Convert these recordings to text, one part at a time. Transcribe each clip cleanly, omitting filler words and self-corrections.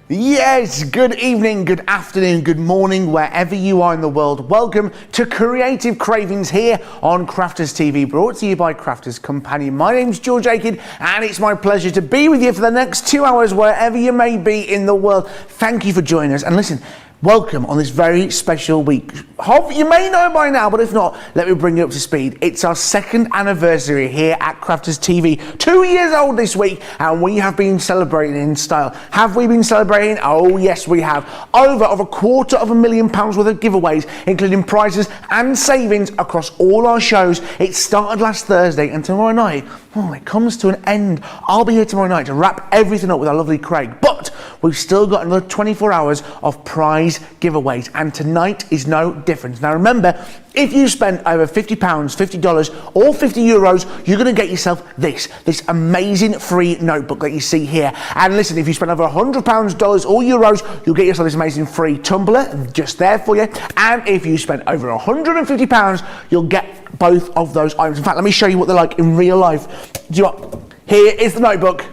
Yes, good evening, good afternoon, good morning, wherever you are in the world. Welcome to Creative Cravings here on Crafters TV, brought to you by Crafters Companion. My name's George Akid, and it's my pleasure to be with you for the next 2 hours, wherever you may be in the world. Thank you for joining us, and listen, welcome on this very special week. Hope you may know by now, but if not, let me bring you up to speed. It's our second anniversary here at Crafters TV. 2 years old this week, and we have been celebrating in style. Have we been celebrating? Oh yes, we have. Over £250,000 worth of giveaways, including prizes and savings across all our shows. It started last Thursday, and tomorrow night, it comes to an end. I'll be here tomorrow night to wrap everything up with our lovely Craig, but we've still got another 24 hours of prize giveaways, and tonight is no different. Now remember, if you spend over £50, $50 or €50, you're going to get yourself this amazing free notebook that you see here. And listen, if you spend over £100, dollars or euros, you'll get yourself this amazing free tumbler just there for you. And if you spend over £150, you'll get both of those items. In fact, let me show you what they're like in real life. Do you know, here is the notebook,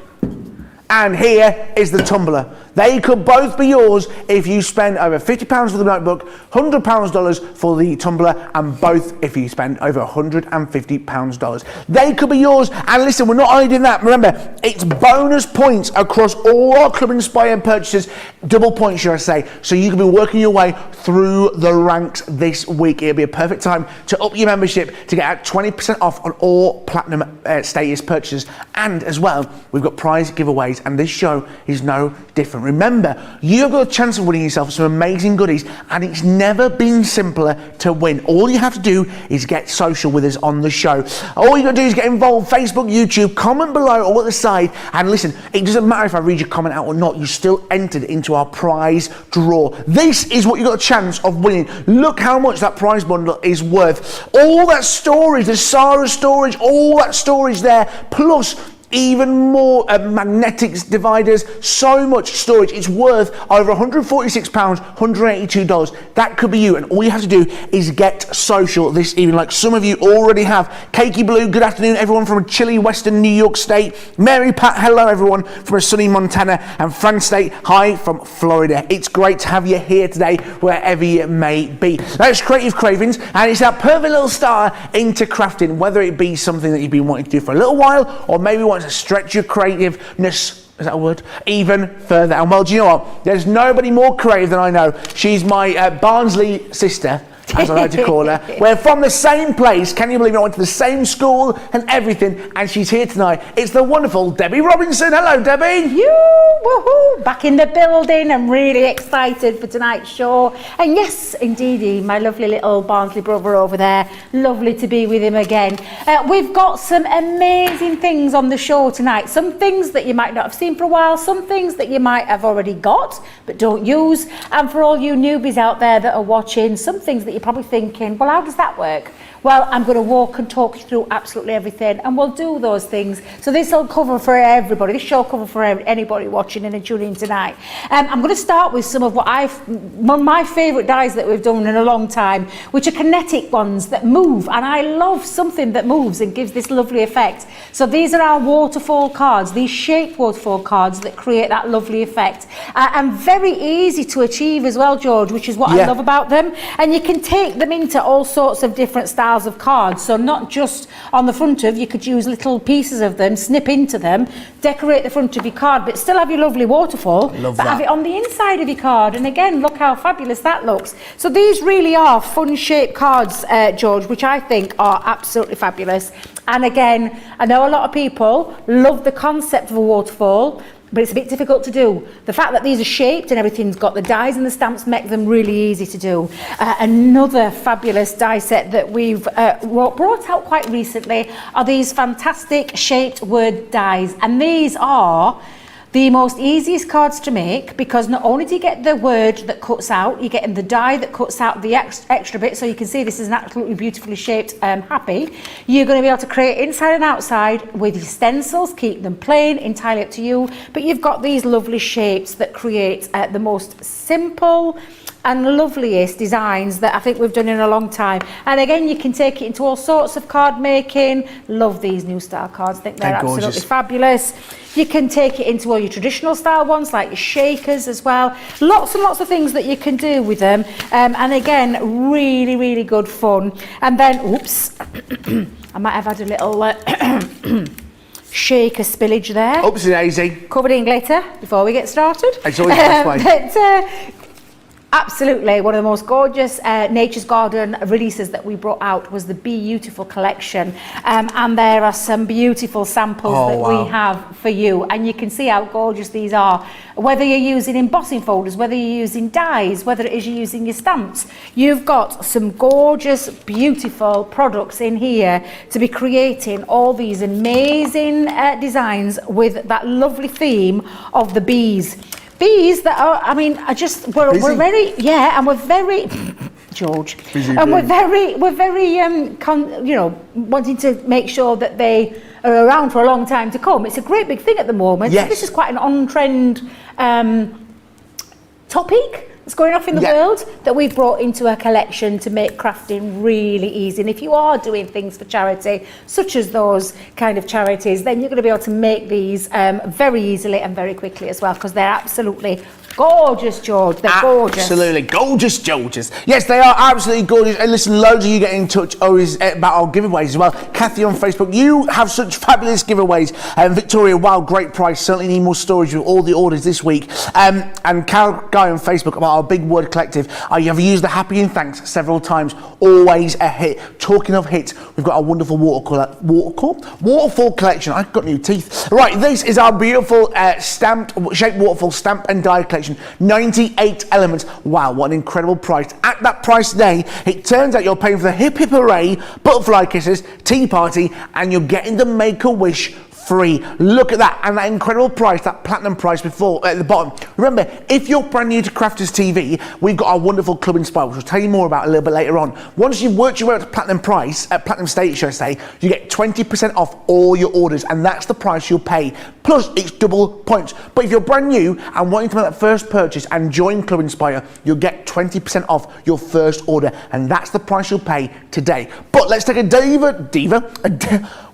and here is the tumbler. They could both be yours if you spend over £50 for the notebook, £100 dollars for the tumbler, and both if you spend over £150 dollars. They could be yours. And listen, we're not only doing that. Remember, it's bonus points across all our Club Inspired purchases. Double points, should I say. So you can be working your way through the ranks this week. It'll be a perfect time to up your membership to get 20% off on all platinum status purchases. And as well, we've got prize giveaways, and this show is no different. Remember, you've got a chance of winning yourself some amazing goodies, and it's never been simpler to win. All you have to do is get social with us on the show. All you got to do is get involved. Facebook, YouTube, comment below or at the side. And listen, it doesn't matter if I read your comment out or not, you're still entered into our prize draw. This is what you got a chance of winning. Look how much that prize bundle is worth. All that storage, the Sarah storage, all that storage there, plus even more magnetics dividers, so much storage. It's worth over £146, $182. That could be you, and all you have to do is get social this evening, like some of you already have. Cakey Blue, good afternoon everyone from a chilly western New York State. Mary Pat, hello everyone from a sunny Montana. And Fran State, hi from Florida. It's great to have you here today, wherever you may be. That's Creative Cravings, and it's that perfect little starter into crafting, whether it be something that you've been wanting to do for a little while, or maybe want to stretch your creativeness, is that a word, even further. And well, do you know what? There's nobody more creative than I know. She's my Barnsley sister, as I like to call her. We're from the same place. Can you believe it? I went to the same school and everything, and she's here tonight. It's the wonderful Debby Robinson. Hello, Debbie. Woohoo! Back in the building. I'm really excited for tonight's show. And yes, indeedy, my lovely little Barnsley brother over there. Lovely to be with him again. We've got some amazing things on the show tonight. Some things that you might not have seen for a while. Some things that you might have already got but don't use. And for all you newbies out there that are watching, some things that you're probably thinking, well, how does that work? Well, I'm going to walk and talk you through absolutely everything, and we'll do those things. So this will cover for everybody. This show will cover for anybody watching and tuning in tonight. I'm going to start with some of one of my favourite dies that we've done in a long time, which are kinetic ones that move, and I love something that moves and gives this lovely effect. So these are our waterfall cards, these shaped waterfall cards that create that lovely effect, and very easy to achieve as well, George, which is what I love about them. And you can take them into all sorts of different styles of cards, so not just on the front of, you could use little pieces of them, snip into them, decorate the front of your card, but still have your lovely waterfall, have it on the inside of your card. And again, look how fabulous that looks. So these really are fun shaped cards, George, which I think are absolutely fabulous. And again, I know a lot of people love the concept of a waterfall, but it's a bit difficult to do. The fact that these are shaped and everything's got the dies and the stamps make them really easy to do. Another fabulous die set that we've brought out quite recently are these fantastic shaped word dies. And these are the most easiest cards to make, because not only do you get the word that cuts out, you're getting the die that cuts out the extra bit, so you can see this is an absolutely beautifully shaped happy. You're going to be able to create inside and outside with your stencils, keep them plain, entirely up to you, but you've got these lovely shapes that create the most simple and loveliest designs that I think we've done in a long time. And again, you can take it into all sorts of card making. Love these new style cards. I think they're absolutely fabulous. You can take it into all your traditional style ones, like your shakers as well. Lots and lots of things that you can do with them. And again, really, really good fun. And then, oops, I might have had a little shaker spillage there. Oopsie daisy. Covered in glitter before we get started. It's always the best way. Absolutely, one of the most gorgeous Nature's Garden releases that we brought out was the Be Beautiful collection, and there are some beautiful samples we have for you, and you can see how gorgeous these are. Whether you're using embossing folders, whether you're using dies, whether it is you're using your stamps, you've got some gorgeous, beautiful products in here to be creating all these amazing designs with that lovely theme of the bees. Bees that are, I mean, we're very, and we're very, George, and we're very, wanting to make sure that they are around for a long time to come. It's a great big thing at the moment. Yes. So this is quite an on-trend topic that's going off in the world that we've brought into a collection to make crafting really easy. And if you are doing things for charity, such as those kind of charities, then you're going to be able to make these very easily and very quickly as well, because they're absolutely gorgeous, George. They're gorgeous. Absolutely gorgeous, Georges. Yes, they are absolutely gorgeous. And listen, loads of you get in touch always about our giveaways as well. Kathy on Facebook, you have such fabulous giveaways. Victoria, wow, great price. Certainly need more storage with all the orders this week. And Carol Guy on Facebook about our Big Word Collective. You have used the happy and thanks several times. Always a hit. Talking of hits, we've got our wonderful Waterfall collection. I've got new teeth. Right, this is our beautiful shaped waterfall stamp and die collection. 98 elements. Wow, what an incredible price. At that price today, it turns out you're paying for the hip hip hooray, butterfly kisses, tea party, and you're getting the Make-A-Wish free. Look at that, and that incredible price, that platinum price before at the bottom. Remember, if you're brand new to Crafters TV, we've got our wonderful Club Inspire, which I'll tell you more about a little bit later on. Once you've worked your way up to platinum price, platinum status, should I say, you get 20% off all your orders, and that's the price you'll pay. Plus, it's double points. But if you're brand new and wanting to make that first purchase and join Club Inspire, you'll get 20% off your first order, and that's the price you'll pay today. But let's take a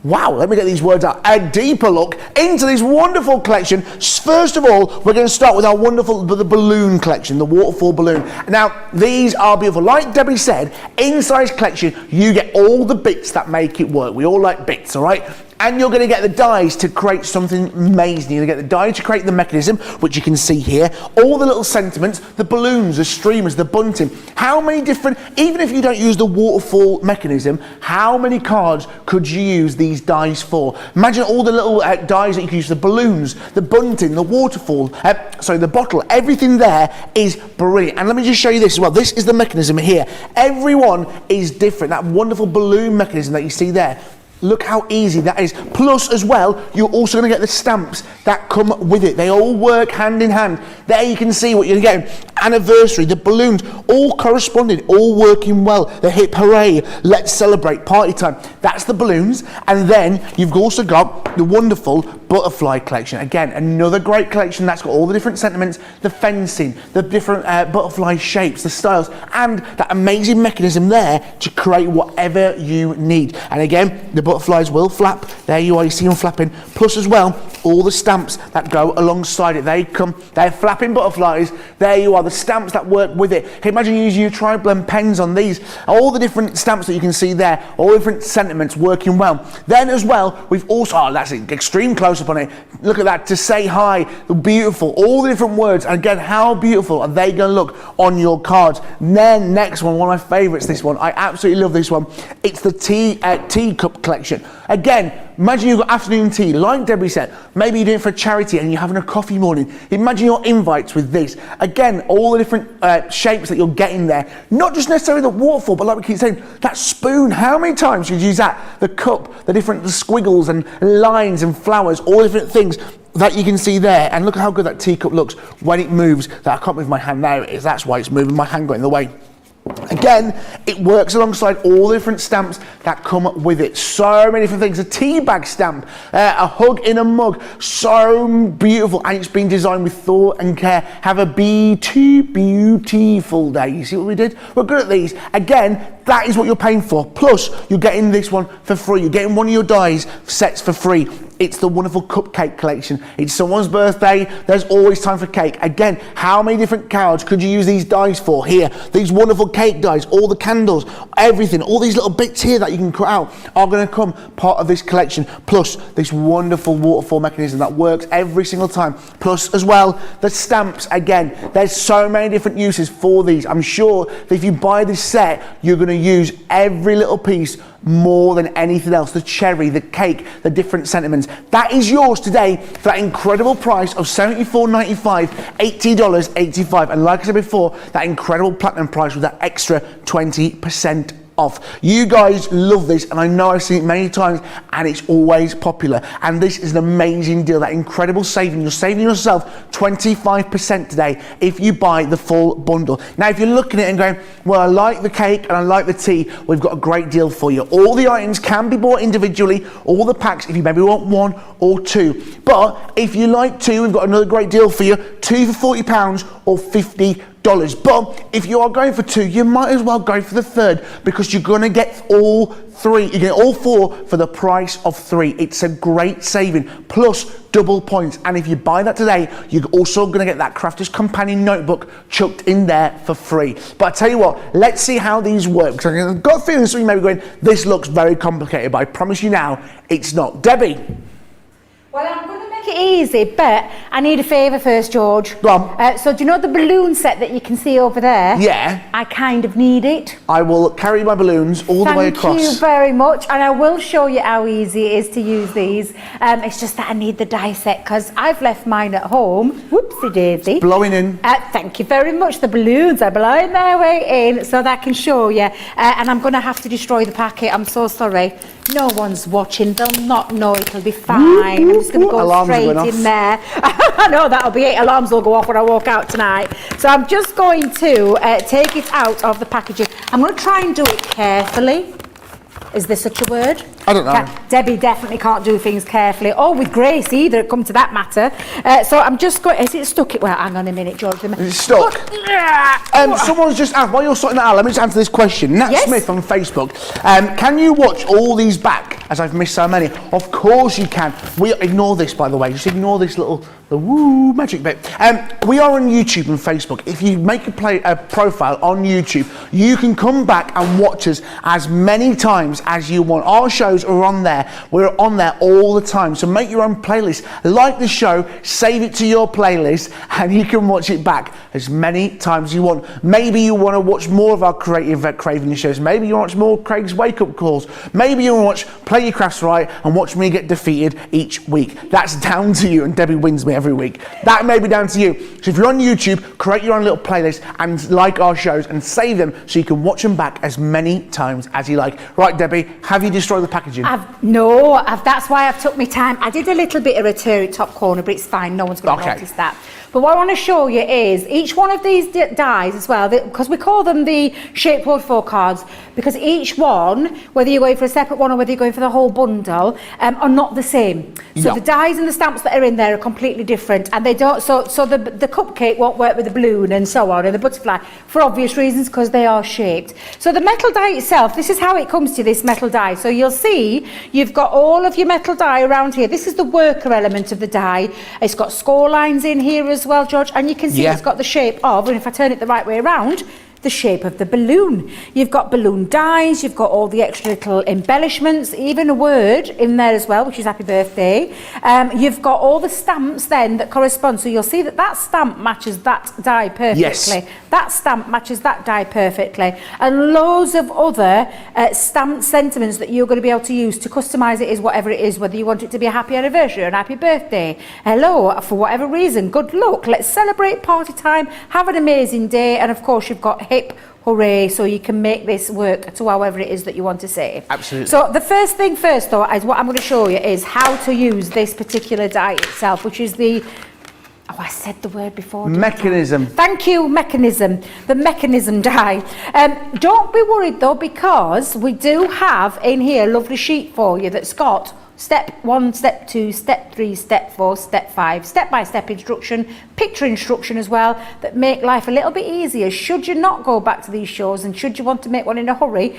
let me get these words out. A deeper look into this wonderful collection. First of all, we're going to start with our wonderful the balloon collection, the waterfall balloon. Now, these are beautiful. Like Debbie said, inside this collection, you get all the bits that make it work. We all like bits, all right? And you're going to get the dies to create something amazing. You're going to get the die to create the mechanism, which you can see here. All the little sentiments, the balloons, the streamers, the bunting. How many different, even if you don't use the waterfall mechanism, how many cards could you use these dies for? Imagine all the little dies that you can use, the balloons, the bunting, the waterfall, the bottle. Everything there is brilliant. And let me just show you this as well. This is the mechanism here. Everyone is different. That wonderful balloon mechanism that you see there. Look how easy that is. Plus, as well, you're also going to get the stamps that come with it. They all work hand in hand. There you can see what you're getting. Anniversary, the balloons, all corresponding, all working well. The hip hooray, let's celebrate, party time. That's the balloons. And then you've also got the wonderful butterfly collection. Again, another great collection that's got all the different sentiments, the fencing, the different butterfly shapes, the styles, and that amazing mechanism there to create whatever you need. And again, the butterflies will flap. There you are, you see them flapping. Plus as well, all the stamps that go alongside it. They're flapping butterflies. There you are, the stamps that work with it. Can you imagine using your tri-blend pens on these? All the different stamps that you can see there, all different sentiments working well. Then as well, we've also, that's an extreme close-up on it. Look at that, to say hi, beautiful, all the different words. And again, how beautiful are they going to look on your cards? And then next one of my favorites, this one. I absolutely love this one. It's the teacup collection. Again, imagine you've got afternoon tea, like Debbie said. Maybe you're doing it for a charity and you're having a coffee morning. Imagine your invites with this. Again, all the different shapes that you're getting there. Not just necessarily the waterfall, but like we keep saying, that spoon. How many times should you use that? The cup, the squiggles and lines and flowers, all different things that you can see there. And look at how good that teacup looks when it moves. That I can't move my hand. There it is. That's why it's moving. My hand got in the way. Again, it works alongside all the different stamps that come with it. So many different things. A tea bag stamp, a hug in a mug. So beautiful. And it's been designed with thought and care. Have a beautiful day. You see what we did? We're good at these. Again, that is what you're paying for. Plus, you're getting this one for free. You're getting one of your dies sets for free. It's the wonderful cupcake collection. It's someone's birthday. There's always time for cake. Again, how many different cards could you use these dies for? Here, these wonderful cake dies, all the candles, everything, all these little bits here that you can cut out are going to come part of this collection. Plus, this wonderful waterfall mechanism that works every single time. Plus, as well, the stamps. Again, there's so many different uses for these. I'm sure that if you buy this set, you're going to use every little piece more than anything else. The cherry, the cake, the different sentiments. That is yours today for that incredible price of $74.95, $80.85. And like I said before, that incredible platinum price with that extra 20% off. You guys love this, and I know I've seen it many times, and it's always popular. And this is an amazing deal, that incredible saving. You're saving yourself 25% today if you buy the full bundle. Now, if you're looking at it and going, well, I like the cake and I like the tea, we've got a great deal for you. All the items can be bought individually, all the packs, if you maybe want one or two. But if you like two, we've got another great deal for you. Two for £40 or $50. But if you are going for two, you might as well go for the third, because you're going to get all three. You get all four for the price of three. It's a great saving, plus double points. And if you buy that today, you're also going to get that Crafter's Companion notebook chucked in there for free. But I tell you what, let's see how these work, because I've got a feeling some of you may be going, this looks very complicated, but I promise you now, it's not. Debbie? Well, I'm going to make it easy, but I need a favour first, George. Go on. So do you know the balloon set that you can see over there? Yeah. I kind of need it. I will carry my balloons all the way across. Thank you very much, and I will show you how easy it is to use these. It's just that I need the die set, because I've left mine at home. Whoopsie daisy. It's blowing in. Thank you very much. The balloons are blowing their way in so that I can show you. And I'm going to have to destroy the packet. I'm so sorry. No one's watching. They'll not know. It'll be fine. I'm just going to go straight in there. I know that'll be it. Alarms will go off when I walk out tonight. So I'm just going to take it out of the packaging. I'm going to try and do it carefully. Is there such a word? I don't know. Debbie definitely can't do things carefully, or with grace either, come to that matter. So I'm just going, is it stuck? Well, hang on a minute, George. Is it stuck? Someone's just asked, while you're sorting that out, let me just answer this question. Nat Smith on Facebook. Can you watch all these back, as I've missed so many? Of course you can. Ignore this, by the way. Just ignore this little, the woo magic bit. We are on YouTube and Facebook. If you make a profile on YouTube, you can come back and watch us as many times as you want. Our shows are on there. We're on there all the time. So make your own playlist. Like the show, save it to your playlist, and you can watch it back as many times as you want. Maybe you want to watch more of our creative Craving shows. Maybe you want to watch more Craig's Wake Up Calls. Maybe you want to watch Play Your Crafts Right and watch me get defeated each week. That's down to you, and Debbie wins me every week. That may be down to you. So if you're on YouTube, create your own little playlist and like our shows and save them so you can watch them back as many times as you like. Right, Debbie, have you destroyed the packaging? That's why I've took my time. I did a little bit of a tear at top corner, but it's fine. No one's going to notice that. But what I want to show you is each one of these dies as well, because we call them the Shape Waterfall cards, because each one, whether you're going for a separate one or whether you're going for the whole bundle, are not the same. So the dies and the stamps that are in there are completely different, and they don't. So the cupcake won't work with the balloon and so on, and the butterfly, for obvious reasons, because they are shaped. So the metal die itself, this is how it comes to this metal die. So you'll see you've got all of your metal die around here. This is the worker element of the die. It's got score lines in here as well, George, and you can see it's got the shape of, and if I turn it the right way around, the shape of the balloon. You've got balloon dies, you've got all the extra little embellishments, even a word in there as well, which is happy birthday. You've got all the stamps then that correspond, so you'll see that that stamp matches that die perfectly. Yes. That stamp matches that die perfectly, and loads of other stamped sentiments that you're going to be able to use to customise it as whatever it is, whether you want it to be a happy anniversary or an happy birthday, hello, for whatever reason, good luck, let's celebrate, party time, have an amazing day, and of course you've got hip, hooray, so you can make this work to however it is that you want to say. Absolutely. So the first thing first though is what I'm going to show you is how to use this particular die itself, which is the, oh, I said the word before. didn't I? Mechanism. Thank you, mechanism. The mechanism die. Don't be worried though, because we do have in here a lovely sheet for you that's got step 1, step 2, step 3, step 4, step 5, step-by-step instruction, picture instruction as well, that make life a little bit easier. Should you not go back to these shows, and should you want to make one in a hurry,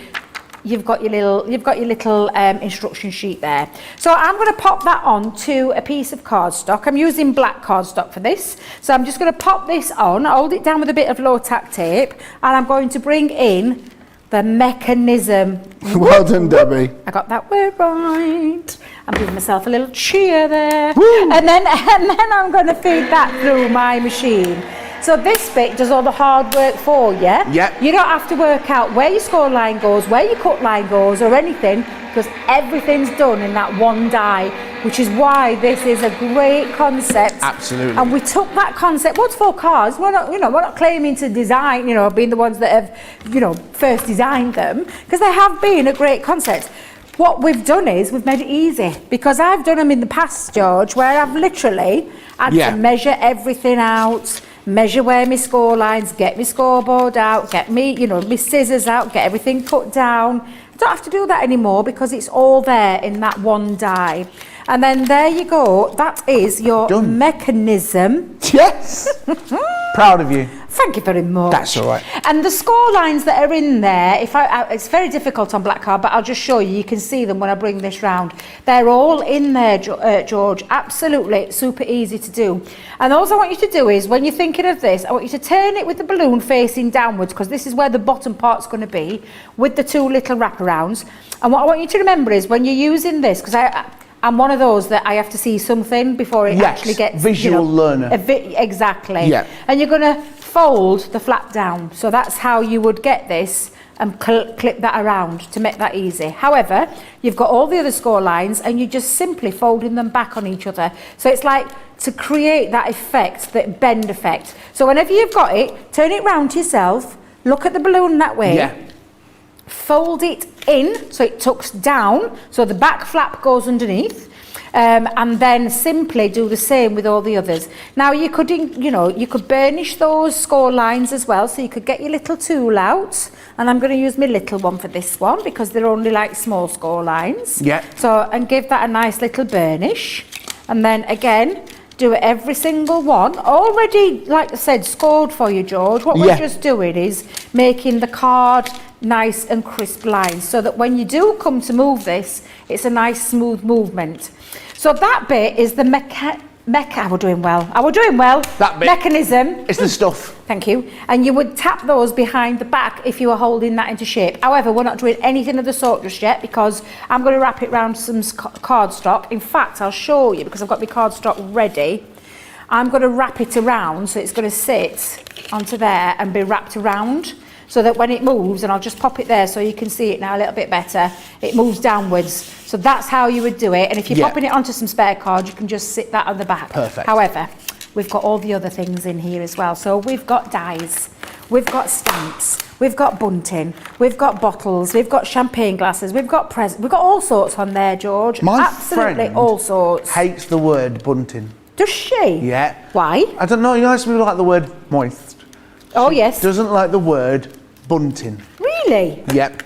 you've got your little instruction sheet there. So I'm going to pop that on to a piece of cardstock. I'm using black cardstock for this. So I'm just going to pop this on, hold it down with a bit of low tack tape, and I'm going to bring in the mechanism. Well done, Debbie. I got that word right. I'm giving myself a little cheer there. And then I'm going to feed that through my machine. So this bit does all the hard work for you. Yep. You don't have to work out where your score line goes, where your cut line goes, or anything, because everything's done in that one die, which is why this is a great concept. Absolutely. And we took that concept. Waterfall cars, we're not claiming to design, being the ones that have, first designed them, because they have been a great concept. What we've done is we've made it easy, because I've done them in the past, George, where I've literally had to measure everything out, measure where my score lines, get my scoreboard out, get me, my scissors out, get everything cut down. I don't have to do that anymore because it's all there in that one die. And then there you go. That is your mechanism. Yes. Proud of you. Thank you very much. That's all right. And the score lines that are in there, it's very difficult on black card, but I'll just show you. You can see them when I bring this round. They're all in there, George. Absolutely super easy to do. And all I want you to do is, when you're thinking of this, I want you to turn it with the balloon facing downwards, because this is where the bottom part's going to be, with the two little wraparounds. And what I want you to remember is, when you're using this, because I'm one of those that I have to see something before it actually gets... visual learner. Exactly. Yeah. And you're going to fold the flap down. So that's how you would get this and clip that around to make that easy. However, you've got all the other score lines and you're just simply folding them back on each other. So it's like to create that effect, that bend effect. So whenever you've got it, turn it round to yourself, look at the balloon that way. Yeah. Fold it in so it tucks down, so the back flap goes underneath, and then simply do the same with all the others. Now you could burnish those score lines as well, so you could get your little tool out, and I'm going to use my little one for this one because they're only like small score lines. Yeah. So, and give that a nice little burnish, and then again do every single one. Already, like I said, scored for you, George. What we're just doing is making the card nice and crisp lines, so that when you do come to move this, it's a nice smooth movement. So that bit is the we're doing well. That bit. Mechanism. It's the stuff. Thank you. And you would tap those behind the back if you were holding that into shape. However, we're not doing anything of the sort just yet, because I'm going to wrap it around some cardstock. In fact, I'll show you, because I've got my cardstock ready. I'm going to wrap it around so it's going to sit onto there and be wrapped around, so that when it moves, and I'll just pop it there so you can see it now a little bit better, it moves downwards. So that's how you would do it. And if you're popping it onto some spare card, you can just sit that on the back. Perfect. However, we've got all the other things in here as well. So we've got dies, we've got stamps, we've got bunting, we've got bottles, we've got champagne glasses, we've got we've got all sorts on there, George. Absolutely friend all sorts. Hates the word bunting. Does she? Yeah. Why? I don't know. You know, some people like the word moist. Oh, yes. Doesn't like the word bunting. Really? Yep.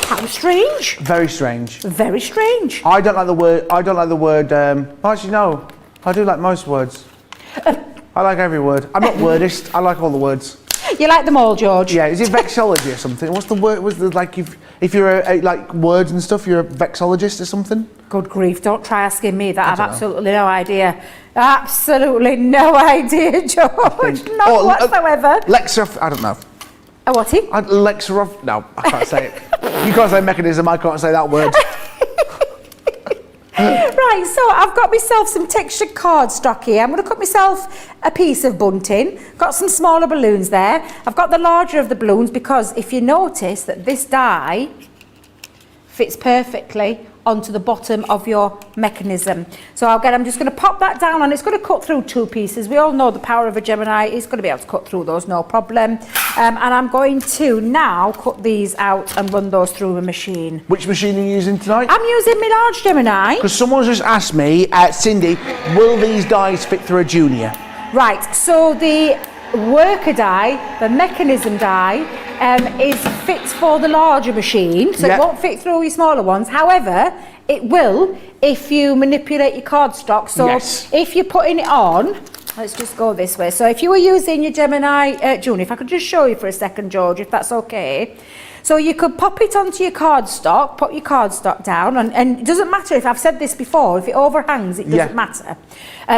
How strange. Very strange. Very strange. I don't like the word. Actually, no. I do like most words. I like every word. I'm not wordist. I like all the words. You like them all, George? Yeah. Is it vexology or something? What's the word? If you're like words and stuff, you're a vexologist or something? Good grief! Don't try asking me that. I've absolutely no idea. Absolutely no idea, George. Not whatsoever. I don't know. A whatty? No, I can't say it. You can't say mechanism, I can't say that word. Right, so I've got myself some textured cardstock here. I'm going to cut myself a piece of bunting. Got some smaller balloons there. I've got the larger of the balloons, because if you notice that this die fits perfectly onto the bottom of your mechanism. So I'm just going to pop that down, and it's going to cut through two pieces. We all know the power of a Gemini. It's going to be able to cut through those, no problem. And I'm going to now cut these out and run those through a machine. Which machine are you using tonight? I'm using my large Gemini. Because someone's just asked me, Cindy, will these dies fit through a Junior? Right, so the worker die, the mechanism die, is fit for the larger machine, so it won't fit through your smaller ones. However, it will if you manipulate your cardstock. So if you're putting it on, let's just go this way. So if you were using your Gemini June, if I could just show you for a second, George, if that's okay. So you could pop it onto your cardstock, put your cardstock down, and it doesn't matter if, I've said this before, if it overhangs, it doesn't matter.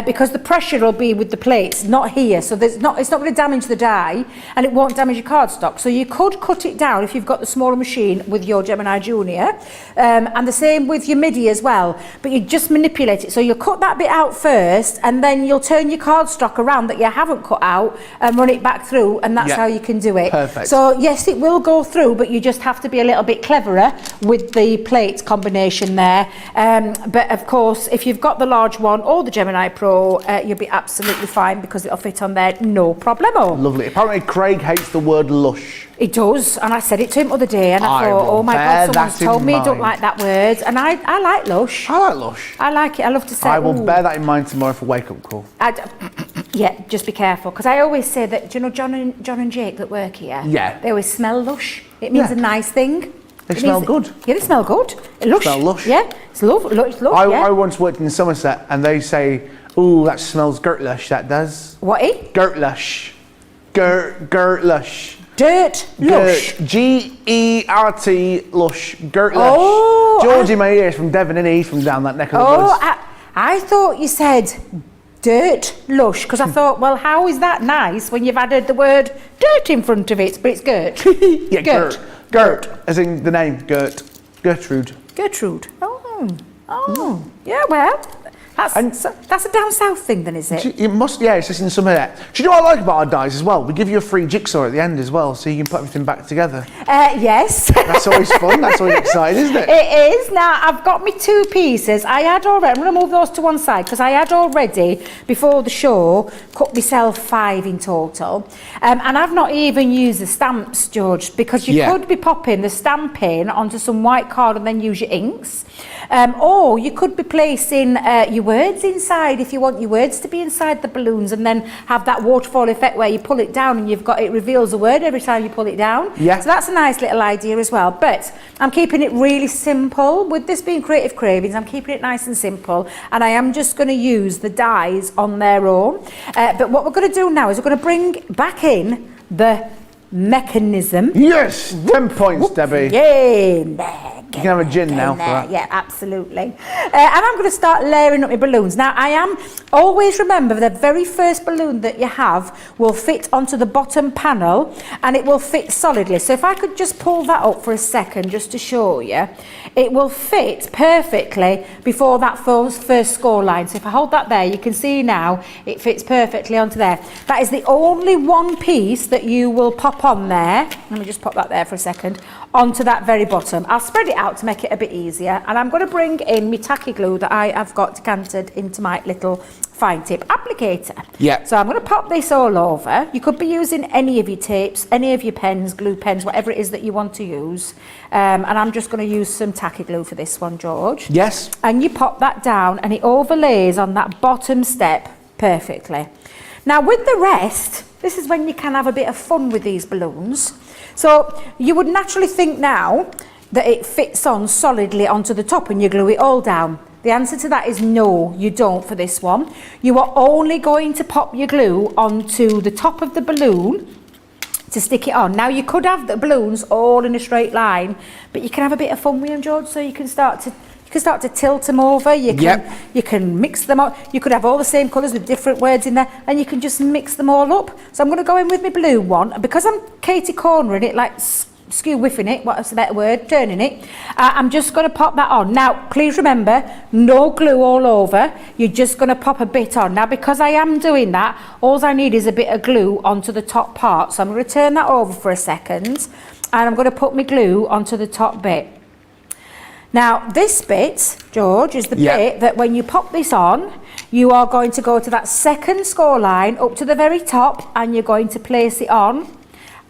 Because the pressure will be with the plates, not here. So it's not going to damage the die, and it won't damage your cardstock. So you could cut it down if you've got the smaller machine with your Gemini Junior, and the same with your MIDI as well. But you just manipulate it. So you'll cut that bit out first, and then you'll turn your cardstock around that you haven't cut out and run it back through, and that's how you can do it. Perfect. So yes, it will go through, but you just have to be a little bit cleverer with the plate combination there. But of course, if you've got the large one or the Gemini Pro, you'll be absolutely fine because it'll fit on there, no problemo. Lovely. Apparently Craig hates the word lush. He does, and I said it to him the other day, and I thought, oh my God, someone's told me he don't like that word, and I like lush. I like lush. I like it. I love to say. I will bear that in mind tomorrow for wake-up call. Yeah, just be careful, because I always say that, do you know John and Jake that work here? Yeah. They always smell lush. It means a nice thing. They smell good. Yeah, they smell good. Lush. Smell lush. Yeah, it's love. I once worked in Somerset, and they say, "Ooh, that smells Gertlush. That does." What? Gertlush. Gertlush. Dirt lush. Gert lush. Gertlush. Oh, Georgie, my ears from Devon, and he's from down that neck of the woods. I thought you said dirt lush, because I thought, well, how is that nice when you've added the word dirt in front of it? But it's Gert. Yeah, Gert, as in the name Gert. Gertrude. Oh, yeah, well, that's a down south thing then, is it? It must, yeah, it's just in some of that. Do you know what I like about our dies as well? We give you a free jigsaw at the end as well, so you can put everything back together. Yes. That's always fun, that's always exciting, isn't it? It is. Now, I've got me 2 pieces. I had already, I'm going to move those to one side, because I had already, before the show, cut myself 5 in total. And I've not even used the stamps, George, because you could be popping the stamp in onto some white card and then use your inks. Or you could be placing your words inside, if you want your words to be inside the balloons, and then have that waterfall effect where you pull it down and it reveals a word every time you pull it down. Yeah. So that's a nice little idea as well. But I'm keeping it really simple. With this being Creative Cravings, I'm keeping it nice and simple, and I am just going to use the dies on their own. But what we're going to do now is we're going to bring back in the mechanism. Yes, 10 points, Debbie. Yeah. You can have a gin now for that. Yeah, absolutely. And I'm going to start layering up my balloons. Now, always remember, the very first balloon that you have will fit onto the bottom panel, and it will fit solidly. So if I could just pull that up for a second, just to show you, it will fit perfectly before that first score line. So if I hold that there, you can see now it fits perfectly onto there. That is the only one piece that you will pop on there. Let me just pop that there for a second. Onto that very bottom. I'll spread it out to make it a bit easier, and I'm going to bring in my tacky glue that I have got decanted into my little fine tip applicator. Yeah. So I'm going to pop this all over. You could be using any of your tapes, any of your pens, glue pens, whatever it is that you want to use. And I'm just going to use some tacky glue for this one, George. Yes. And you pop that down, and it overlays on that bottom step perfectly. Now with the rest, this is when you can have a bit of fun with these balloons. So you would naturally think now that it fits on solidly onto the top and you glue it all down. The answer to that is no, you don't for this one. You are only going to pop your glue onto the top of the balloon to stick it on. Now you could have the balloons all in a straight line, but you can have a bit of fun with them, George, so you can start to tilt them over. You can mix them up. You could have all the same colours with different words in there, and you can just mix them all up. So I'm going to go in with my blue one, and because I'm Katie cornering it, like skew whiffing it, what's a better word, turning it, I'm just going to pop that on. Now please remember, no glue all over, you're just going to pop a bit on. Now because I am doing that, all I need is a bit of glue onto the top part, so I'm going to turn that over for a second, and I'm going to put my glue onto the top bit. Now this bit, George, is the bit that when you pop this on, you are going to go to that second score line up to the very top, and you're going to place it on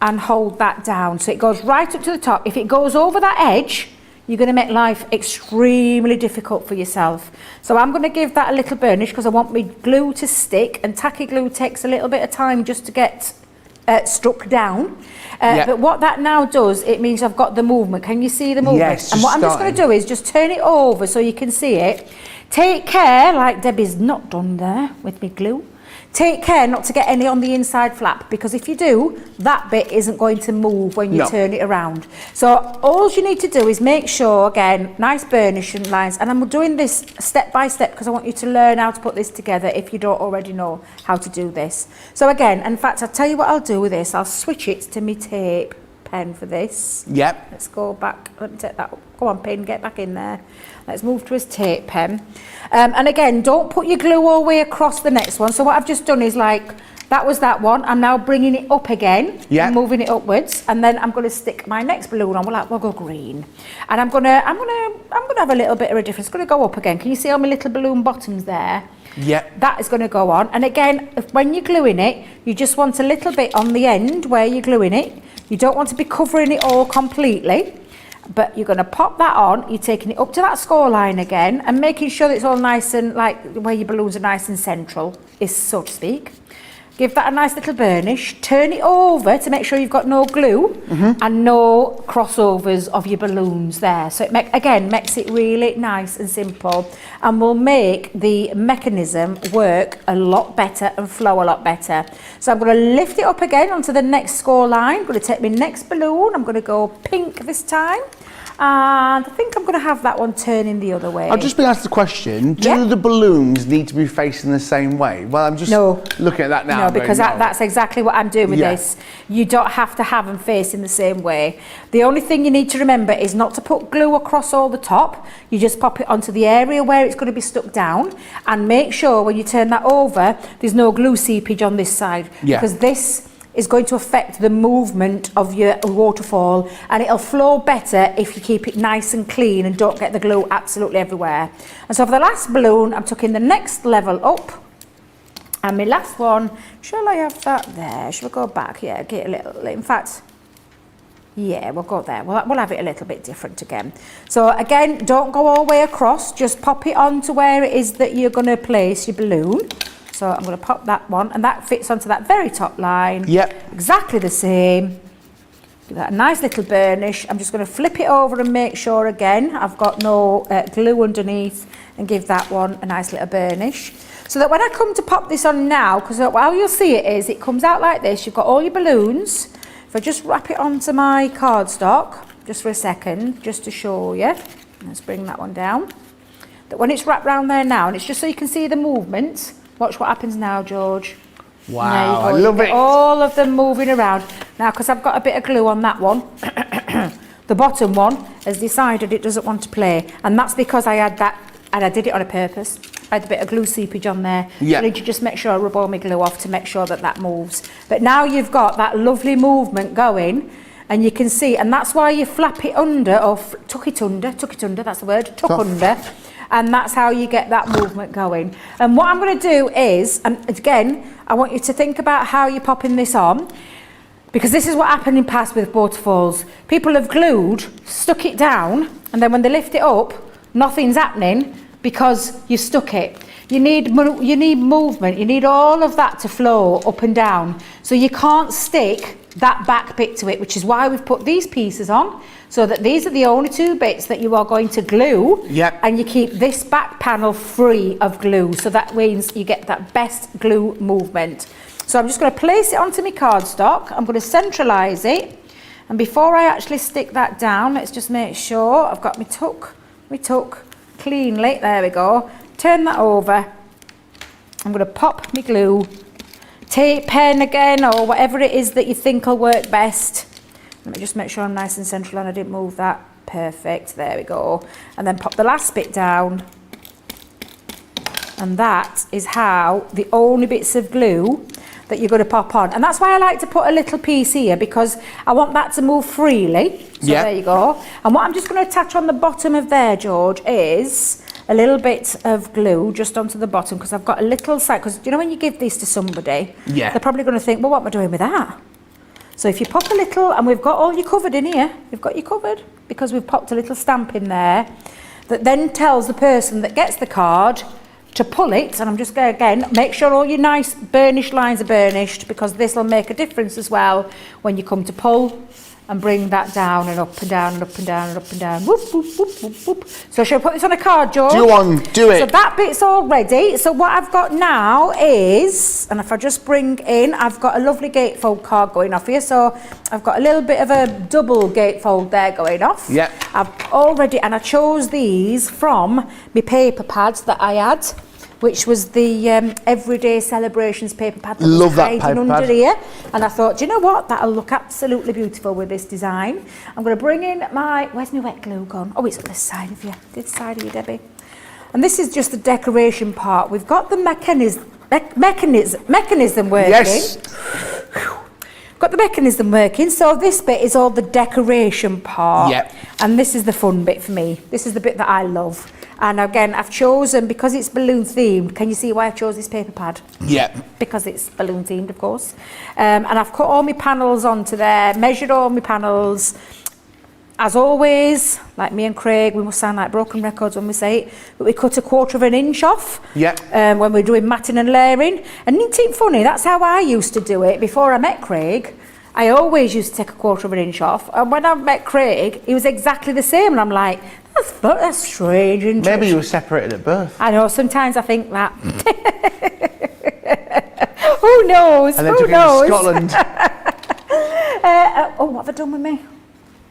and hold that down. So it goes right up to the top. If it goes over that edge, you're going to make life extremely difficult for yourself. So I'm going to give that a little burnish because I want my glue to stick, and tacky glue takes a little bit of time just to get stuck down. But what that now does, it means I've got the movement. Can you see the movement? Yes, and what I'm just going to do is just turn it over so you can see it. Take care, like Debbie's not done there with me glue. Take care not to get any on the inside flap, because if you do, that bit isn't going to move when you turn it around. So all you need to do is make sure, again, nice burnish and lines. And I'm doing this step by step because I want you to learn how to put this together if you don't already know how to do this. So again, in fact, I'll tell you what I'll do with this. I'll switch it to my tape pen for this. Yep. Let's go back. Let me take that. Go on, pen, get back in there. Let's move to his tape pen. And again, don't put your glue all the way across the next one. So what I've just done is like, that was that one. I'm now bringing it up again, and moving it upwards, and then I'm going to stick my next balloon on. We'll go green, and I'm gonna have a little bit of a difference. It's going to go up again. Can you see all my little balloon bottoms there? Yeah. That is going to go on. And again, when you're gluing it, you just want a little bit on the end where you're gluing it. You don't want to be covering it all completely. But you're going to pop that on, you're taking it up to that score line again and making sure that it's all nice and like where your balloons are nice and central, is so to speak. Give that a nice little burnish, turn it over to make sure you've got no glue and no crossovers of your balloons there. So it makes it really nice and simple, and will make the mechanism work a lot better and flow a lot better. So I'm going to lift it up again onto the next score line. I'm going to take my next balloon, I'm going to go pink this time. And I think I'm going to have that one turning the other way. I've just been asked the question, do the balloons need to be facing the same way? Well, I'm just looking at that now. No, because that's exactly what I'm doing with this. You don't have to have them facing the same way. The only thing you need to remember is not to put glue across all the top. You just pop it onto the area where it's going to be stuck down, and make sure when you turn that over, there's no glue seepage on this side. Because this is going to affect the movement of your waterfall, and it'll flow better if you keep it nice and clean and don't get the glue absolutely everywhere. And so for the last balloon, I'm tucking the next level up, and my last one, shall I have that there? Shall we go back? Yeah, get a little, in fact, yeah, we'll go there. We'll have it a little bit different again. So again, don't go all the way across, just pop it on to where it is that you're going to place your balloon. So I'm going to pop that one, and that fits onto that very top line. Yep. Exactly the same. Give that a nice little burnish. I'm just going to flip it over and make sure again I've got no glue underneath, and give that one a nice little burnish. So that when I come to pop this on now, because how you'll see it is, it comes out like this. You've got all your balloons. If I just wrap it onto my cardstock, just for a second, just to show you. Let's bring that one down. That when it's wrapped around there now, and it's just so you can see the movement. Watch what happens now, George. Wow, I love it. All of them moving around. Now, because I've got a bit of glue on that one, the bottom one has decided it doesn't want to play. And that's because I had that, and I did it on a purpose. I had a bit of glue seepage on there. Yeah. I need to just make sure I rub all my glue off to make sure that that moves. But now you've got that lovely movement going, and you can see, and that's why you flap it under, or tuck it under, that's the word, tuck under. And that's how you get that movement going. And what I'm going to do is, and again, I want you to think about how you're popping this on, because this is what happened in past with waterfalls. People have glued, stuck it down, and then when they lift it up, nothing's happening because you stuck it. You need movement. You need all of that to flow up and down. So you can't stick that back bit to it, which is why we've put these pieces on, so that these are the only two bits that you are going to glue. Yep. And you keep this back panel free of glue, so that means you get that best glue movement. So I'm just going to place it onto my cardstock. I'm going to centralise it, and before I actually stick that down, let's just make sure I've got my tuck cleanly. There we go. Turn that over. I'm going to pop my glue, tape pen again, or whatever it is that you think will work best. Let me just make sure I'm nice and central and I didn't move that. Perfect, there we go. And then pop the last bit down. And that is how the only bits of glue that you're going to pop on. And that's why I like to put a little piece here, because I want that to move freely. So there you go. And what I'm just going to attach on the bottom of there, George, is a little bit of glue just onto the bottom, because I've got a little side, because you know when you give this to somebody, they're probably going to think, well, what am I doing with that? So if you pop a little, and we've got all you covered in here, we've got you covered, because we've popped a little stamp in there that then tells the person that gets the card to pull it, and I'm just going to, again, make sure all your nice burnished lines are burnished, because this will make a difference as well when you come to pull and bring that down and up and down and up and down and up and down. Whoop, whoop, whoop, whoop, whoop. So shall I put this on a card, George? Do it. So that bit's all ready. So what I've got now is, and if I just bring in, I've got a lovely gatefold card going off here. So I've got a little bit of a double gatefold there going off. Yeah. I've already, and I chose these from my paper pads that I had, which was the Everyday Celebrations paper pad that Love was that hiding paper under pad. here. And I thought, do you know what? That'll look absolutely beautiful with this design. I'm going to bring in my, where's my wet glue gone? Oh, it's on this side of you. This side of you, Debbie. And this is just the decoration part. We've got the mechanism working. Yes. Got the mechanism working, so this bit is all the decoration part. Yep. And this is the fun bit for me. This is the bit that I love. And again, I've chosen, because it's balloon themed, can you see why I chose this paper pad? Yeah. Because it's balloon themed, of course. And I've cut all my panels onto there, measured all my panels. As always, like me and Craig, we must sound like broken records when we say it, but we cut 1/4 inch off. Yeah. When we're doing matting and layering. And isn't it funny? That's how I used to do it before I met Craig. I always used to take 1/4 inch off. And when I met Craig, he was exactly the same. And I'm like, that's strange. Isn't Maybe it? you were separated at birth. I know, sometimes I think that. Who knows? And then Who took knows? it to Scotland. Oh, what have I done with me?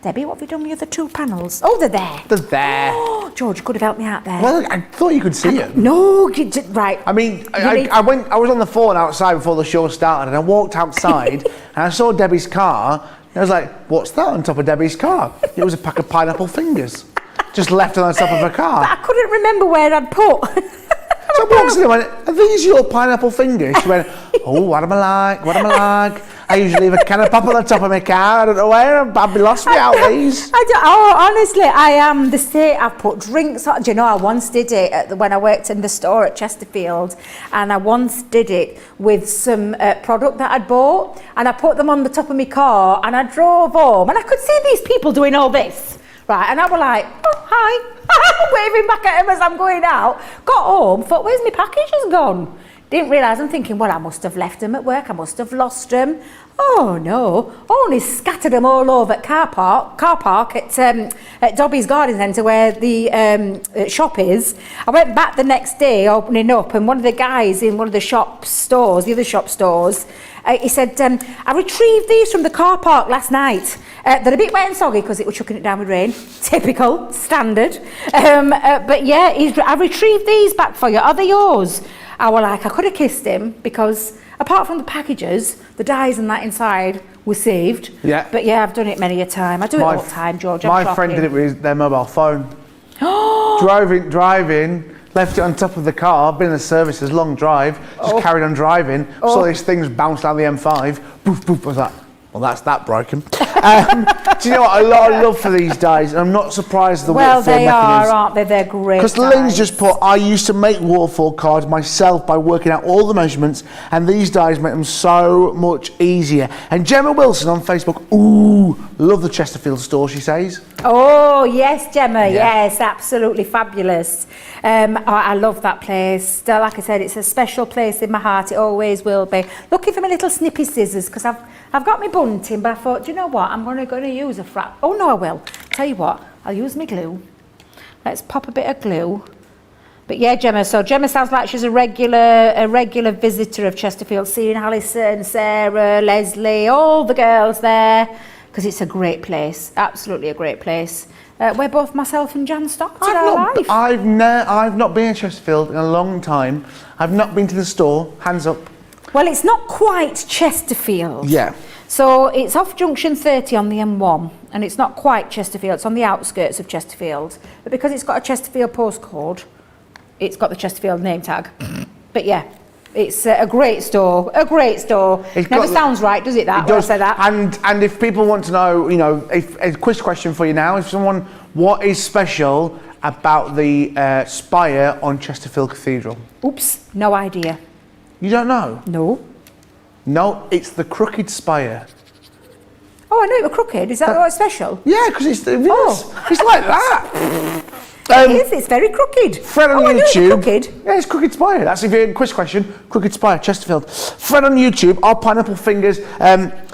Debbie, what have you done with the other 2 panels? Oh, they're there. They're there. Oh, George, you could have helped me out there. Well, I thought you could see it. No, right. I mean, I was on the phone outside before the show started, and I walked outside and I saw Debbie's car, and I was like, what's that on top of Debbie's car? It was a pack of pineapple fingers, just left on the top of her car. I couldn't remember where I'd put. So I walked in and went, are these your pineapple fingers? She went, oh, what am I like? I usually leave a can of pop on the top of my car. I don't know where. I'd be lost without these. Honestly, I am the state. I've put drinks on. Do you know, I once did it when I worked in the store at Chesterfield, and I once did it with some product that I'd bought, and I put them on the top of my car, and I drove home, and I could see these people doing all this. Right, and I was like, oh, hi. Waving back at him as I'm going out. Got home, thought, where's my packages gone? Didn't realise, I'm thinking, well, I must have left them at work. I must have lost them. Oh, no. Only scattered them all over at car park at Dobby's Garden Centre where the shop is. I went back the next day opening up, and one of the guys in one of the the other shop stores, he said, I retrieved these from the car park last night. They're a bit wet and soggy because it was chucking it down with rain. Typical, standard. But yeah, I retrieved these back for you. Are they yours? I was like, I could have kissed him, because apart from the packages, the dies and that inside were saved. Yeah. But yeah, I've done it many a time. I do it all the time, George. My friend did it with their mobile phone. driving, left it on top of the car, been in the services, long drive, just carried on driving, saw these things bounce down the M5, poof, poof, was that? Well, that's that broken. Do you know what? A lot of love for these dies, and I'm not surprised the Waterfall they mechanism. are, aren't they? They're great. Because Lynn's just put, I used to make Waterfall cards myself by working out all the measurements, and these dies make them so much easier. And Gemma Wilson on Facebook, ooh, love the Chesterfield store, she says. Oh, yes, Gemma, yes, absolutely fabulous. I love that place. Like I said, it's a special place in my heart. It always will be. Looking for my little snippy scissors, because I've got my bunting, but I thought, do you know what? I'm going to use a frap. Oh, no, I will. Tell you what, I'll use my glue. Let's pop a bit of glue. But yeah, Gemma, so Gemma sounds like she's a regular visitor of Chesterfield, seeing Alison, Sarah, Leslie, all the girls there, because it's a great place, absolutely a great place. Where both myself and Jan stopped in our life. I've not been in Chesterfield in a long time. I've not been to the store, hands up. Well, it's not quite Chesterfield. Yeah. So it's off junction 30 on the M1, and it's not quite Chesterfield, it's on the outskirts of Chesterfield. But because it's got a Chesterfield postcode, it's got the Chesterfield name tag. But yeah, it's a great store, Never sounds right, does it, that? It does. When I say that. And if people want to know, you know, a quiz question for you now, what is special about the spire on Chesterfield Cathedral? Oops, no idea. You don't know? No. No, it's the crooked spire. Oh, I knew it was crooked. Is that what's special? Yeah, because it's like that. It is. It's very crooked. Fred on I knew it was YouTube. crooked. Yeah, it's Crooked Spire. That's if you're a quiz question. Crooked Spire, Chesterfield. Fred on YouTube are pineapple fingers,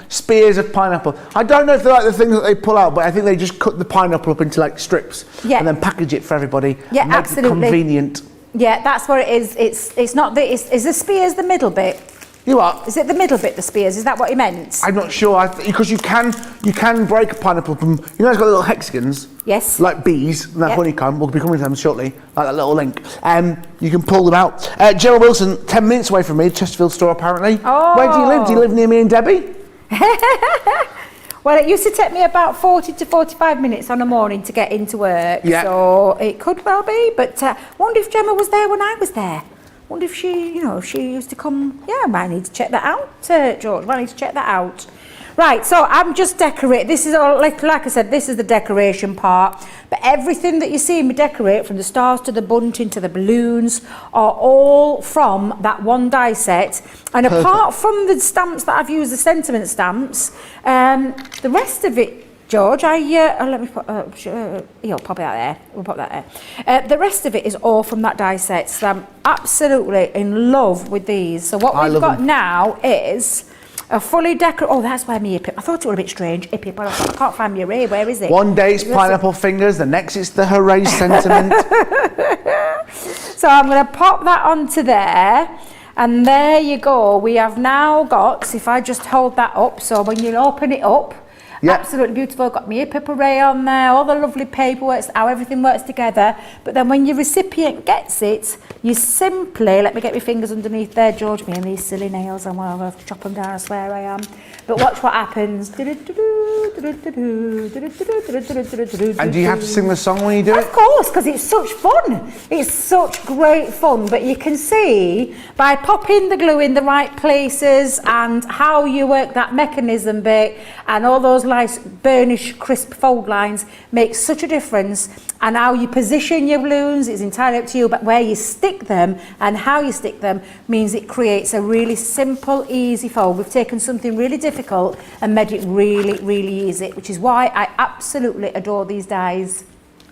spears of pineapple. I don't know if they're like the things that they pull out, but I think they just cut the pineapple up into like strips and then package it for everybody. Yeah, make absolutely. it convenient. Yeah, that's what it is. It's not the. Is the spears the middle bit? You are. Is it the middle bit, the spears? Is that what he meant? I'm not sure, because you can break a pineapple from, it's got little hexagons. Yes. Like bees, and that honeycomb, we'll be coming to them shortly, like that little link. You can pull them out. Gerald Wilson, 10 minutes away from me, Chesterfield store apparently. Oh. Where do you live? Do you live near me and Debbie? Well, it used to take me about 40 to 45 minutes on a morning to get into work, so it could well be, but I wonder if Gemma was there when I was there. Wonder if she, she used to come. Yeah, I might need to check that out, George. I might need to check that out. Right, so I'm just decorating. This is all, like I said, this is the decoration part. But everything that you see me decorate, from the stars to the bunting to the balloons, are all from that one die set. And apart from the stamps that I've used, the sentiment stamps, the rest of it, George, let me put, pop it out there. We'll pop that there. The rest of it is all from that die set. So I'm absolutely in love with these. So what we've got now is a fully decorated. Oh, that's where my hip. I thought it was a bit strange. Hip, but I can't find my array. Where is it? One day it's pineapple fingers, the next it's the hooray sentiment. So I'm going to pop that onto there. And there you go. We have now got, if I just hold that up, so when you open it up, absolutely beautiful. Got me a paper array on there, all the lovely paperwork, how everything works together. But then when your recipient gets it, you simply, let me get my fingers underneath there, George, me and these silly nails, I'm going to have to chop them down, I swear I am. But watch what happens. And do you have to sing the song when you do it? Of course, because it's such fun. It's such great fun. But you can see by popping the glue in the right places and how you work that mechanism bit and all those nice burnish crisp fold lines makes such a difference. And how you position your balloons is entirely up to you, but where you stick them and how you stick them means it creates a really simple, easy fold. We've taken something really difficult and made it really, really easy, which is why I absolutely adore these dies.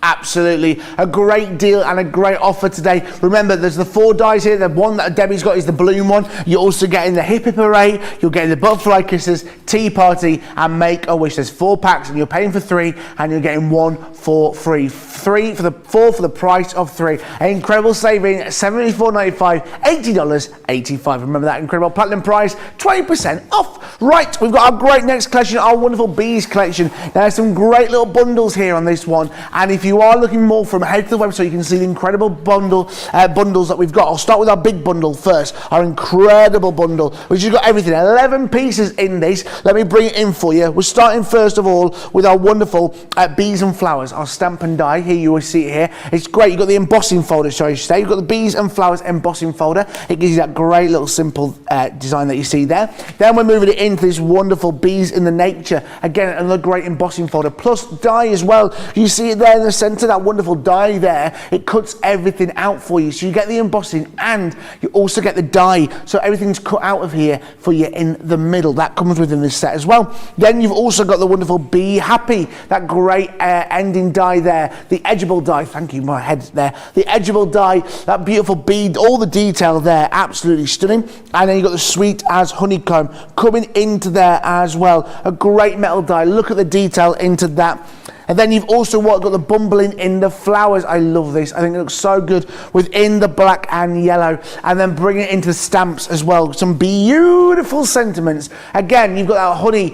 Absolutely, a great deal and a great offer today. Remember, there's the 4 dies here. The one that Debbie's got is the balloon one. You're also getting the hip hip array. You're getting the butterfly kisses, tea party, and make a wish. There's 4 packs, and you're paying for 3, and you're getting 1 for free. 4 for the price of 3. An incredible saving: $74.95, $80.85. Remember that incredible platinum price, 20% off. Right, we've got our great next collection, our wonderful bees collection. There's some great little bundles here on this one, and if you are looking more from, head to the website. You can see the incredible bundles that we've got. I'll start with our big bundle first, our incredible bundle, which has got everything, 11 pieces in this. Let me bring it in for you. We're starting first of all with our wonderful bees and flowers, our stamp and die. Here you will see it here. It's great. You've got the embossing folder, shall I say. You've got the bees and flowers embossing folder. It gives you that great little simple design that you see there. Then we're moving it into this wonderful bees in the nature. Again, another great embossing folder, plus die as well. You see it there in the centre, that wonderful die there. It cuts everything out for you, so you get the embossing and you also get the die, so everything's cut out of here for you in the middle. That comes within this set as well. Then you've also got the wonderful Be Happy, that great ending die there, the edgeable die. Thank you, my head there. The edgeable die, that beautiful bead, all the detail there, absolutely stunning. And then you've got the Sweet as Honeycomb coming into there as well. A great metal die. Look at the detail into that. And then you've also got the bumbling in the flowers. I love this. I think it looks so good within the black and yellow. And then bring it into the stamps as well. Some beautiful sentiments. Again, you've got that honey,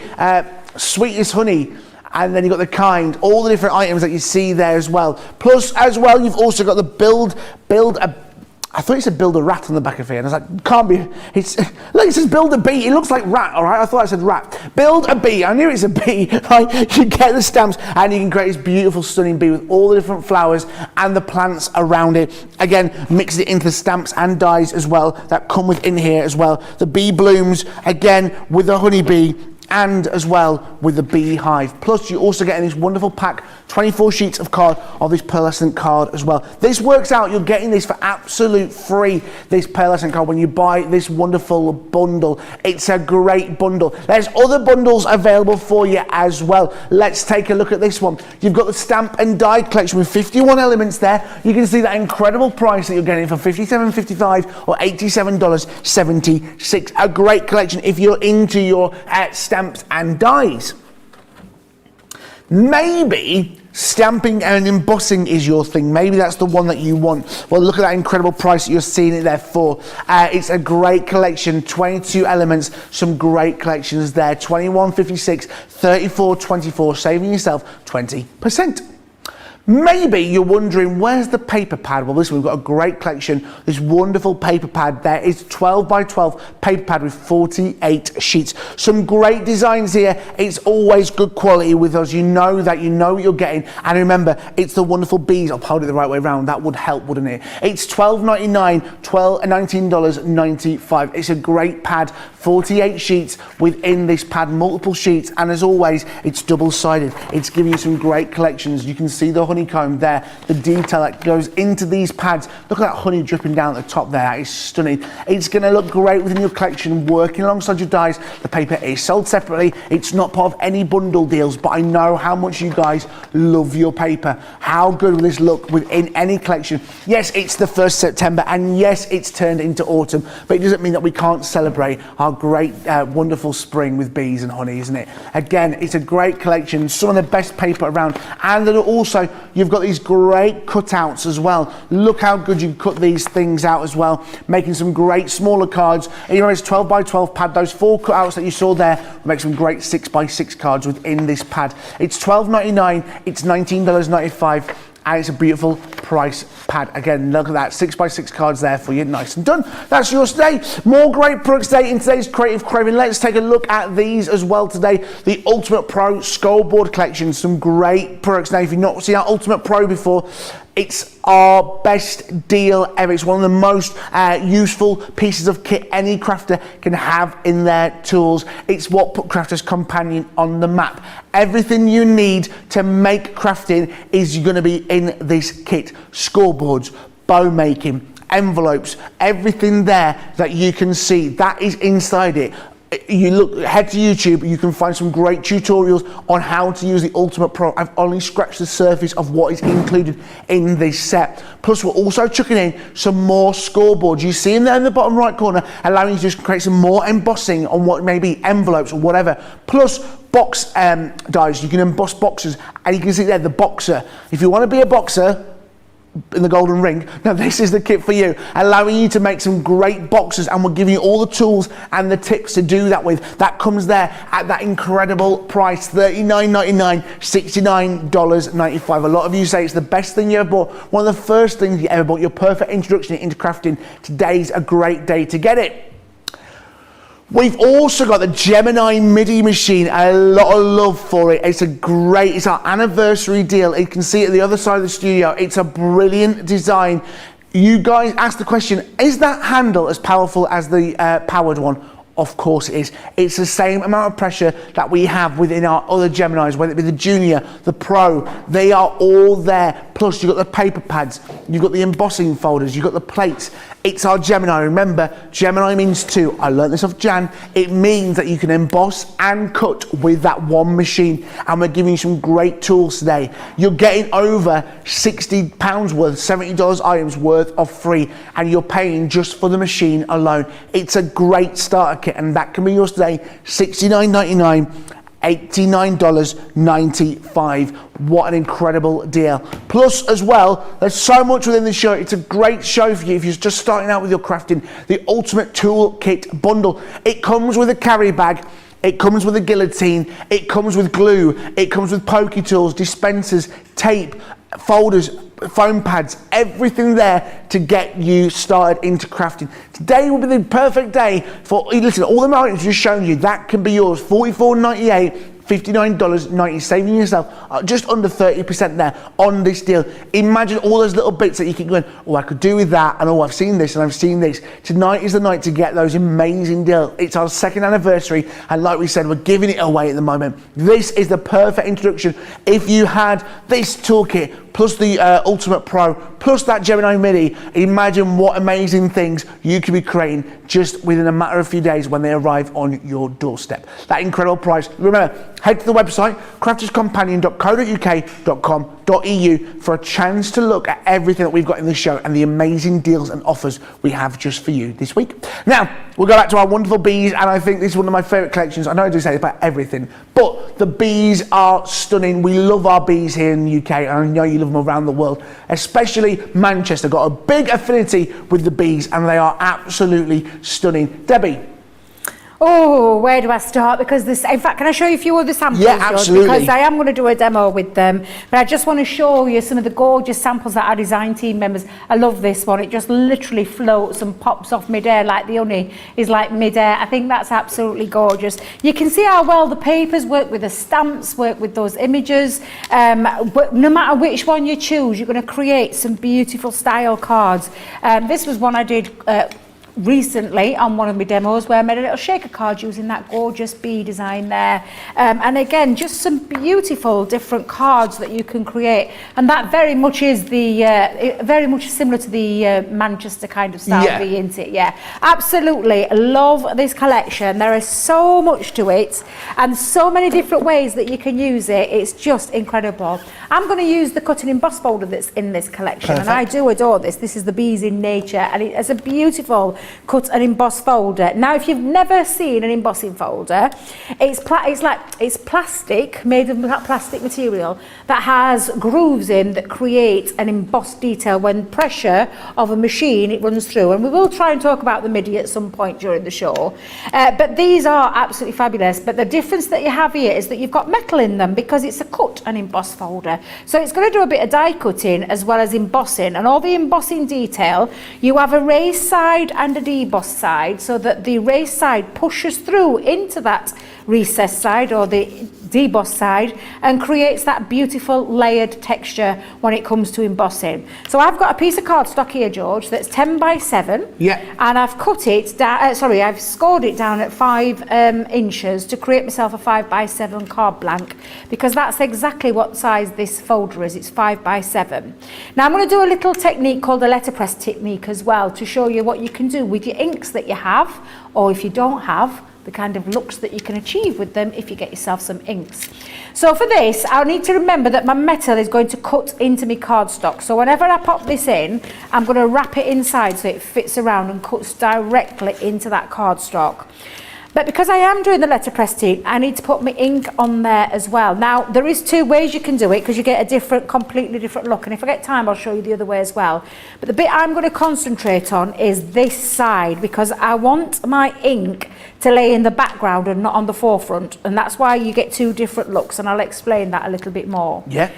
sweetest honey. And then you've got the kind, all the different items that you see there as well. Plus, as well, you've also got the build a. I thought it said build a rat on the back of here, and I was like, can't be. Look, it says build a bee. It looks like rat, all right? I thought I said rat. Build a bee. I knew it's a bee, right? You get the stamps, and you can create this beautiful, stunning bee with all the different flowers and the plants around it. Again, mix it into the stamps and dies as well that come within here as well. The bee blooms, again, with the honeybee. and as well with the beehive. Plus you also get in this wonderful pack, 24 sheets of card of this pearlescent card as well. This works out, you're getting this for absolute free, this pearlescent card, when you buy this wonderful bundle. It's a great bundle. There's other bundles available for you as well. Let's take a look at this one. You've got the stamp and die collection with 51 elements there. You can see that incredible price that you're getting for $57.55 or $87.76. A great collection if you're into your stamps and dies. Maybe stamping and embossing is your thing. Maybe that's the one that you want. Well, look at that incredible price that you're seeing it there for. It's a great collection, 22 elements, some great collections there. $21.56, $34.24, saving yourself 20%. Maybe you're wondering, where's the paper pad? Well, listen, we've got a great collection. This wonderful paper pad there is 12 by 12 paper pad with 48 sheets. Some great designs here. It's always good quality with us. You know that, you know what you're getting. And remember, it's the wonderful bees. I'll hold it the right way around. That would help, wouldn't it? It's $12.99, $19.95. It's a great pad, 48 sheets within this pad, multiple sheets. And as always, it's double-sided. It's giving you some great collections. You can see the honeycomb there, the detail that goes into these pads. Look at that honey dripping down at the top there. That is stunning. It's going to look great within your collection, working alongside your dies. The paper is sold separately. It's not part of any bundle deals, but I know how much you guys love your paper. How good will this look within any collection? Yes, it's the 1st September, and yes, it's turned into autumn, but it doesn't mean that we can't celebrate our great, wonderful spring with bees and honey, isn't it? Again, it's a great collection, some of the best paper around, and then also you've got these great cutouts as well. Look how good you cut these things out as well, making some great smaller cards. And you know, it's 12 by 12 pad. Those 4 cutouts that you saw there will make some great 6 by 6 cards within this pad. It's $12.99, it's $19.95. And it's a beautiful price pad. Again, look at that, 6 by 6 cards there for you, nice and done. That's yours today. More great products today in today's Creative Craving. Let's take a look at these as well today. The Ultimate Pro Scoreboard Collection, some great products. Now, if you've not seen our Ultimate Pro before, it's our best deal ever. It's one of the most useful pieces of kit any crafter can have in their tools. It's what put Crafter's Companion on the map. Everything you need to make crafting is going to be in this kit. Scoreboards, bow making, envelopes, everything there that you can see, that is inside it. You head to YouTube, you can find some great tutorials on how to use the Ultimate Pro. I've only scratched the surface of what is included in this set. Plus, we're also chucking in some more scoreboards. You see them there in the bottom right corner, allowing you to just create some more embossing on what may be envelopes or whatever. Plus, box dies. You can emboss boxes, and you can see there the boxer. If you want to be a boxer in the golden ring, now this is the kit for you, allowing you to make some great boxes, and we're giving you all the tools and the tips to do that with. That comes there at that incredible price, $39.99, $69.95. A lot of you say it's the best thing you ever bought, one of the first things you ever bought, your perfect introduction into crafting. Today's a great day to get it. We've also got the Gemini MIDI machine, a lot of love for it. It's our anniversary deal. You can see it at the other side of the studio. It's a brilliant design. You guys asked the question, is that handle as powerful as the powered one? Of course it is. It's the same amount of pressure that we have within our other Geminis, whether it be the Junior, the Pro, they are all there. Plus you've got the paper pads, you've got the embossing folders, you've got the plates. It's our Gemini. Remember, Gemini means 2. I learned this off Jan. It means that you can emboss and cut with that one machine. And we're giving you some great tools today. You're getting over £60 worth, $70 items worth of free, and you're paying just for the machine alone. It's a great starter kit, and that can be yours today, $69.99. $89.95. What an incredible deal. Plus as well, there's so much within the show. It's a great show for you if you're just starting out with your crafting. The Ultimate Toolkit bundle. It comes with a carry bag. It comes with a guillotine. It comes with glue. It comes with pokey tools, dispensers, tape, folders, foam pads, everything there to get you started into crafting. Today will be the perfect day for, listen, all the items just shown you, that can be yours, $44.98 $59.90, saving yourself just under 30% there on this deal. Imagine all those little bits that you keep going, oh, I could do with that, and oh, I've seen this and I've seen this. Tonight is the night to get those amazing deals. It's our 2nd anniversary, and like we said, we're giving it away at the moment. This is the perfect introduction. If you had this toolkit plus the Ultimate Pro plus that Gemini Mini, imagine what amazing things you could be creating just within a matter of a few days when they arrive on your doorstep. That incredible price. Remember, head to the website crafterscompanion.co.uk.com.au for a chance to look at everything that we've got in the show and the amazing deals and offers we have just for you this week. Now, we'll go back to our wonderful bees, and I think this is one of my favourite collections. I know I do say about everything, but the bees are stunning. We love our bees here in the UK, and I know you love them around the world, especially Manchester. Got a big affinity with the bees, and they are absolutely stunning. Debbie. Oh, where do I start? Because this, in fact, can I show you a few other samples? Yeah, absolutely. Because I am going to do a demo with them, but I just want to show you some of the gorgeous samples that our design team members. I love this one. It just literally floats and pops off midair like the honey is like midair. I think that's absolutely gorgeous. You can see how well the papers work with the stamps, work with those images. But no matter which one you choose, you're going to create some beautiful style cards. This was one I did recently on one of my demos where I made a little shaker card using that gorgeous bee design there, and again just some beautiful different cards that you can create, and that very much is the very much similar to the Manchester kind of style bee, isn't it? Yeah, absolutely love this collection. There is so much to it and so many different ways that you can use it. It's just incredible. I'm going to use the cut and emboss folder that's in this collection. Perfect. And I do adore this. This is the Bees in Nature, and it's a beautiful cut and emboss folder. Now, if you've never seen an embossing folder, it's plastic, made of plastic material that has grooves in that create an embossed detail when pressure of a machine it runs through. And we will try and talk about the MIDI at some point during the show. But these are absolutely fabulous. But the difference that you have here is that you've got metal in them because it's a cut and emboss folder. So it's going to do a bit of die cutting as well as embossing, and all the embossing detail, you have a raised side and a deboss side, so that the raised side pushes through into that recessed side or the deboss side and creates that beautiful layered texture when it comes to embossing. So I've got a piece of cardstock here, George, that's 10 by 7. Yeah. And I've cut it down, I've scored it down at 5 inches to create myself a 5 by 7 card blank, because that's exactly what size this folder is. It's 5 by 7. Now I'm going to do a little technique called the letterpress technique as well to show you what you can do with your inks that you have, or if you don't have, the kind of looks that you can achieve with them if you get yourself some inks. So for this, I'll need to remember that my metal is going to cut into my cardstock. So whenever I pop this in, I'm going to wrap it inside so it fits around and cuts directly into that cardstock. But because I am doing the letterpress technique, I need to put my ink on there as well. Now, there is 2 ways you can do it because you get a completely different look. And if I get time, I'll show you the other way as well. But the bit I'm going to concentrate on is this side, because I want my ink to lay in the background and not on the forefront. And that's why you get 2 different looks, and I'll explain that a little bit more. Yeah.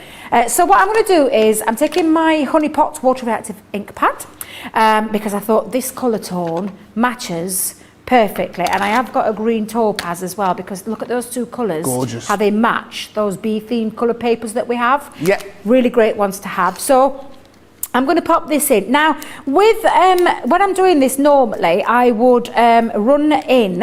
So what I'm going to do is I'm taking my Honey Pot water reactive ink pad because I thought this colour tone matches perfectly, and I have got a green topaz as well, because look at those 2 colours. Gorgeous. How they match those bee themed colour papers that we have. Yeah. Really great ones to have. So I'm going to pop this in. Now, with when I'm doing this normally, I would run in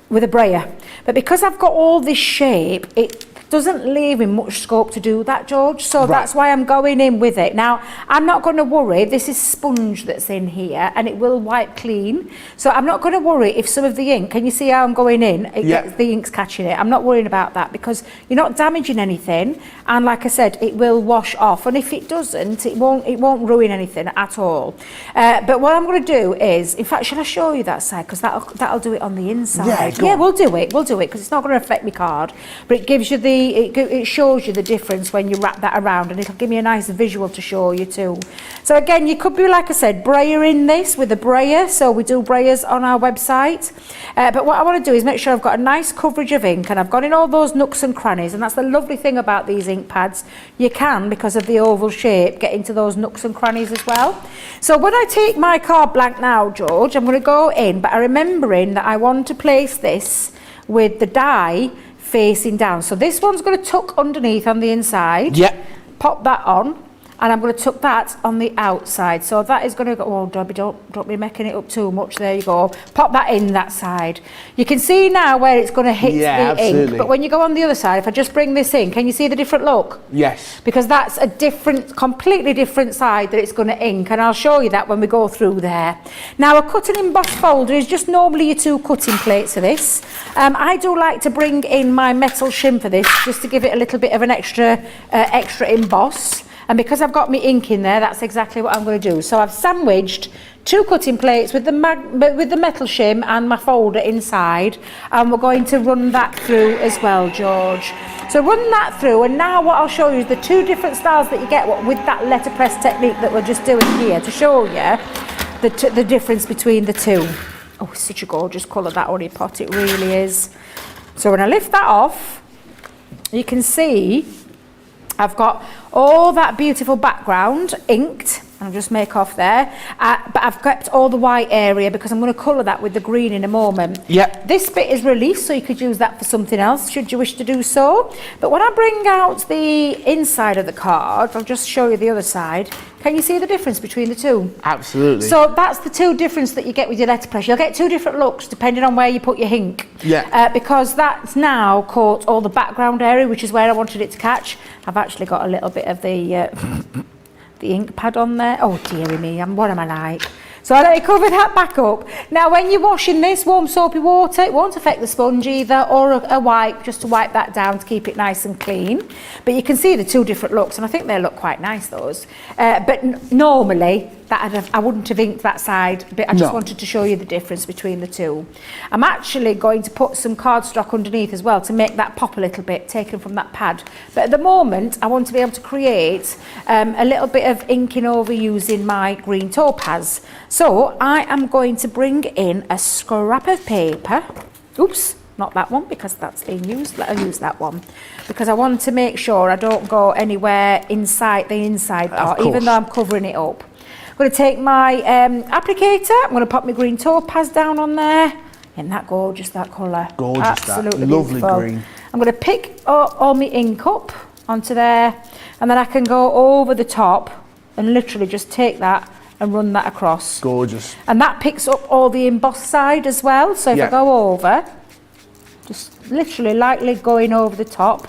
with a brayer. But because I've got all this shape, it doesn't leave me much scope to do that, George. So that's why I'm going in with it. Now, I'm not going to worry. This is sponge that's in here, and it will wipe clean. So I'm not going to worry if some of the ink, can you see how I'm going in? The ink's catching it. I'm not worrying about that because you're not damaging anything. And like I said, it will wash off. And if it doesn't, it won't ruin anything at all. But what I'm going to do is, in fact, shall I show you that side? Because that'll do it on the inside. Yeah, we'll do it. We'll do it because it's not going to affect my card. But it gives you it shows you the difference when you wrap that around, and it'll give me a nice visual to show you too. So again, you could be, like I said, brayer in this with a brayer. So we do brayers on our website. But what I want to do is make sure I've got a nice coverage of ink, and I've gone in all those nooks and crannies. And that's the lovely thing about these ink pads. You can, because of the oval shape, get into those nooks and crannies as well. So when I take my card blank now, George, I'm going to go in, but I'm remembering that I want to place this with the die facing down. So this one's going to tuck underneath on the inside. Yep. Pop that on. And I'm going to tuck that on the outside. So that is going to go, oh, Debbie, don't be making it up too much. There you go. Pop that in that side. You can see now where it's going to hit the ink. But when you go on the other side, if I just bring this in, can you see the different look? Yes. Because that's a different, completely different side that it's going to ink. And I'll show you that when we go through there. Now, a cut and emboss folder is just normally your 2 cutting plates for this. I do like to bring in my metal shim for this, just to give it a little bit of an extra emboss. And because I've got my ink in there, that's exactly what I'm going to do. So I've sandwiched 2 cutting plates with the metal shim and my folder inside, and we're going to run that through as well, George. So run that through, and now what I'll show you is the 2 different styles that you get with that letterpress technique that we're just doing here, to show you the difference between the 2. Oh, it's such a gorgeous colour, that honey pot, it really is. So when I lift that off, you can see I've got all that beautiful background inked, and I'll just make off there, but I've kept all the white area because I'm going to colour that with the green in a moment. Yep. This bit is released, so you could use that for something else should you wish to do so. But when I bring out the inside of the card, I'll just show you the other side. Can you see the difference between the 2? Absolutely. So that's the 2 difference that you get with your letterpress. You'll get 2 different looks depending on where you put your ink. Yeah. Because that's now caught all the background area, which is where I wanted it to catch. I've actually got a little bit of the ink pad on there. Oh dearie me, what am I like? So I let you cover that back up. Now when you're washing this, warm soapy water, it won't affect the sponge either, or a wipe, just to wipe that down to keep it nice and clean. But you can see the 2 different looks, and I think they look quite nice, those. But normally, I wouldn't have inked that side, but I just wanted to show you the difference between the 2. I'm actually going to put some cardstock underneath as well to make that pop a little bit, taken from that pad. But at the moment, I want to be able to create a little bit of inking over using my green topaz. So I am going to bring in a scrap of paper. Oops, not that one because that's being used. I'll use that one because I want to make sure I don't go anywhere inside the inside part, even though I'm covering it up. I'm going to take my applicator, I'm going to pop my green topaz down on there. Isn't that gorgeous, that colour? Gorgeous, absolutely that. Lovely beautiful. green. I'm going to pick all my ink up onto there, and then I can go over the top and literally just take that and run that across. Gorgeous. And that picks up all the embossed side as well. So if I go over, just literally lightly going over the top,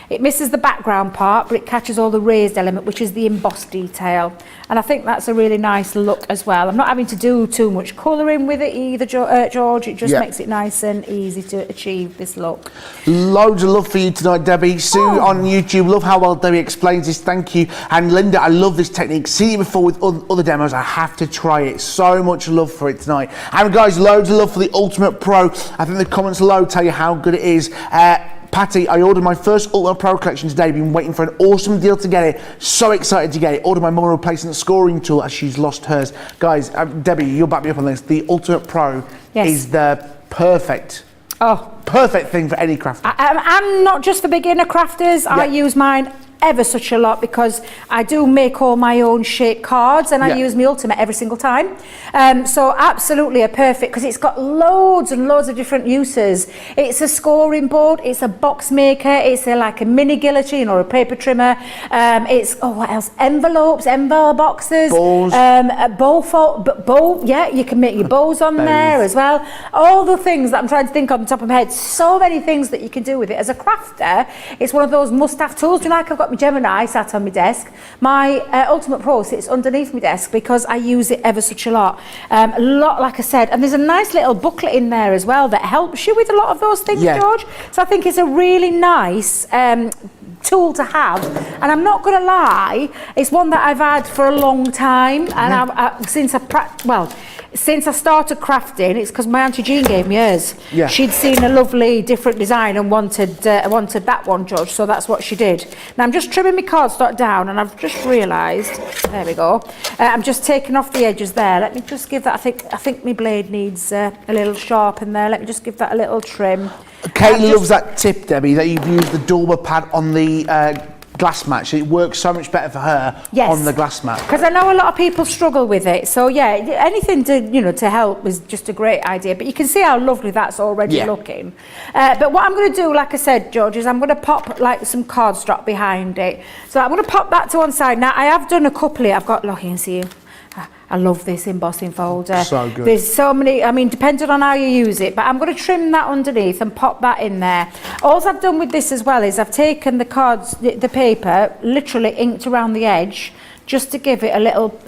it misses the background part, but it catches all the raised element, which is the embossed detail. And I think that's a really nice look as well. I'm not having to do too much colouring with it either, George. It just makes it nice and easy to achieve this look. Loads of love for you tonight, Debbie. Sue on YouTube, love how well Debbie explains this. Thank you. And Linda, I love this technique. Seen it before with other demos. I have to try it. So much love for it tonight. And guys, loads of love for the Ultimate Pro. I think the comments below tell you how good it is. Patty, I ordered my first Ultimate Pro collection today. Been waiting for an awesome deal to get it. So excited to get it. Ordered my mum a replacement scoring tool as she's lost hers. Guys, Debbie, you'll back me up on this. The Ultimate Pro is the perfect thing for any crafter. And not just for beginner crafters. I use mine ever such a lot because I do make all my own shape cards, and I use my Ultimate every single time. So absolutely a perfect, because it's got loads and loads of different uses. It's a scoring board, it's a box maker, it's like a mini guillotine or a paper trimmer. It's what else? Envelopes, envelope boxes, bows, you can make your bows on there as well. All the things that I'm trying to think on the top of my head. So many things that you can do with it. As a crafter, it's one of those must-have tools. Do you know, like I've got my Gemini sat on my desk. My Ultimate Pro sits underneath my desk because I use it ever such a lot. Like I said, and there's a nice little booklet in there as well that helps you with a lot of those things, George. So I think it's a really nice tool to have, and I'm not going to lie, it's one that I've had for a long time, and since I started crafting, it's because my Auntie Jean gave me hers. She'd seen a lovely different design and wanted that one, George, so that's what she did. Now I'm just trimming my cardstock down, and I've just realised, there we go, I'm just taking off the edges there. Let me just give that, I think my blade needs a little sharpen there. Let me just give that a little trim. Kate loves that tip, Debbie, that you've used the Dormer pad on the glass mat. It works so much better for her on the glass mat. Because I know a lot of people struggle with it. So yeah, anything to help is just a great idea. But you can see how lovely that's already looking. But what I'm going to do, like I said, George, is I'm going to pop like some cardstock behind it. So I'm going to pop that to one side. Now I have done a couple here. I've got, look, you can see. I love this embossing folder. So good. There's so many, I mean, depending on how you use it, but I'm going to trim that underneath and pop that in there. All I've done with this as well is I've taken the cards, the paper, literally inked around the edge, just to give it a little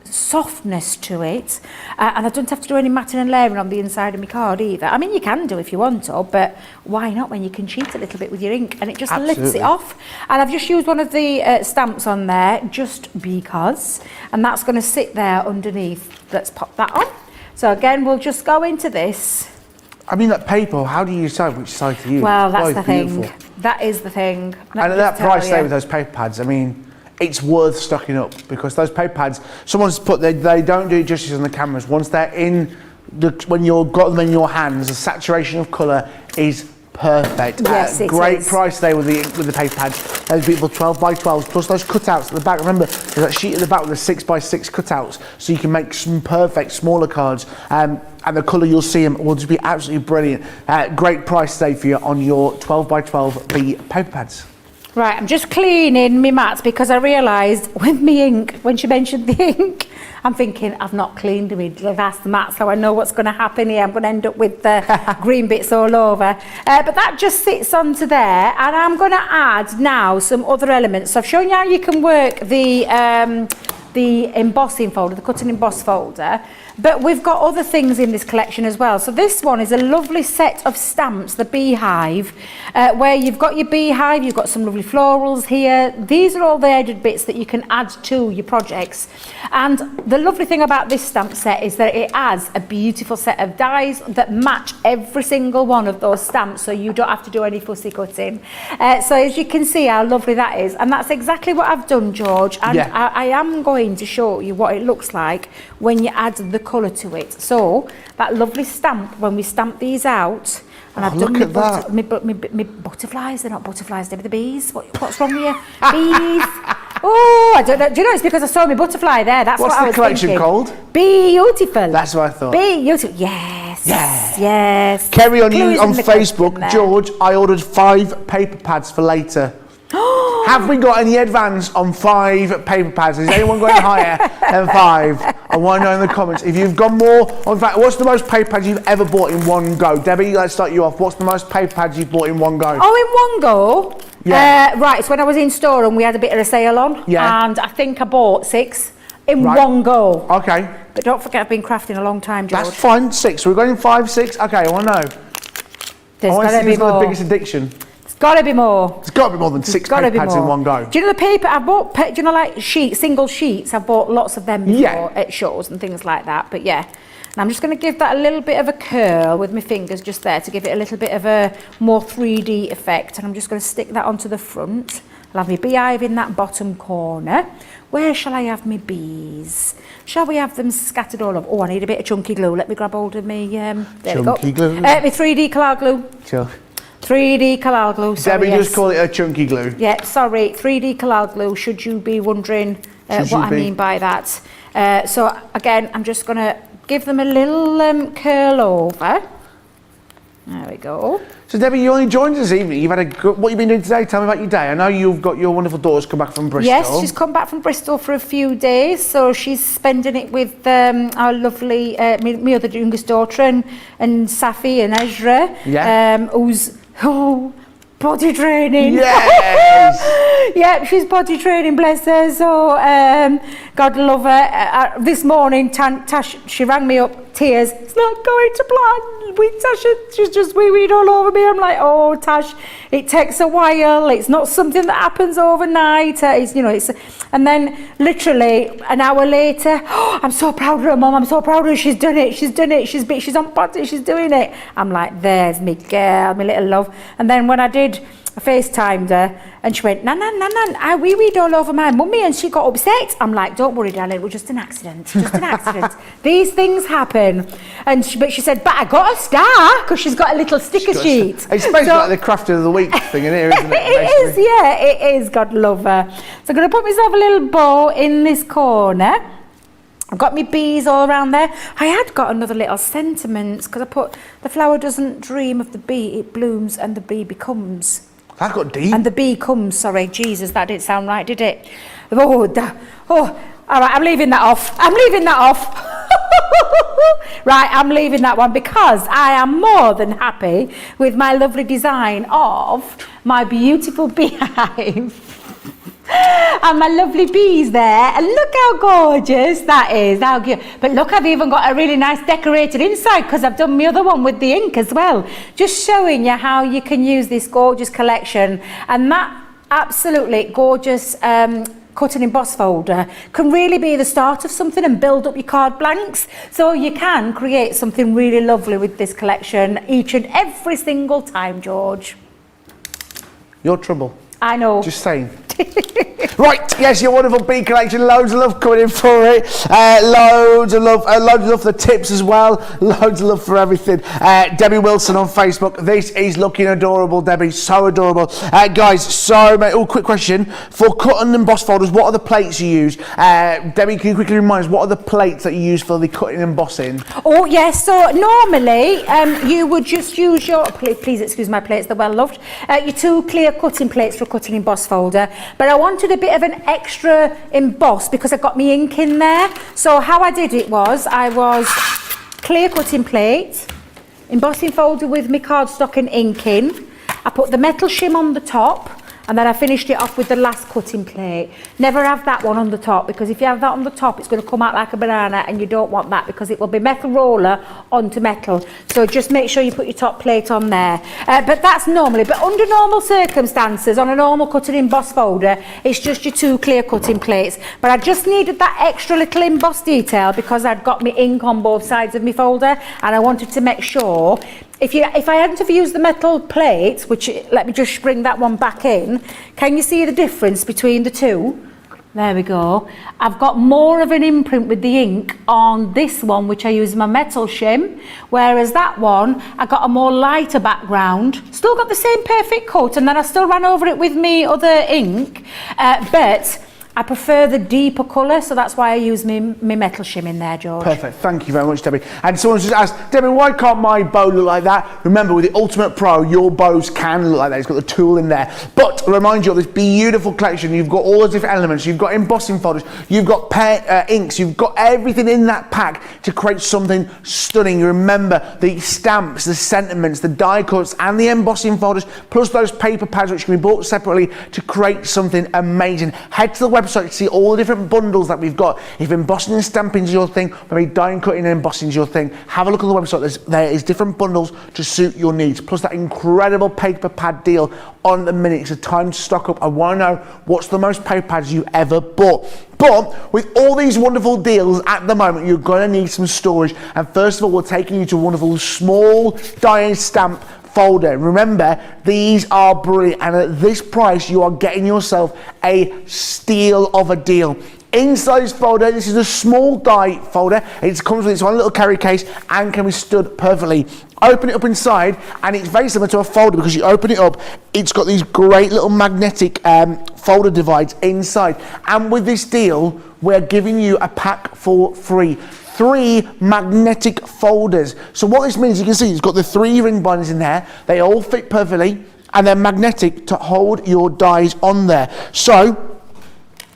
softness to it. And I don't have to do any matting and layering on the inside of my card either. I mean, you can do if you want to, but why not when you can cheat a little bit with your ink and it just lifts it off. And I've just used one of the stamps on there just because, and that's going to sit there underneath. Let's pop that on. So again, we'll just go into this. I mean, that paper, how do you decide which side to use? Well, that's the thing. That is the thing. And at that price there with those paper pads, I mean, it's worth stocking up, because those paper pads, someone's put, they don't do justice on the cameras. Once they're in, when you've got them in your hands, the saturation of colour is perfect. Yes, great price there with the paper pads. Those beautiful 12 by 12s, plus those cutouts at the back. Remember, there's that sheet at the back with the 6 by 6 cutouts, so you can make some perfect smaller cards. And the colour you'll see them will just be absolutely brilliant. Great price today for you on your 12 by 12 B paper pads. Right, I'm just cleaning my mats because I realised with me ink, when she mentioned the ink, I'm thinking I've not cleaned my glass mats, so I know what's going to happen here. I'm going to end up with green bits all over. But that just sits onto there, and I'm going to add now some other elements. So I've shown you how you can work the embossing folder, the cut and emboss folder. But we've got other things in this collection as well. So this one is a lovely set of stamps, the beehive, where you've got your beehive, you've got some lovely florals here. These are all the added bits that you can add to your projects. And the lovely thing about this stamp set is that it adds a beautiful set of dies that match every single one of those stamps, so you don't have to do any fussy cutting. So as you can see how lovely that is. And that's exactly what I've done, George. And I am going to show you what it looks like when you add the colour to it. So that lovely stamp, when we stamp these out, and I've done my butterflies. They're not butterflies, they're the bees. What's wrong with you? Bees. Oh, I don't know. Do you know, it's because I saw my butterfly there. That's what I was thinking. What's the collection called? Beautiful. That's what I thought. Beautiful. Yes. Yes. Kerry on you on Facebook. George, I ordered 5 paper pads for later. Have we got any advance on 5 paper pads? Is anyone going higher than 5? I want to know in the comments. If you've got more, in fact, what's the most paper pads you've ever bought in one go? Debbie, let's start you off. What's the most paper pads you've bought in one go? Oh, in one go? Yeah. Right, it's when I was in store and we had a bit of a sale on. Yeah. And I think I bought 6 in one go. Okay. But don't forget, I've been crafting a long time, George. That's fine. 6. We're going 5, 6. Okay, I want to know. There's got to be more. The biggest addiction. Got to be more. It's got to be more than 6 paper pads in one go. Do you know the paper? I bought, do you know, like single sheets? I've bought lots of them before at shows and things like that. But yeah, and I'm just going to give that a little bit of a curl with my fingers just there to give it a little bit of a more 3D effect. And I'm just going to stick that onto the front. I'll have my beehive in that bottom corner. Where shall I have my bees? Shall we have them scattered all over? Oh, I need a bit of chunky glue. Let me grab hold of me. There we go. Chunky glue. My 3D Collage glue. Sure. 3D Collage glue, sorry. Debbie, just call it a chunky glue. Yeah, sorry, 3D Collage glue, should you be wondering what I mean by that. So again, I'm just going to give them a little curl over. There we go. So Debbie, you only joined us this evening. You've had what you've been doing today? Tell me about your day. I know you've got your wonderful daughter's come back from Bristol. Yes, she's come back from Bristol for a few days, so she's spending it with our lovely, my other youngest daughter and Safi and Ezra, who's body training. Yes. Yeah, she's body training, bless her. So God love her. This morning, Tash, she rang me up, tears. It's not going to plan. Tasha, she's just wee-weed all over me. I'm like, oh, Tash, it takes a while. It's not something that happens overnight. And then literally an hour later, oh, I'm so proud of her, Mum. I'm so proud of her. She's done it. She's done it. She's on body. She's doing it. I'm like, there's me girl, my little love. And then when I did I FaceTimed her and she went, Nan, I wee-weed all over my mummy and she got upset. I'm like, don't worry, darling, it was just an accident, These things happen. But she said, but I got a star because she's got a little sticker sheet. It's basically like the Crafty of the Week thing in here, isn't it? It is, yeah, it is, God love her. So I'm going to put myself a little bow in this corner. I've got my bees all around there. I had got another little sentiments because I put, the flower doesn't dream of the bee, it blooms and the bee becomes. That got deep. And the bee comes, sorry, Jesus, that didn't sound right, did it? All right, I'm leaving that off. Right, I'm leaving that one because I am more than happy with my lovely design of my beautiful beehive. And my lovely bees there, and look how gorgeous that is, how cute. But look, I've even got a really nice decorated inside because I've done my other one with the ink as well, just showing you how you can use this gorgeous collection. And that absolutely gorgeous cut and emboss folder can really be the start of something and build up your card blanks. So you can create something really lovely with this collection each and every single time, George. Your trouble. I know. Just saying. Right, yes, your wonderful bee collection. Loads of love coming in for it. Loads of love for the tips as well. Loads of love for everything. Debbie Wilson on Facebook. This is looking adorable, Debbie. So adorable. Guys, quick question. For cut and emboss folders, what are the plates you use? Debbie, can you quickly remind us, what are the plates that you use for the cutting and embossing? Oh, yes. So normally you would just use your, please excuse my plates, they're well loved, your 2 clear cutting plates for cutting emboss folder. But I wanted a bit of an extra emboss because I got my ink in there. So how I did it was, I was clear cutting plate, embossing folder with my cardstock and ink in. I put the metal shim on the top, and then I finished it off with the last cutting plate. Never have that one on the top, because if you have that on the top, it's going to come out like a banana, and you don't want that because it will be metal roller onto metal. So just make sure you put your top plate on there. But that's normally, but under normal circumstances, on a normal cutting emboss folder, it's just your 2 clear cutting plates. But I just needed that extra little emboss detail because I'd got my ink on both sides of my folder, and I wanted to make sure if I hadn't have used the metal plate, which, let me just bring that one back in, can you see the difference between the two? There we go. I've got more of an imprint with the ink on this one, which I use my metal shim, whereas that one, I got a more lighter background. Still got the same perfect coat, and then I still ran over it with me other ink, but I prefer the deeper colour, so that's why I use my metal shim in there, George. Perfect. Thank you very much, Debbie. And someone just asked, Debbie, why can't my bow look like that? Remember, with the Ultimate Pro, your bows can look like that. It's got the tool in there. But to remind you of this beautiful collection, you've got all the different elements. You've got embossing folders. You've got inks. You've got everything in that pack to create something stunning. Remember, the stamps, the sentiments, the die cuts, and the embossing folders, plus those paper pads which can be bought separately to create something amazing. Head to the website to see all the different bundles that we've got. If embossing and stamping is your thing, maybe die cutting and embossing is your thing, have a look on the website. There is different bundles to suit your needs, plus that incredible paper pad deal on the minute. It's a time to stock up. I want to know what's the most paper pads you ever bought. But with all these wonderful deals at the moment, you're going to need some storage. And first of all, we're taking you to a wonderful small die and stamp folder. Remember, these are brilliant, and at this price you are getting yourself a steal of a deal. Inside this folder, this is a small die folder. It comes with its own little carry case and can be stood perfectly. Open it up inside, and it's very similar to a folder because you open it up, it's got these great little magnetic folder divides inside. And with this deal, we're giving you a pack for free. 3 magnetic folders. So what this means, you can see it's got the 3 ring bindings in there. They all fit perfectly, and they're magnetic to hold your dies on there. So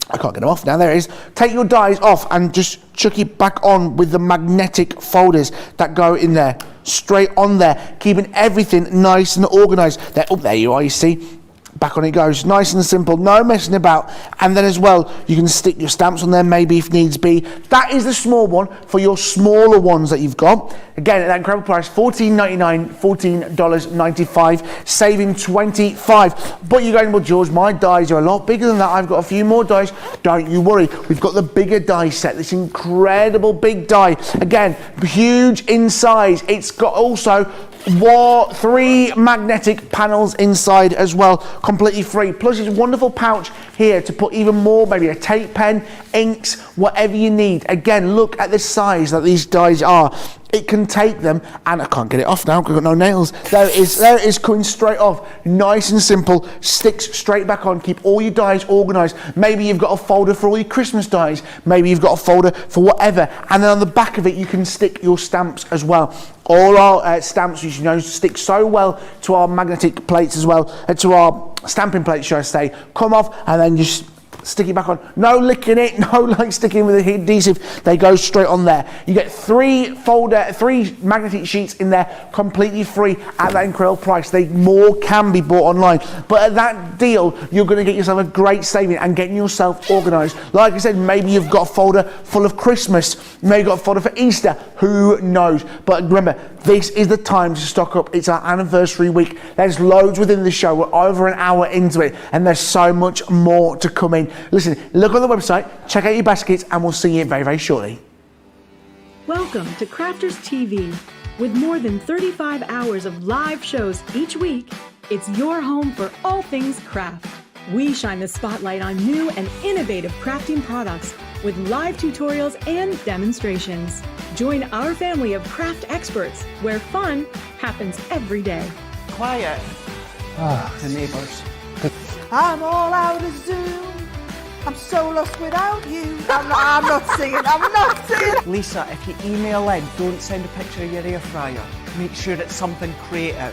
I can't get them off now. There it is. Take your dies off and just chuck it back on with the magnetic folders that go in there, straight on there, keeping everything nice and organized. There you are, you see. Back on it goes, nice and simple, no messing about. And then as well, you can stick your stamps on there maybe if needs be. That is the small one for your smaller ones that you've got. Again, at that incredible price, $14.99, $14.95, saving $25. But you're going, well, George, my dies are a lot bigger than that. I've got a few more dies. Don't you worry. We've got the bigger die set, this incredible big die. Again, huge in size. It's got also 3 magnetic panels inside as well, completely free. Plus it's a wonderful pouch here to put even more, maybe a tape pen, inks, whatever you need. Again, look at the size that these dies are. It can take them, and I can't get it off now because I've got no nails. There it is coming straight off. Nice and simple, sticks straight back on. Keep all your dies organised. Maybe you've got a folder for all your Christmas dies. Maybe you've got a folder for whatever. And then on the back of it, you can stick your stamps as well. All our stamps, you know, stick so well to our magnetic plates as well, to our stamping plates, should I say. Come off, and then just stick it back on. No licking it, no like sticking with the adhesive. They go straight on there. You get 3 magnetic sheets in there, completely free at that incredible price. More can be bought online, but at that deal, you're going to get yourself a great saving and getting yourself organised. Like I said, maybe you've got a folder full of Christmas, maybe you've got a folder for Easter. Who knows? But remember, this is the time to stock up. It's our anniversary week. There's loads within the show. We're over an hour into it, and there's so much more to come in. Listen, look on the website, check out your baskets, and we'll see you very, very shortly. Welcome to Crafters TV. With more than 35 hours of live shows each week, it's your home for all things craft. We shine the spotlight on new and innovative crafting products with live tutorials and demonstrations. Join our family of craft experts where fun happens every day. Quiet. The neighbours. I'm all out of Zoom. I'm so lost without you. I'm not singing. Lisa, if you email in, don't send a picture of your air fryer. Make sure it's something creative.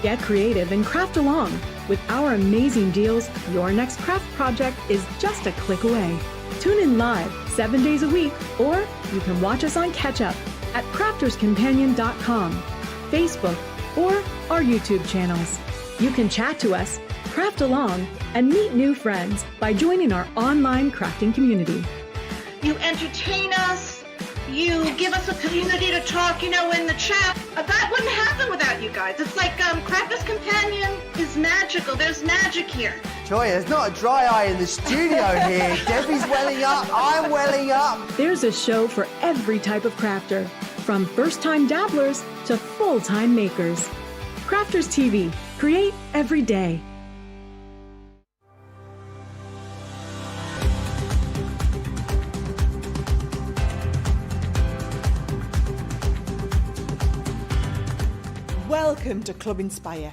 Get creative and craft along. With our amazing deals, your next craft project is just a click away. Tune in live 7 days a week, or you can watch us on Catch Up at crafterscompanion.com, Facebook, or our YouTube channels. You can chat to us, craft along, and meet new friends by joining our online crafting community. You entertain us, you give us a community to talk, in the chat. That wouldn't happen without you guys. It's like Crafters Companion is magical. There's magic here. Joy, there's not a dry eye in the studio here. Debbie's welling up, I'm welling up. There's a show for every type of crafter, from first-time dabblers to full-time makers. Crafters TV. Create every day. Welcome to Club Inspire,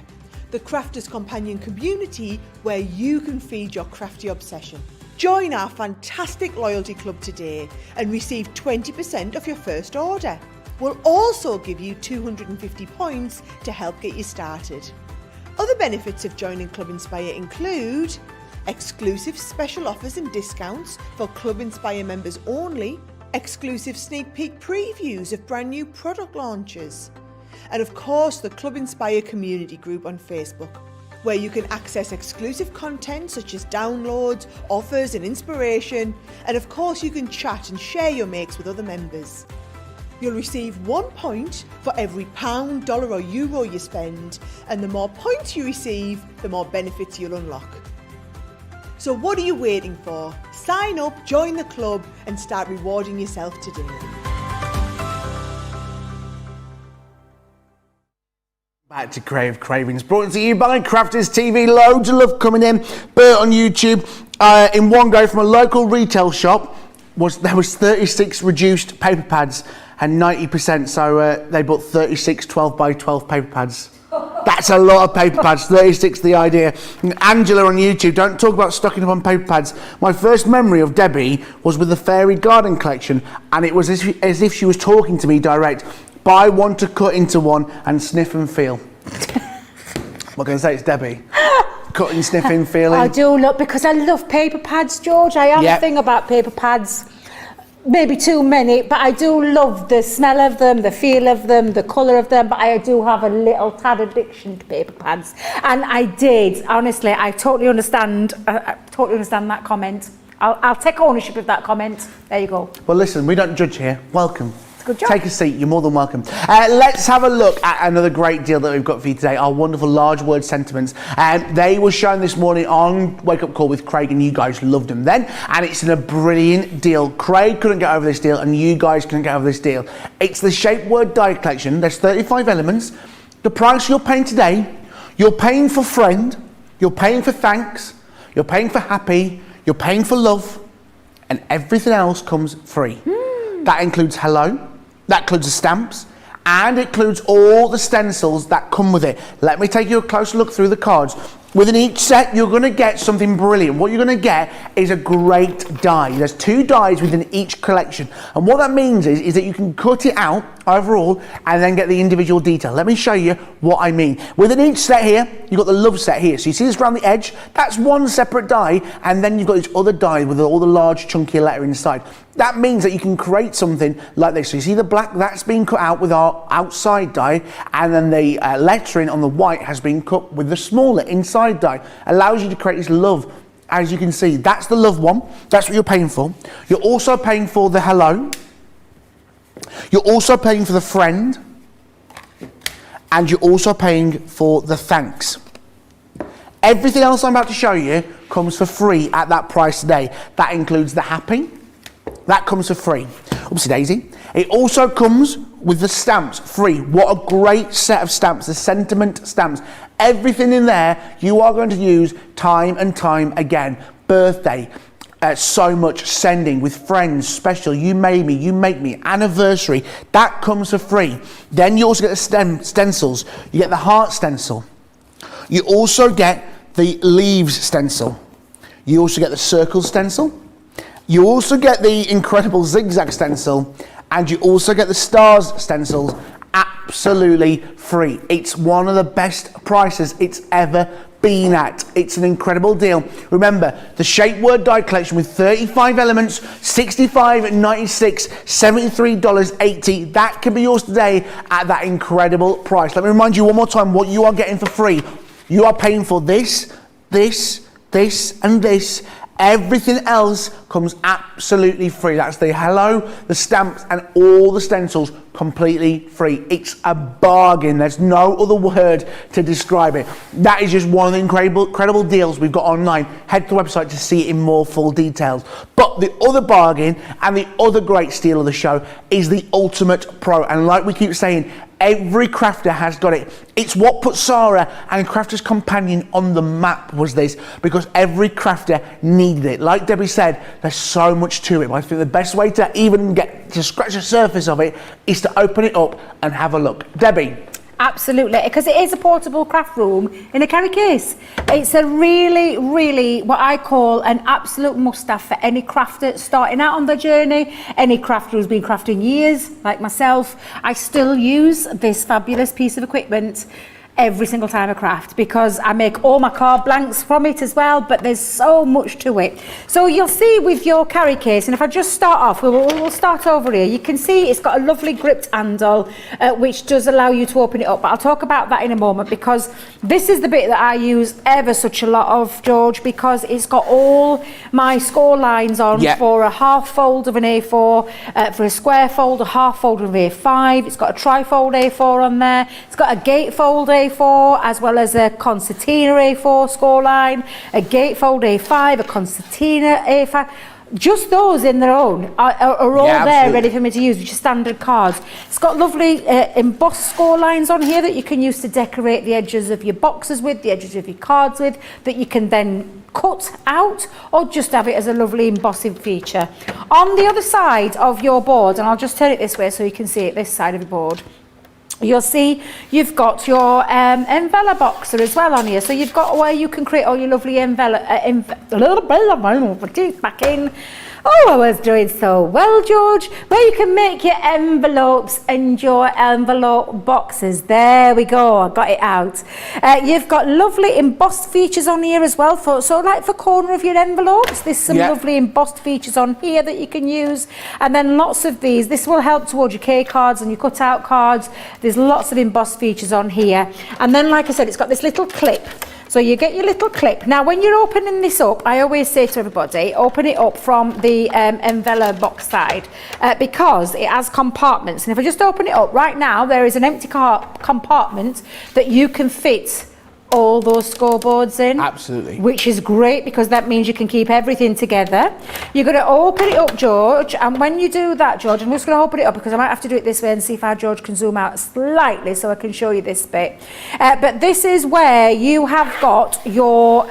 the Crafters Companion community where you can feed your crafty obsession. Join our fantastic loyalty club today and receive 20% off your first order. We'll also give you 250 points to help get you started. Other benefits of joining Club Inspire include exclusive special offers and discounts for Club Inspire members only, exclusive sneak peek previews of brand new product launches, and of course the Club Inspire community group on Facebook, where you can access exclusive content such as downloads, offers and inspiration, and of course you can chat and share your makes with other members. You'll receive 1 point for every £1, dollar or euro you spend, and the more points you receive, the more benefits you'll unlock. So what are you waiting for? Sign up, join the club and start rewarding yourself today. Back to Cravings, brought to you by Crafters TV. Loads of love coming in. Bert on YouTube, in one go from a local retail shop, there was 36 reduced paper pads and 90%, so they bought 36 12 by 12 paper pads. That's a lot of paper pads, 36 the idea. And Angela on YouTube, don't talk about stocking up on paper pads. My first memory of Debbie was with the Fairy Garden collection, and it was as if she was talking to me direct. Buy one to cut into one and sniff and feel. What can I say? It's Debbie. Cutting, sniffing, feeling. I do look, because I love paper pads, George. I have a thing about paper pads. Maybe too many, but I do love the smell of them, the feel of them, the colour of them, but I do have a little tad addiction to paper pads. And I did, honestly, I totally understand that comment. I'll take ownership of that comment. There you go. Well, listen, we don't judge here. Welcome. Good job. Take a seat, you're more than welcome. Let's have a look at another great deal that we've got for you today, our wonderful large word sentiments. They were shown this morning on Wake Up Call with Craig, and you guys loved them then, and it's in a brilliant deal. Craig couldn't get over this deal, and you guys couldn't get over this deal. It's the Shape Word Die collection. There's 35 elements, the price you're paying today, you're paying for friend, you're paying for thanks, you're paying for happy, you're paying for love, and everything else comes free. That includes hello, that includes the stamps, and it includes all the stencils that come with it. Let me take you a closer look through the cards. Within each set, you're going to get something brilliant. What you're going to get is a great die. There's 2 dies within each collection. And what that means is that you can cut it out overall and then get the individual detail. Let me show you what I mean. Within each set here, you've got the love set here. So you see this around the edge? That's one separate die. And then you've got this other die with all the large chunky letter inside. That means that you can create something like this. So you see the black, that's been cut out with our outside die, and then the lettering on the white has been cut with the smaller inside die. Allows you to create this love. As you can see, that's the love one. That's what you're paying for. You're also paying for the hello. You're also paying for the friend. And you're also paying for the thanks. Everything else I'm about to show you comes for free at that price today. That includes the happy. That comes for free. Oopsie daisy. It also comes with the stamps free. What a great set of stamps, the sentiment stamps. Everything in there you are going to use time and time again. Birthday, so much sending with friends, special, you made me, you make me, anniversary. That comes for free. Then you also get the stencils. You get the heart stencil. You also get the leaves stencil. You also get the circle stencil. You also get the incredible zigzag stencil, and you also get the stars stencils absolutely free. It's one of the best prices it's ever been at. It's an incredible deal. Remember, the Shape Word die collection with 35 elements, $65.96, $73.80. That can be yours today at that incredible price. Let me remind you one more time what you are getting for free. You are paying for this, this, this, and this. Everything else comes absolutely free. That's the hello, the stamps, and all the stencils completely free. It's a bargain. There's no other word to describe it. That is just one of the incredible deals we've got online. Head to the website to see it in more full details. But the other bargain and the other great steal of the show is the Ultimate Pro. And like we keep saying, every crafter has got it. It's what put Sarah and Crafter's Companion on the map, was this, because every crafter needed it. Like Debbie said, there's so much to it. But I think the best way to even get to scratch the surface of it is to open it up and have a look. Debbie. Absolutely, because it is a portable craft room in a carry case. It's a really, what I call an absolute must-have for any crafter starting out on their journey, any crafter who's been crafting years, like myself. I still use this fabulous piece of equipment every single time I craft, because I make all my card blanks from it as well, but there's so much to it. So you'll see with your carry case, and if I just start off, we'll start over here. You can see it's got a lovely gripped handle, which does allow you to open it up, but I'll talk about that in a moment, because this is the bit that I use ever such a lot of, George, because it's got all my score lines on for a half fold of an A4, for a square fold, a half fold of an A5. It's got a tri-fold A4 on there. It's got a gatefold A4, as well as a concertina A4 scoreline, a gatefold A5, a concertina A5. Just those in their own are all there ready for me to use, which are standard cards. It's got lovely embossed score lines on here that you can use to decorate the edges of your boxes with, the edges of your cards with, that you can then cut out or just have it as a lovely embossing feature. On the other side of your board, and I'll just turn it this way so you can see it, this side of the board, you'll see you've got your envelope boxer as well on here. So you've got where you can create all your lovely envelope, back in. Oh, I was doing so well, George. Where you can make your envelopes and your envelope boxes. There we go, I got it out. You've got lovely embossed features on here as well. For corner of your envelopes, there's some lovely embossed features on here that you can use. And then lots of these. This will help towards your K cards and your cutout cards. There's lots of embossed features on here. And then, like I said, it's got this little clip. So you get your little clip. Now, when you're opening this up, I always say to everybody, open it up from the envelope box side, because it has compartments. And if I just open it up right now, there is an empty compartment that you can fit all those scoreboards in. Absolutely. Which is great because that means you can keep everything together. You're going to open it up, George, and when you do that, George, I'm just going to open it up because I might have to do it this way and see if our George can zoom out slightly so I can show you this bit. But this is where you have got your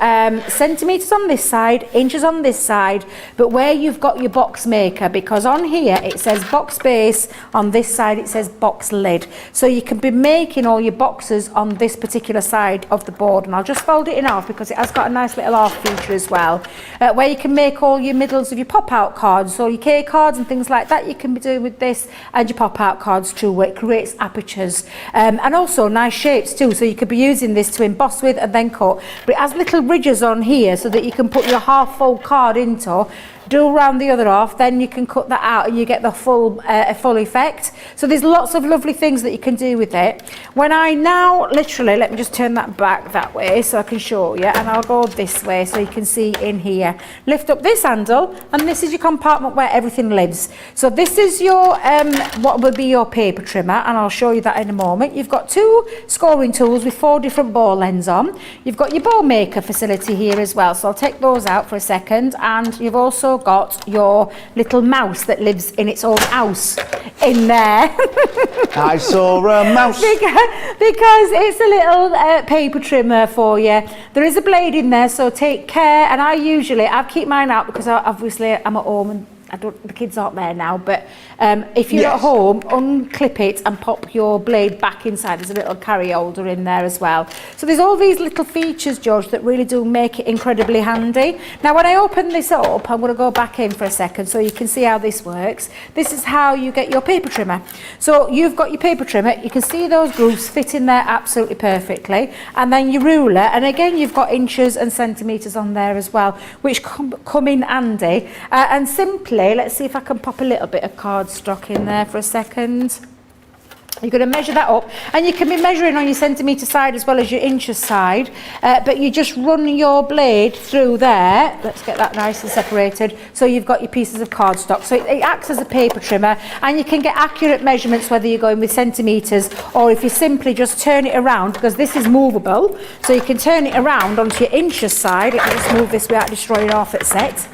centimetres on this side, inches on this side, but where you've got your box maker, because on here it says box base, on this side it says box lid. So you can be making all your boxes on this particular side of the board, and I'll just fold it in half because it has got a nice little half feature as well, where you can make all your middles of your pop-out cards, so your K cards and things like that you can be doing with this, and your pop-out cards too, where it creates apertures, and also nice shapes too, so you could be using this to emboss with and then cut. But it has little ridges on here so that you can put your half fold card into, do around the other half, then you can cut that out and you get the full effect. So there's lots of lovely things that you can do with it. When I now literally, let me just turn that back that way so I can show you, and I'll go this way so you can see in here. Lift up this handle, and this is your compartment where everything lives. So this is your what will be your paper trimmer, and I'll show you that in a moment. You've got 2 scoring tools with 4 different ball ends on. You've got your ball maker facility here as well, so I'll take those out for a second, and you've also got your little mouse that lives in its own house in there. I saw a mouse. Because it's a little paper trimmer for you. There is a blade in there, so take care. And I keep mine out because obviously I'm at home and the kids aren't there now, but if you're at home, unclip it and pop your blade back inside. There's a little carry holder in there as well. So there's all these little features, George, that really do make it incredibly handy. Now when I open this up, I'm going to go back in for a second so you can see how this works. This is how you get your paper trimmer. So you've got your paper trimmer, you can see those grooves fit in there absolutely perfectly, and then your ruler, and again you've got inches and centimetres on there as well, which come in handy. And simply, let's see if I can pop a little bit of cardstock in there for a second. You're going to measure that up, and you can be measuring on your centimetre side as well as your inches side, but you just run your blade through there. Let's get that nice and separated so you've got your pieces of cardstock. So it acts as a paper trimmer, and you can get accurate measurements whether you're going with centimetres or if you simply just turn it around, because this is movable, so you can turn it around onto your inches side. Let me just move this without destroying half its set.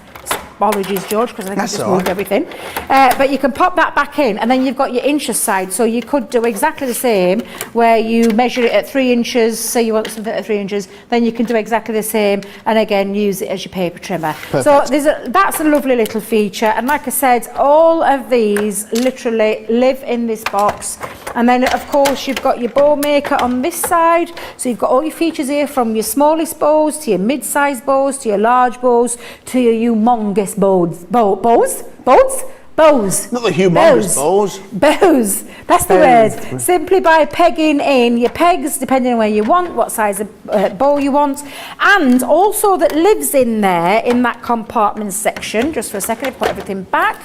Apologies, George, because I think I just moved everything. But you can pop that back in, and then you've got your inches side. So you could do exactly the same, where you measure it at 3 inches. Say you want something at 3 inches, then you can do exactly the same, and again use it as your paper trimmer. Perfect. So that's a lovely little feature. And like I said, all of these literally live in this box. And then of course you've got your bowl maker on this side. So you've got all your features here, from your smallest bows to your mid-sized bows to your large bows to your humongous bows. Not the humongous bows. Bows. That's the word. Simply by pegging in your pegs, depending on where you want, what size of bowl you want, and also that lives in there in that compartment section. Just for a second, I put everything back.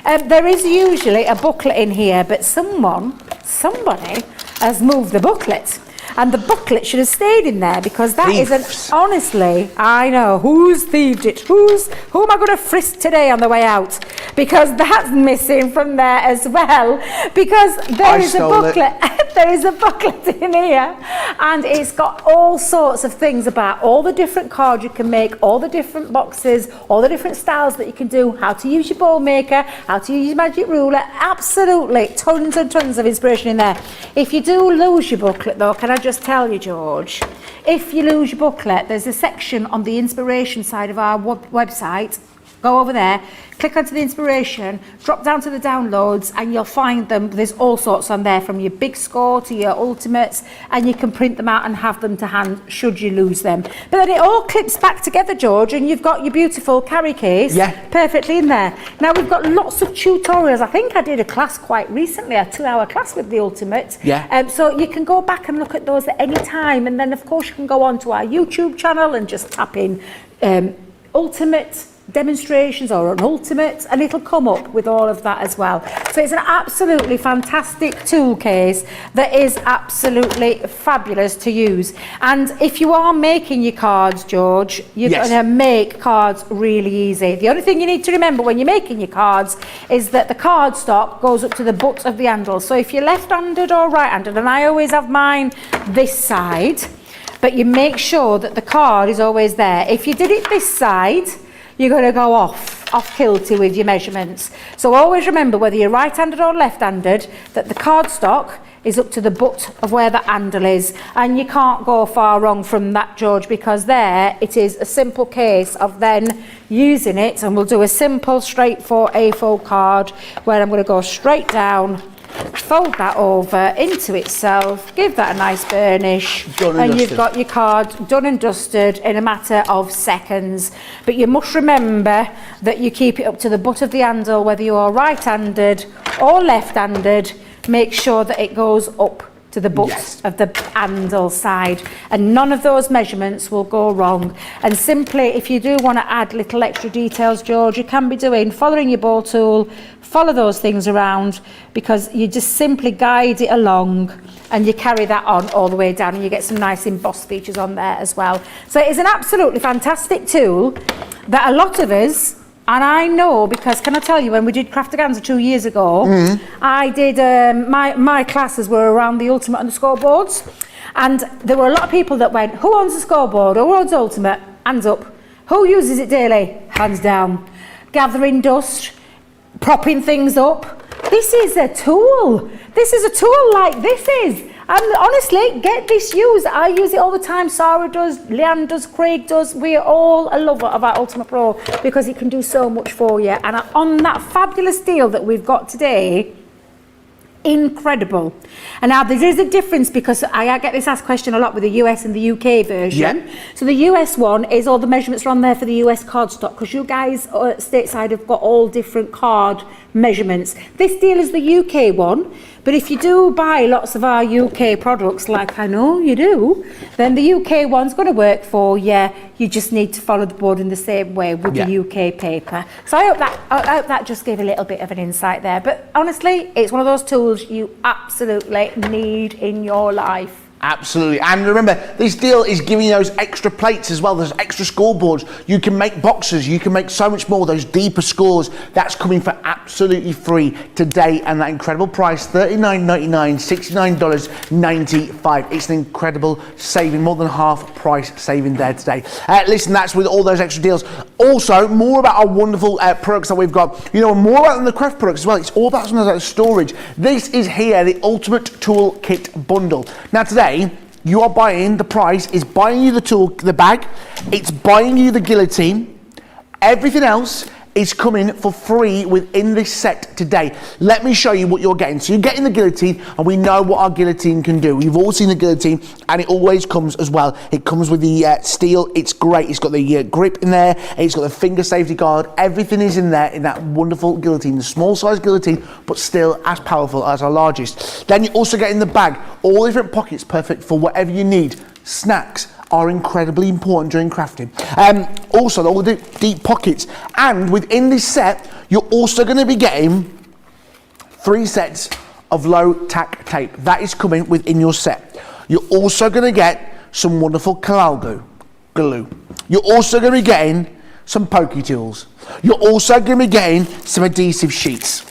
There is usually a booklet in here, but somebody has moved the booklet. And the booklet should have stayed in there, because that is honestly, I know, who's thieved it? Who am I going to frisk today on the way out? Because that's missing from there as well. Because there is a booklet. There is a booklet in here, and it's got all sorts of things about all the different cards you can make, all the different boxes, all the different styles that you can do, how to use your bowl maker, how to use your magic ruler. Absolutely, tons and tons of inspiration in there. If you do lose your booklet though, can I just tell you, George, if you lose your booklet, there's a section on the inspiration side of our website. Go over there, click onto the inspiration, drop down to the downloads, and you'll find them. There's all sorts on there, from your big score to your ultimates, and you can print them out and have them to hand should you lose them. But then it all clips back together, George, and you've got your beautiful carry case perfectly in there. Now we've got lots of tutorials. I think I did a class quite recently, a 2-hour class with the ultimate. So you can go back and look at those at any time, and then of course you can go on to our YouTube channel and just tap in ultimate demonstrations or an ultimate, and it'll come up with all of that as well. So it's an absolutely fantastic tool case that is absolutely fabulous to use. And if you are making your cards, George, you're going to make cards really easy. The only thing you need to remember when you're making your cards is that the cardstock goes up to the butt of the handle. So if you're left-handed or right-handed, and I always have mine this side, but you make sure that the card is always there. If you did it this side, you're going to go off kilter with your measurements. So always remember, whether you're right-handed or left-handed, that the cardstock is up to the butt of where the handle is, and you can't go far wrong from that, George, because there it is a simple case of then using it, and we'll do a simple straightforward A4 card where I'm going to go straight down, fold that over into itself, give that a nice burnish, and you've got your card done and dusted in a matter of seconds. But you must remember that you keep it up to the butt of the handle, whether you are right-handed or left-handed. Make sure that it goes up to the butt of the handle side, and none of those measurements will go wrong. And simply, if you do want to add little extra details, George, you can be following your bow tool, follow those things around, because you just simply guide it along and you carry that on all the way down, and you get some nice embossed features on there as well. So it is an absolutely fantastic tool that a lot of us, and I know, because can I tell you, when we did Craftaganza 2 years ago, I did, my classes were around the Ultimate and the scoreboards, and there were a lot of people that went, who owns the scoreboard, who owns Ultimate? Hands up. Who uses it daily? Hands down. Gathering dust, propping things up. This is a tool. This is a tool like this is. And honestly, get this used. I use it all the time. Sarah does, Leanne does, Craig does. We are all a lover of our Ultimate Pro because it can do so much for you. And on that fabulous deal that we've got today, incredible. And now there is a difference, because I get this asked question a lot with the US and the UK version. So the US one is all the measurements are on there for the US cardstock, because you guys stateside have got all different card measurements. This deal is the UK one, but if you do buy lots of our UK products, like I know you do, then the UK one's going to work for you. You just need to follow the board in the same way with the UK paper. So I hope that just gave a little bit of an insight there. But honestly, it's one of those tools you absolutely need in your life. Absolutely. And remember, this deal is giving you those extra plates as well, those extra scoreboards. You can make boxes, you can make so much more, those deeper scores. That's coming for absolutely free today, and that incredible price, $39.99, $69.95. It's an incredible saving, more than half price saving there today. Listen, that's with all those extra deals. Also, more about our wonderful products that we've got. You know, more about the craft products as well. It's all about something like storage. This is here, the Ultimate Toolkit Bundle. Now today, you are buying, the price is buying you the tool, the bag, it's buying you the guillotine, everything else is coming for free within this set today. Let me show you what you're getting. So you're getting the guillotine, and we know what our guillotine can do. You've all seen the guillotine, and it always comes as well. It comes with the steel. It's great. It's got the grip in there. It's got the finger safety guard. Everything is in there in that wonderful guillotine, the small size guillotine, but still as powerful as our largest. Then you also get in the bag all different pockets, perfect for whatever you need. Snacks are incredibly important during crafting. Also, all the deep pockets. And within this set, you're also going to be getting 3 sets of low tack tape. That is coming within your set. You're also going to get some wonderful collal glue. You're also going to be getting some pokey tools. You're also going to be getting some adhesive sheets.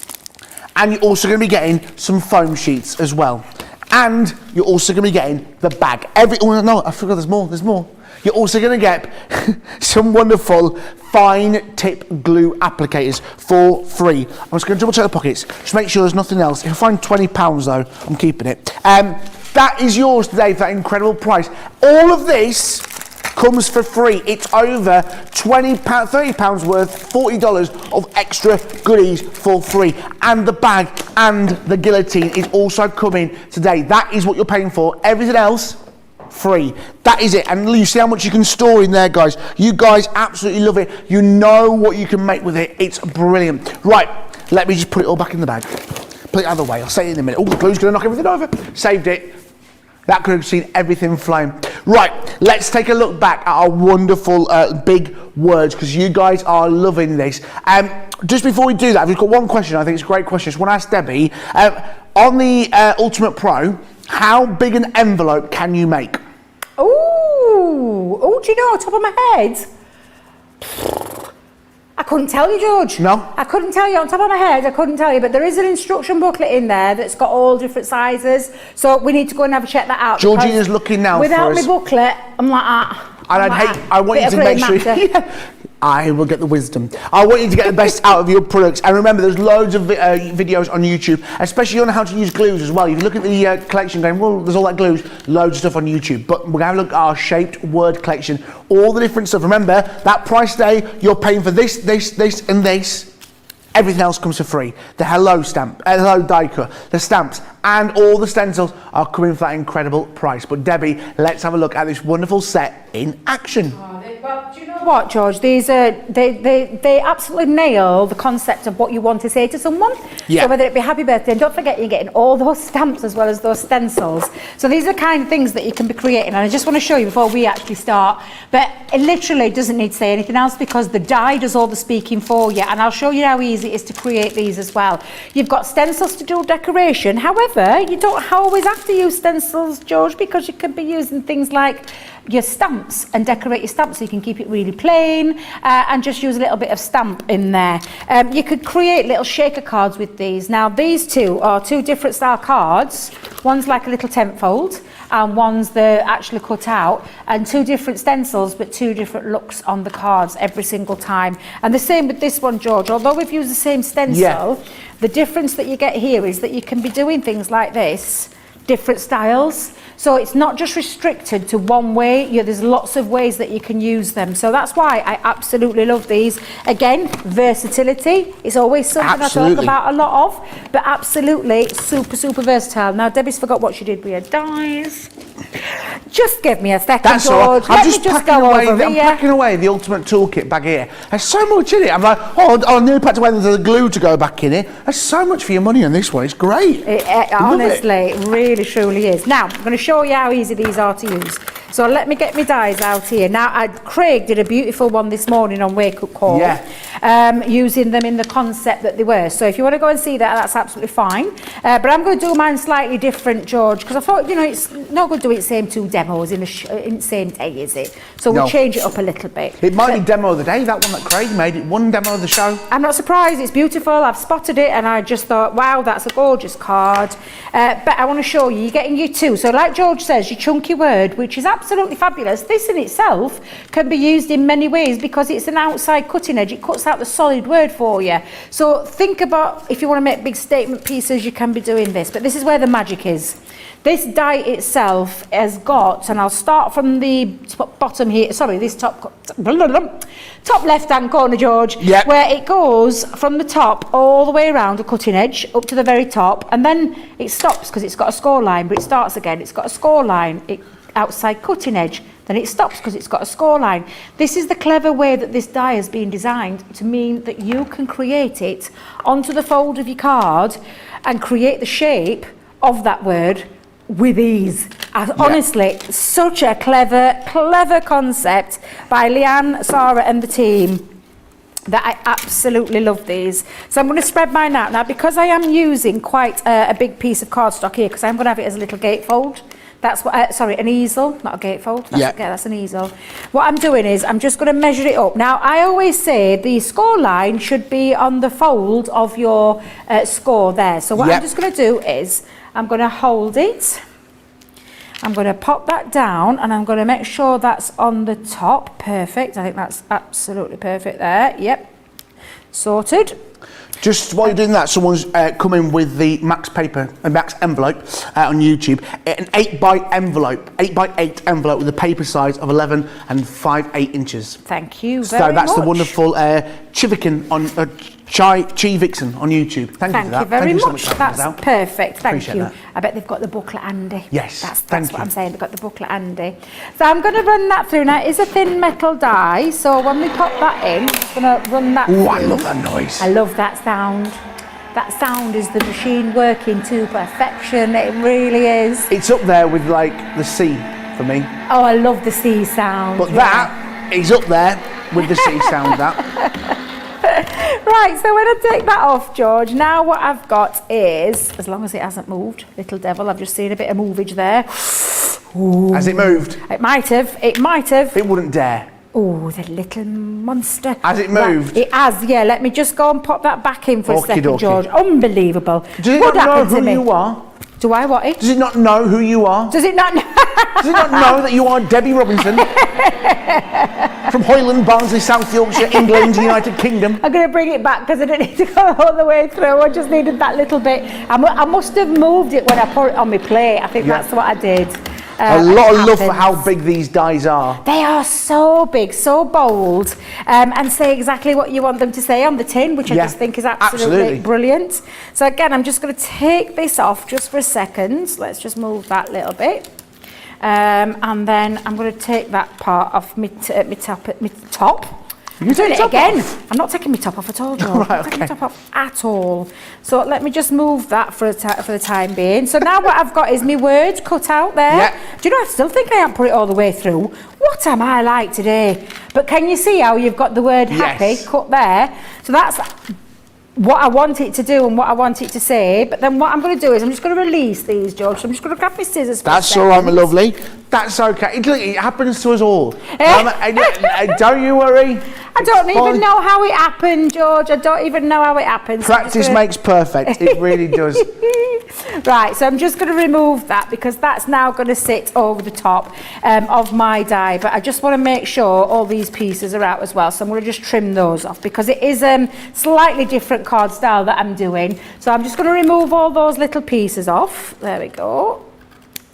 And you're also going to be getting some foam sheets as well. And you're also going to be getting the bag. Oh no, I forgot there's more. You're also going to get some wonderful fine tip glue applicators for free. I'm just going to double check the pockets. Just make sure there's nothing else. If I find £20 though, I'm keeping it. That is yours today for that incredible price. All of this comes for free. It's over £30 worth, $40 of extra goodies for free. And the bag and the guillotine is also coming today. That is what you're paying for. Everything else, free. That is it. And you see how much you can store in there, guys. You guys absolutely love it. You know what you can make with it. It's brilliant. Right, let me just put it all back in the bag. Put it out of the way. I'll say it in a minute. Oh, the glue's going to knock everything over. Saved it. That could have seen everything flying. Right, let's take a look back at our wonderful big words, because you guys are loving this. Just before we do that, we've got one question. I think it's a great question. I just want to ask Debbie, on the Ultimate Pro, how big an envelope can you make? Oh, do you know, top of my head? I couldn't tell you, George. No? I couldn't tell you on top of my head. I couldn't tell you, but there is an instruction booklet in there that's got all different sizes. So we need to go and have a check that out. Georgina's looking now for without us. my booklet, I'm like, ah. And I want you to make sure. Yeah, I will get the wisdom. I want you to get the best out of your products. And remember, there's loads of videos on YouTube, especially on how to use glues as well. If you look at the collection going, well, there's all that glues, loads of stuff on YouTube. But we're going to have a look at our shaped word collection, all the different stuff. Remember, that price day, you're paying for this, and this. Everything else comes for free. The hello stamp, hello die cut, the stamps, and all the stencils are coming for that incredible price. But Debbie, let's have a look at this wonderful set in action. Well, do you know what, George? These are they absolutely nail the concept of what you want to say to someone. Yeah. So whether it be happy birthday, and don't forget you're getting all those stamps as well as those stencils. So these are kind of things that you can be creating, and I just want to show you before we actually start. But it literally doesn't need to say anything else because the die does all the speaking for you, and I'll show you how easy it is to create these as well. You've got stencils to do decoration. However, you don't always have to use stencils, George, because you could be using things like your stamps and decorate your stamps so you can keep it really plain and just use a little bit of stamp in there. You could create little shaker cards with these. Now these two are two different style cards. One's like a little tent fold and one's the actually cut out, and two different stencils but two different looks on the cards every single time. And the same with this one, George. Although we've used the same stencil, the difference that you get here is that you can be doing things like this, different styles. So it's not just restricted to one way. There's lots of ways that you can use them. So that's why I absolutely love these. Again, versatility is always something I talk about a lot of, but absolutely super, super versatile. Now, Debbie's forgot what she did with her dies. Just give me a second, That's George. all right. I'm just packing away the ultimate toolkit bag here. There's so much in it. I'm like, I nearly packed away the glue to go back in it. There's so much for your money on this one. It's great. Honestly, it really, truly is. Now, I'm going to show you how easy these are to use. So let me get my dies out here. Now, Craig did a beautiful one this morning on Wake Up Call, using them in the concept that they were. So if you want to go and see that, that's absolutely fine. But I'm going to do mine slightly different, George, because I thought, it's not going to do it same two demos in the same day, is it? So we'll change it up a little bit. It might be demo of the day, that one that Craig made. It one demo of the show. I'm not surprised. It's beautiful. I've spotted it and I just thought, wow, that's a gorgeous card. But I want to show you, you're getting your two. So like George says, your chunky word, which is absolutely fabulous. This in itself can be used in many ways because it's an outside cutting edge. It cuts out the solid word for you. So think about if you want to make big statement pieces, you can be doing this. But this is where the magic is. This die itself has got, and I'll start from the bottom here, sorry, this top left-hand corner, George, where it goes from the top all the way around the cutting edge up to the very top, and then it stops because it's got a score line, but it starts again. It's got a score line, outside cutting edge, then it stops because it's got a score line. This is the clever way that this die has been designed to mean that you can create it onto the fold of your card and create the shape of that word with ease. Honestly, such a clever concept by Leanne, Sarah and the team that I absolutely love these. So I'm going to spread mine out. Now, because I am using quite a big piece of cardstock here, because I'm going to have it as a little gatefold. That's what, sorry, an easel, not a gatefold. That's an easel. What I'm doing is I'm just going to measure it up. Now, I always say the score line should be on the fold of your score there. So what I'm just going to do is I'm going to hold it. I'm going to pop that down and I'm going to make sure that's on the top. Perfect. I think that's absolutely perfect there. Yep. Sorted. Just while you're doing that, someone's come in with the Max paper, a Max envelope on YouTube. An 8x envelope, 8x8 envelope with a paper size of 11 and 5/8 inches. Thank you very much. So that's the wonderful Chivikin on Chi Vixen on YouTube. Thank you for that. Thank you very so much. That's perfect. Thank Appreciate you. that. I bet they've got the booklet handy. Yes, that's what I'm saying. They've got the booklet handy. So I'm going to run that through. Now, it is a thin metal die, so when we pop that in, I'm just going to run that through. I love that noise. I love that sound. That sound is the machine working to perfection. It really is. It's up there with like the sea for me. Oh, I love the sea sound. But that is up there with the sea sound. That. Right, so when I take that off, George, now what I've got is, as long as it hasn't moved, little devil, I've just seen a bit of movage there. Ooh. Has it moved? It might have. It wouldn't dare. Oh, the little monster. Has it moved? It has, yeah. Let me just go and pop that back in for a second, Okie dokie. George. Unbelievable. Does it What not know happened to who me? you are? Do I what it? Does it not know who you are? Does it not know? Does it not know that you are Debby Robinson from Hoyland, Barnsley, South Yorkshire, England, United Kingdom? I'm going to bring it back because I didn't need to go all the way through. I just needed that little bit. I must have moved it when I put it on my plate. I think that's what I did. A lot of love for how big these dies are. They are so big, so bold, and say exactly what you want them to say on the tin, which I just think is absolutely brilliant. So again, I'm just going to take this off just for a second. Let's just move that little bit. And then I'm going to take that part off my top. I'm doing it again. I'm not taking my top off at all, George. I'm not taking my top off at all. So let me just move that for the time being. So now what I've got is my words cut out there. Yeah. Do you know, I still think I haven't put it all the way through. What am I like today? But can you see how you've got the word happy cut there? So that's what I want it to do and what I want it to say. But then what I'm going to do is I'm just going to release these, George. So I'm just going to grab my scissors for That's a all right, my second. lovely. That's okay. It happens to us all. Don't you worry. I don't even know how it happened, George. I don't even know how it happened. Practice makes perfect. It really does. Right, so I'm just going to remove that because that's now going to sit over the top of my die. But I just want to make sure all these pieces are out as well. So I'm going to just trim those off because it is slightly different card style that I'm doing. So I'm just going to remove all those little pieces off. There we go.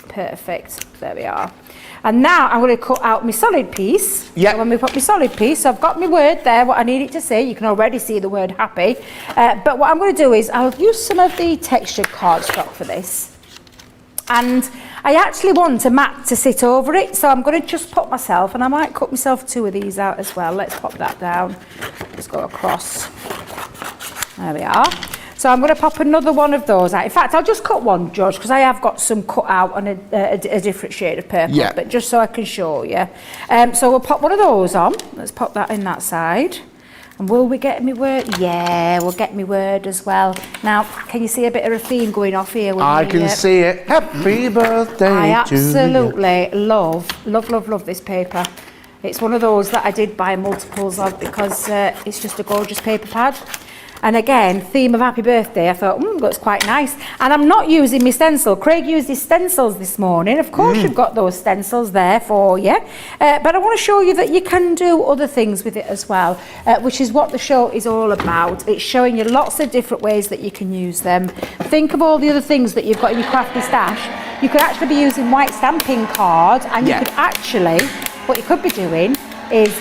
Perfect. There we are. And now I'm going to cut out my solid piece. Yeah. So when we put my solid piece, so I've got my word there, what I need it to say. You can already see the word happy. But what I'm going to do is I'll use some of the textured cardstock for this. And I actually want a mat to sit over it. So I'm going to just put myself, and I might cut myself 2 of these out as well. Let's pop that down. Let's go across. There we are. So I'm going to pop another one of those out. In fact, I'll just cut one, George, because I have got some cut out on a different shade of purple, but just so I can show you. So we'll pop one of those on. Let's pop that in that side. And will we get me word? Yeah, we'll get me word as well. Now, can you see a bit of a theme going off here? I can see it. Happy birthday to you. I absolutely love this paper. It's one of those that I did buy multiples of because it's just a gorgeous paper pad. And again, theme of happy birthday, I thought, that's quite nice. And I'm not using my stencil. Craig used his stencils this morning. Of course, you've got those stencils there for you. But I want to show you that you can do other things with it as well, which is what the show is all about. It's showing you lots of different ways that you can use them. Think of all the other things that you've got in your crafty stash. You could actually be using white stamping card, and you could actually, what you could be doing is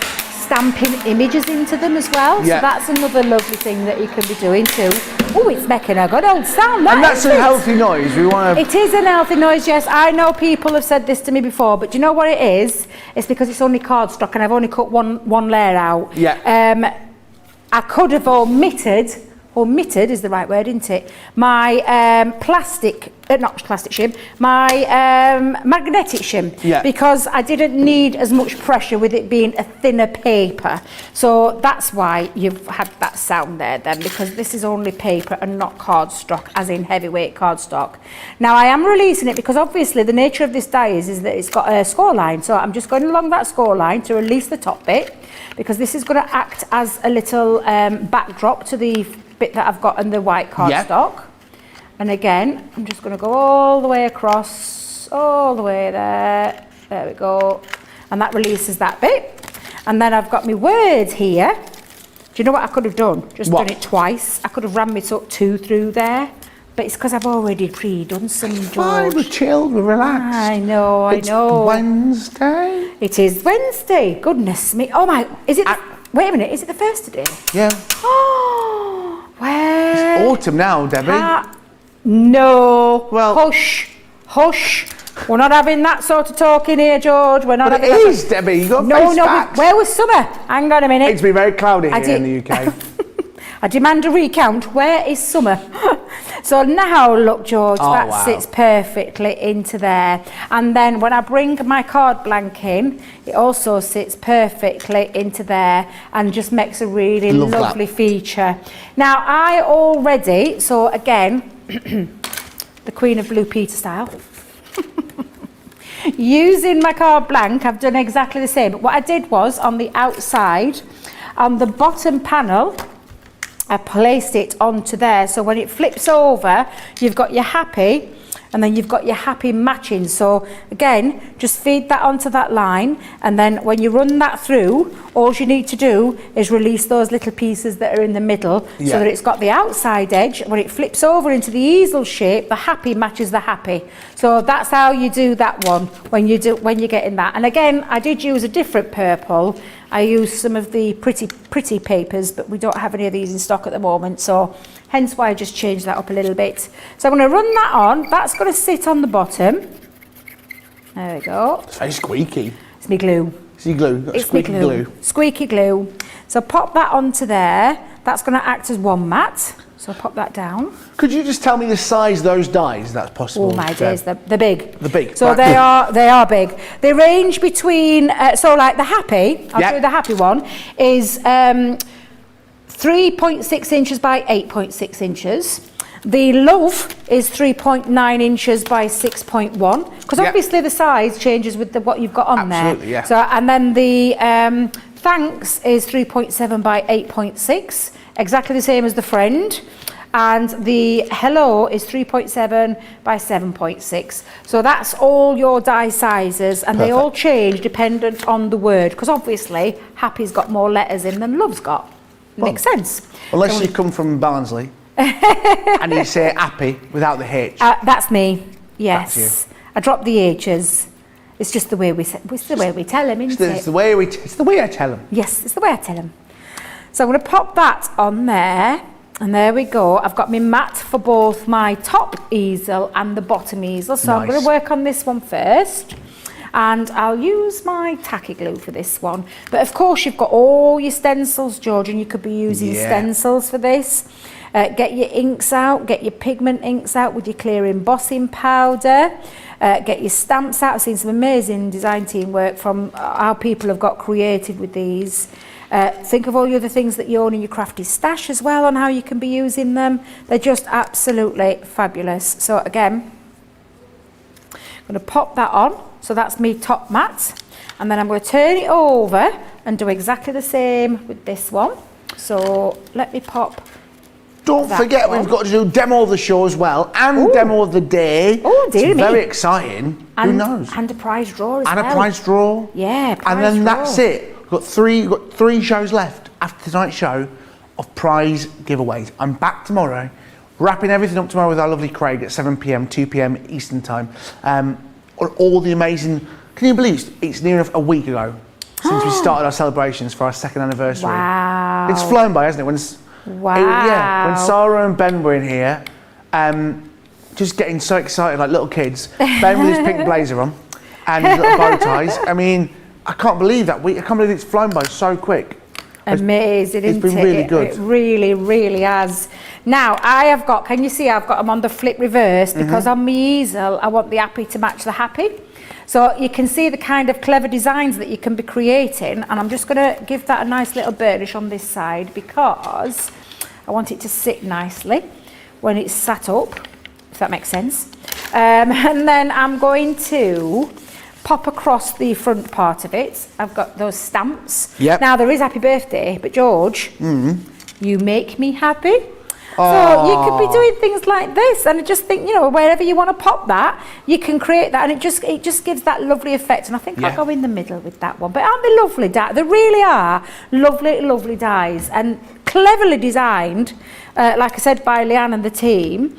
stamping images into them as well. So that's another lovely thing that you can be doing too. Oh, it's making a good old sound. And that's a healthy noise. We want to. It is an healthy noise, yes. I know people have said this to me before, but do you know what it is? It's because it's only cardstock and I've only cut one layer out. Yeah. I could have omitted is the right word, isn't it? My not plastic shim, my magnetic shim, because I didn't need as much pressure with it being a thinner paper. So that's why you've had that sound there then, because this is only paper and not cardstock, as in heavyweight cardstock. Now I am releasing it because obviously the nature of this die is that it's got a score line. So I'm just going along that score line to release the top bit, because this is going to act as a little backdrop to the bit that I've got in the white cardstock. And again, I'm just going to go all the way across, all the way there. There we go. And that releases that bit. And then I've got my words here. Do you know what I could have done? Just done it twice. I could have ran my 2 through there. But it's because I've already pre-done some, George. Fine, we're chilled, we're relaxed. I know. It's Wednesday. It is Wednesday. Goodness me. Oh my, is it? Wait a minute, is it the first today? Yeah. Oh, well. It's autumn now, Debbie. No. Well. Hush. We're not having that sort of talking here, George. We're not having It is, Debbie. You've got to face facts. Where was summer? Hang on a minute. It's been very cloudy here in the UK. I demand a recount. Where is summer? So now, look, George, that sits perfectly into there. And then when I bring my card blank in, it also sits perfectly into there and just makes a really lovely feature. Now, I already, so again, the Queen of Blue Peter style. Using my card blank, I've done exactly the same. But what I did was, on the outside, on the bottom panel, I placed it onto there. So when it flips over, you've got your happy, and then you've got your happy matching. So again, just feed that onto that line, and then when you run that through, all you need to do is release those little pieces that are in the middle, so that it's got the outside edge. When it flips over into the easel shape, the happy matches the happy. So that's how you do that one when you're getting that. And again, I did use a different purple. I used some of the pretty papers, but we don't have any of these in stock at the moment, so hence why I just changed that up a little bit. So I'm going to run that on. That's going to sit on the bottom. There we go. It's very squeaky. It's me glue. It's your glue. Got squeaky glue. Squeaky glue. So pop that onto there. That's going to act as one mat. So pop that down. Could you just tell me the size of those dies? That's possible. Oh my days, they're big. The big. So right. they are big. They range between, so like the happy, I'll do the happy one, is 3.6 inches by 8.6 inches. The love is 3.9 inches by 6.1, because obviously the size changes with what you've got on there. Absolutely, yeah. So, and then the thanks is 3.7 by 8.6, exactly the same as the friend. And the hello is 3.7 by 7.6. So that's all your die sizes, and they all change dependent on the word, because obviously happy's got more letters in than love's got. Makes sense. Unless you come from Barnsley and you say happy without the H. That's me. Yes. That's you. I dropped the H's. It's just the way we tell them, isn't it? It's the way I tell them. Yes, it's the way I tell them. So I'm going to pop that on there, and there we go. I've got my mat for both my top easel and the bottom easel. So I'm going to work on this one first, and I'll use my tacky glue for this one. But of course you've got all your stencils, George, and you could be using stencils for this. Get your inks out, get your pigment inks out with your clear embossing powder. Get your stamps out. I've seen some amazing design team work from how people have got creative with these. Think of all the other things that you own in your crafty stash as well, on how you can be using them. They're just absolutely fabulous. So again, I'm going to pop that on. So that's me top mat. And then I'm going to turn it over and do exactly the same with this one. So let me pop. Don't forget, we've got to do demo of the show as well, and demo of the day. Oh, dear me. Very exciting. Who knows? And a prize draw as well. And a prize draw. Yeah, prize And then draw. that's it. We've got three shows left after tonight's show of prize giveaways. I'm back tomorrow, wrapping everything up tomorrow with our lovely Craig at 7 p.m, 2 p.m. Eastern time. All the amazing, can you believe it's near enough a week ago since we started our celebrations for our second anniversary. Wow. It's flown by, hasn't it? When Sarah and Ben were in here, just getting so excited like little kids. Ben with his pink blazer on and his little bow ties. I mean, I can't believe that. I can't believe it's flown by so quick. Amazing, isn't it? It's been really good. It really, really has. Now, I have got, can you see I've got them on the flip reverse, because on my easel, I want the happy to match the happy. So you can see the kind of clever designs that you can be creating, and I'm just going to give that a nice little burnish on this side, because I want it to sit nicely when it's sat up, if that makes sense. And then I'm going to pop across the front part of it. I've got those stamps. Yep. Now there is happy birthday, but George, you make me happy. So you could be doing things like this, and I just think, you know, wherever you want to pop that, you can create that, and it just gives that lovely effect. And I think I'll go in the middle with that one. But aren't they lovely? They really are lovely, lovely dies, and cleverly designed, like I said, by Leanne and the team.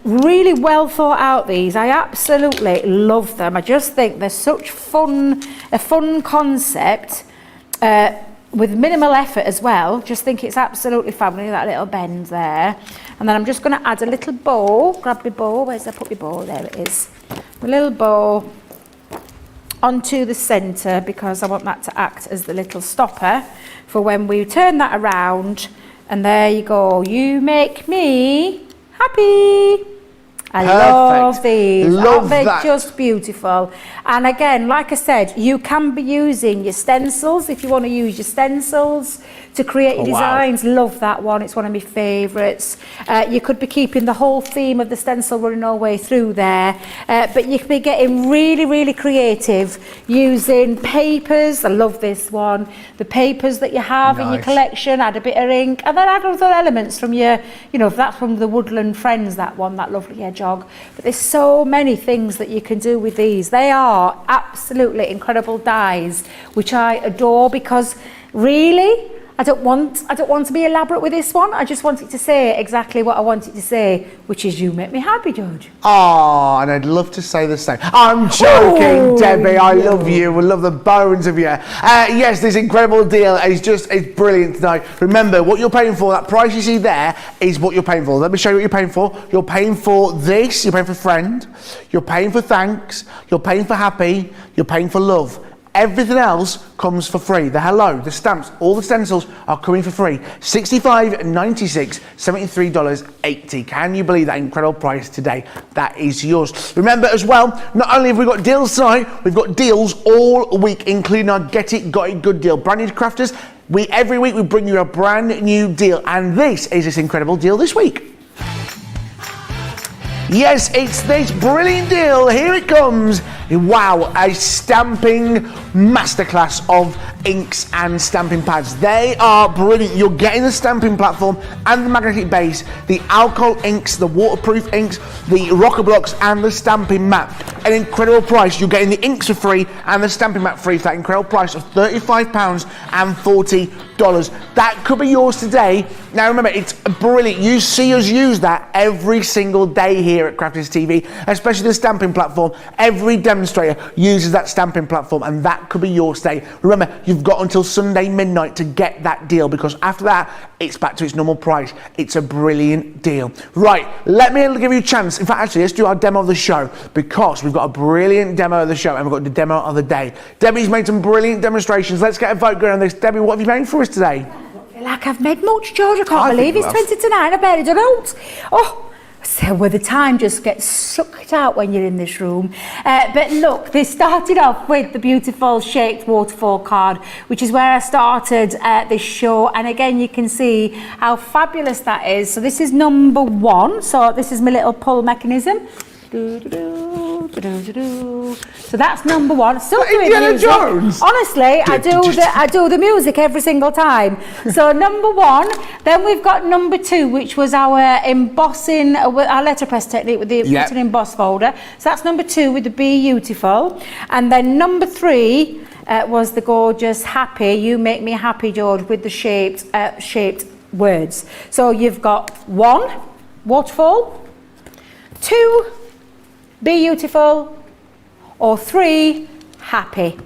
Really well thought out, these. I absolutely love them. I just think they're such a fun concept. With minimal effort as well. Just think it's absolutely fabulous, that little bend there. And then I'm just going to add a little bow. Grab my bow. Where's I put my bow? There it is. A little bow onto the centre, because I want that to act as the little stopper for when we turn that around. And there you go. You make me happy. I love these. Aren't they just beautiful? And again, like I said, you can be using your stencils if you want to use your stencils to create your Oh, wow. designs. Love that one. It's one of my favourites. You could be keeping the whole theme of the stencil running all the way through there, but you could be getting really, really creative using papers. I love this one. The papers that you have in your Nice. collection, add a bit of ink, and then add other elements from your, you know, if that's from the Woodland Friends, that one, that lovely hedgehog. But there's so many things that you can do with these. They are absolutely incredible dies, which I adore, because really, I don't want to be elaborate with this one. I just want it to say exactly what I want it to say, which is, you make me happy, George. Oh, and I'd love to say the same. I'm joking, Oh, Debbie. I love you. We love the bones of you. Yes, this incredible deal it's brilliant tonight. Remember, what you're paying for, that price you see there, is what you're paying for. Let me show you what you're paying for. You're paying for this. You're paying for friend. You're paying for thanks. You're paying for happy. You're paying for love. Everything else comes for free. The hello, the stamps, all the stencils are coming for free. $65.96, $73.80. Can you believe that incredible price today? That is yours. Remember as well, not only have we got deals tonight, we've got deals all week, including our Get It, Got It Good deal. Brand new crafters, every week we bring you a brand new deal, and this is this incredible deal this week. Yes, it's this brilliant deal. Here it comes. Wow, a stamping masterclass of inks and stamping pads. They are brilliant. You're getting the stamping platform and the magnetic base, the alcohol inks, the waterproof inks, the rocker blocks, and the stamping mat. An incredible price. You're getting the inks for free and the stamping mat free for that incredible price of £35.40. That could be yours today. Now remember, it's brilliant. You see us use that every single day here at Crafters TV, especially the stamping platform. Every demonstrator uses that stamping platform, and that could be yours today. Remember, you've got until Sunday midnight to get that deal, because after that, it's back to its normal price. It's a brilliant deal. Right, let me give you a chance. In fact, actually, let's do our demo of the show, because we've got a brilliant demo of the show, and we've got the demo of the day. Debbie's made some brilliant demonstrations. Let's get a vote going on this. Debbie, what have you made for us today? Like I've made much, George. I can't I believe think it's you have. 20 to 9. I barely done out. Oh, so where the time just gets sucked out when you're in this room. But look, they started off with the beautiful shaped waterfall card, which is where I started this show. And again, you can see how fabulous that is. So this is number 1. So this is my little pull mechanism. So that's number 1. Still doing Indiana music. Jones. Honestly, I do the music every single time. So number 1. Then we've got number 2, which was our embossing, our letterpress technique with the put an emboss folder. So that's number 2 with the Beautiful. And then number 3 was the gorgeous happy. You make me happy, George, with the shaped words. So you've got 1 waterfall, 2 Beautiful, or 3 happy.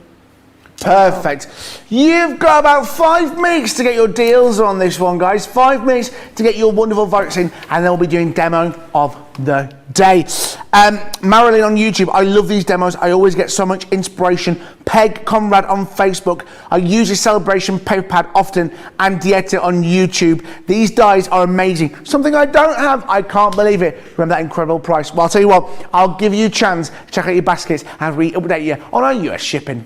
Perfect. You've got about 5 minutes to get your deals on this one, guys. 5 minutes to get your wonderful votes in, and then we'll be doing demo of the day. Marilyn on YouTube, I love these demos. I always get so much inspiration. Peg Conrad on Facebook, I use this celebration paper pad often, and Dieta on YouTube. These dies are amazing. Something I don't have, I can't believe it. Remember that incredible price? Well, I'll tell you what, I'll give you a chance to check out your baskets as we update you on our US shipping.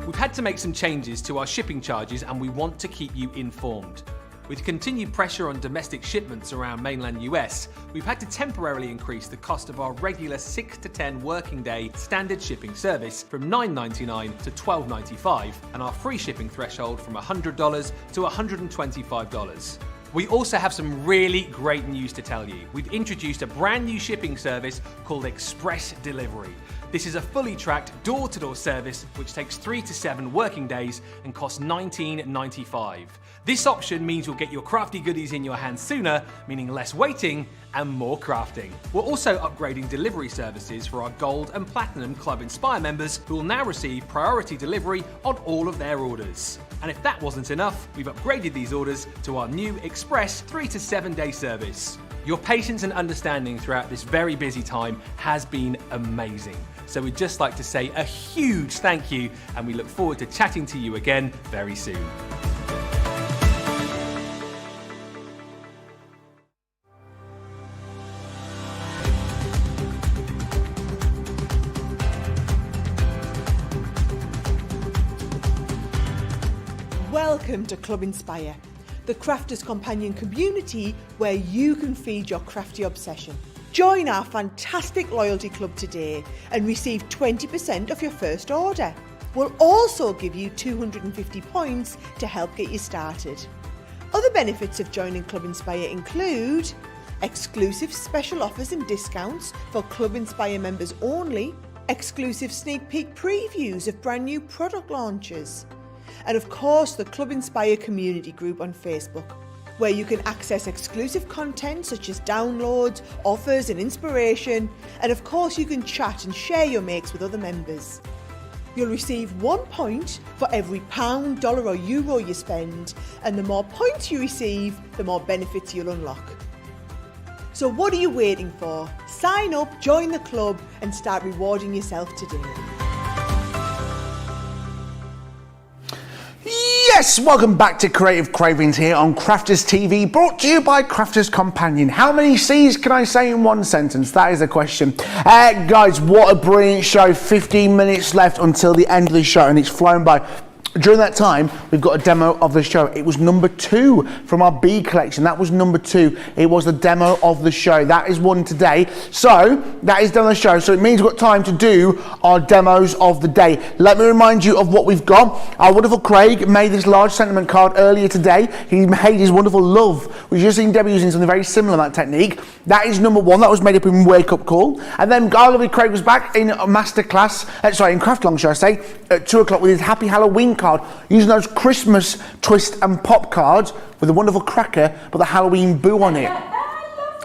We've had to make some changes to our shipping charges, and we want to keep you informed. With continued pressure on domestic shipments around mainland US, we've had to temporarily increase the cost of our regular 6 to 10 working day standard shipping service from $9.99 to $12.95, and our free shipping threshold from $100 to $125. We also have some really great news to tell you. We've introduced a brand new shipping service called Express Delivery. This is a fully tracked door-to-door service which takes 3 to 7 working days and costs $19.95. This option means you'll get your crafty goodies in your hands sooner, meaning less waiting and more crafting. We're also upgrading delivery services for our Gold and Platinum Club Inspire members, who will now receive priority delivery on all of their orders. And if that wasn't enough, we've upgraded these orders to our new Express 3 to 7 day service. Your patience and understanding throughout this very busy time has been amazing. So we'd just like to say a huge thank you, and we look forward to chatting to you again very soon. Welcome to Club Inspire, the crafters' companion community where you can feed your crafty obsession. Join our fantastic loyalty club today and receive 20% of your first order. We'll also give you 250 points to help get you started. Other benefits of joining Club Inspire include exclusive special offers and discounts for Club Inspire members only, exclusive sneak peek previews of brand new product launches, and of course the Club Inspire community group on Facebook, where you can access exclusive content such as downloads, offers and inspiration, and of course you can chat and share your makes with other members. You'll receive 1 point for every £, dollar or euro you spend, and the more points you receive, the more benefits you'll unlock. So what are you waiting for? Sign up, join the club and start rewarding yourself today. Yes, welcome back to Creative Cravings here on Crafters TV, brought to you by Crafters Companion. How many C's can I say in one sentence? That is the question. Guys, what a brilliant show. 15 minutes left until the end of the show and it's flown by. During that time, we've got a demo of the show. It was number 2 from our B collection. That was number 2. It was the demo of the show. That is one today. So, that is done the show. So it means we've got time to do our demos of the day. Let me remind you of what we've got. Our wonderful Craig made this large sentiment card earlier today. He made his wonderful love. We've just seen Debbie using something very similar to that technique. That is number 1. That was made up in Wake Up Call. And then our lovely Craig was back in masterclass, in craft long, should I say, at 2 o'clock with his Happy Halloween card, using those Christmas twist and pop cards with a wonderful cracker but the Halloween boo on it.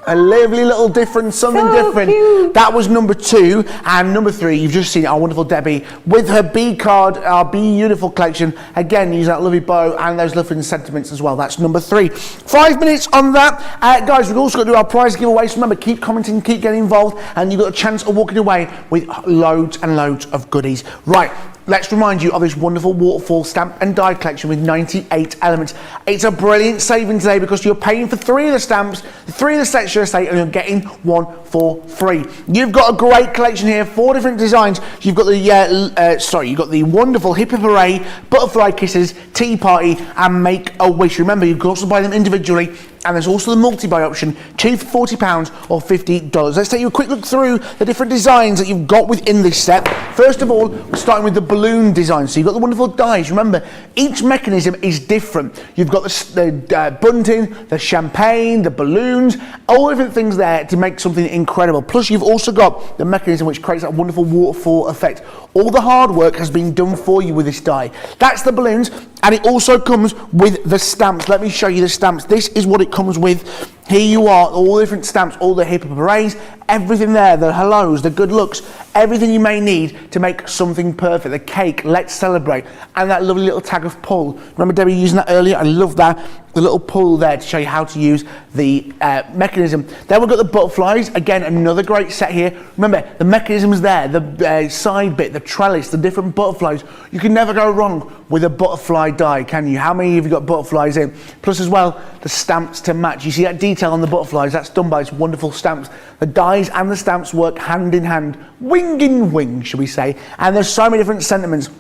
A lovely little different, something so different. Cute. That was number 2. And number 3, you've just seen our wonderful Debbie with her B card, our beautiful collection. Again, using that lovely bow and those lovely sentiments as well. That's number 3. 5 minutes on that. Guys, we've also got to do our prize giveaways. Remember, keep commenting, keep getting involved, and you've got a chance of walking away with loads and loads of goodies. Right. Let's remind you of this wonderful Waterfall stamp and die collection with 98 elements. It's a brilliant saving today because you're paying for 3 of the stamps, 3 of the sets, should I say, and you're getting 1 for free. You've got a great collection here, 4 different designs. You've got the you've got the wonderful Hip Hip Hooray, Butterfly Kisses, Tea Party, and Make a Wish. Remember, you can also buy them individually. And there's also the multi-buy option, 2 for £40 or $50. Let's take you a quick look through the different designs that you've got within this set. First of all, we're starting with the balloon design. So you've got the wonderful dies. Remember, each mechanism is different. You've got the bunting, the champagne, the balloons, all different things there to make something incredible. Plus, you've also got the mechanism which creates that wonderful waterfall effect. All the hard work has been done for you with this die. That's the balloons, and it also comes with the stamps. Let me show you the stamps. This is what it comes with. Here you are, all the different stamps, all the hip hop hoorays, everything there, the hellos, the good looks, everything you may need to make something perfect. The cake, let's celebrate, and that lovely little tag of pull. Remember Debbie using that earlier? I love that. The little pull there to show you how to use the mechanism. Then we've got the butterflies. Again, another great set here. Remember, the mechanism's there, the side bit, the trellis, the different butterflies. You can never go wrong with a butterfly die, can you? How many of you got butterflies in? Plus as well, the stamps to match. You see that detail on the butterflies? That's done by these wonderful stamps. The dies and the stamps work hand in hand, wing in wing, should we say. And there's so many different sentiments.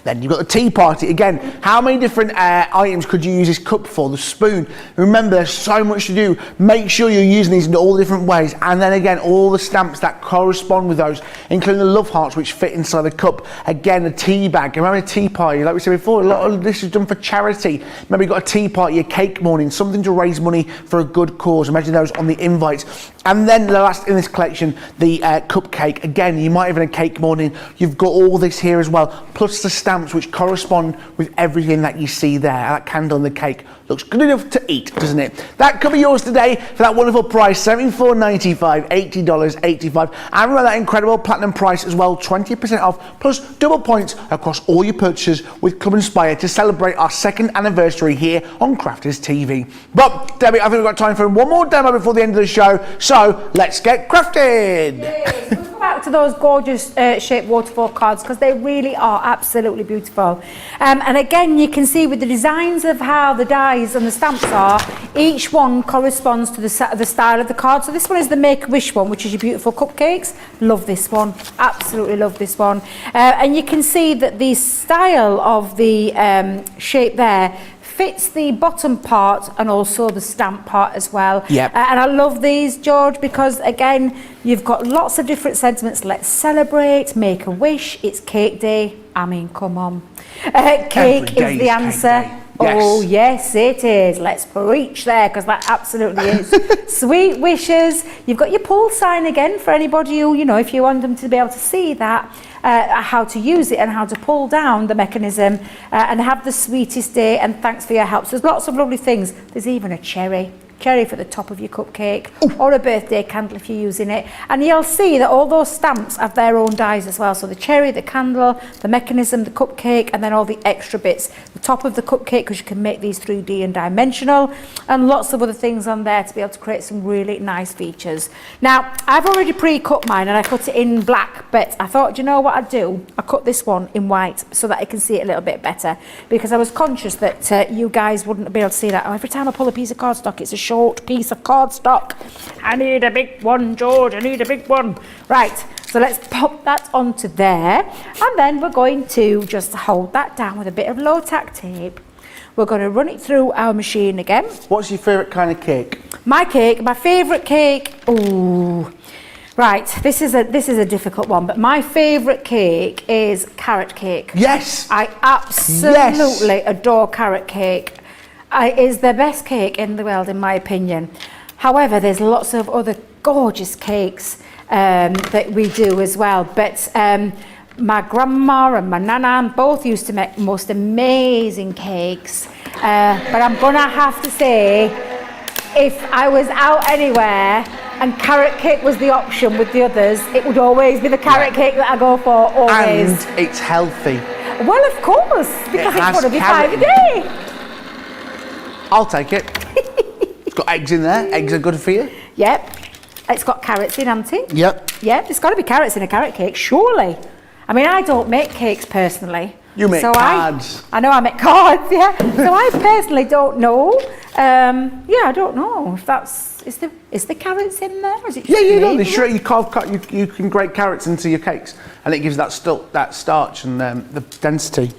Then you've got the tea party. Again, how many different items could you use this cup for? The spoon. Remember, there's so much to do. Make sure you're using these in all different ways. And then again, all the stamps that correspond with those, including the love hearts which fit inside the cup. Again, the tea bag. Remember the tea party? Like we said before, a lot of this is done for charity. Remember, you've got a tea party, a cake morning, something to raise money for a good cause. Imagine those on the invites. And then the last in this collection, the cupcake. Again, you might have a cake morning. You've got all this here as well, plus the stamps which correspond with everything that you see there. That candle and the cake looks good enough to eat, doesn't it? That could be yours today for that wonderful price, $74.95, $80.85. And remember that incredible platinum price as well, 20% off, plus double points across all your purchases with Club Inspire to celebrate our 2nd anniversary here on Crafters TV. But Debbie, I think we've got time for one more demo before the end of the show, so let's get crafted. Yes, we've got about back to those gorgeous shaped waterfall cards because they really are absolutely beautiful. And again, you can see with the designs of how the dies and the stamps are, each one corresponds to the style of the card. So this one is the Make-A-Wish one, which is your beautiful cupcakes. Love this one, absolutely love this one. And you can see that the style of the shape there fits the bottom part and also the stamp part as well. Yep. And I love these, George, because again, you've got lots of different sentiments. Let's celebrate, make a wish, it's cake day. I mean, come on. Cake is the answer. Yes. Oh, yes, it is. Let's preach there, because that absolutely is. Sweet wishes. You've got your pull sign again for anybody who, you know, if you want them to be able to see that, how to use it and how to pull down the mechanism and have the sweetest day and thanks for your help. So there's lots of lovely things. There's even a cherry for the top of your cupcake. Ooh. Or a birthday candle if you're using it. And you'll see that all those stamps have their own dies as well. So the cherry, the candle, the mechanism, the cupcake, and then all the extra bits. The top of the cupcake, because you can make these 3D and dimensional, and lots of other things on there to be able to create some really nice features. Now, I've already pre-cut mine and I cut it in black, but I thought, you know what I'd do? I cut this one in white so that I can see it a little bit better, because I was conscious that you guys wouldn't be able to see that. Every time I pull a piece of cardstock, it's a short piece of cardstock. I need a big one, George, I need a big one. Right, so let's pop that onto there, and then we're going to just hold that down with a bit of low tack tape. We're going to run it through our machine again. What's your favourite kind of cake? My favourite cake, ooh. Right, this is a difficult one, but my favourite cake is carrot cake. Yes! I absolutely adore carrot cake. It is the best cake in the world, in my opinion. However, there's lots of other gorgeous cakes that we do as well. But my grandma and my nana both used to make most amazing cakes. But I'm going to have to say, if I was out anywhere and carrot cake was the option with the others, it would always be the carrot cake that I go for, always. And it's healthy. Well, of course, because it's going to be 5 a day. I'll take it. It's got eggs in there. Eggs are good for you. Yep. It's got carrots in, hasn't it? Yep. Yep, there's got to be carrots in a carrot cake, surely. I mean, I don't make cakes personally. You make cards. I know I make cards, yeah. So I personally don't know. Yeah, I don't know if that's... Is the carrots in there? Or is it just you can grate carrots into your cakes, and it gives that starch and the density.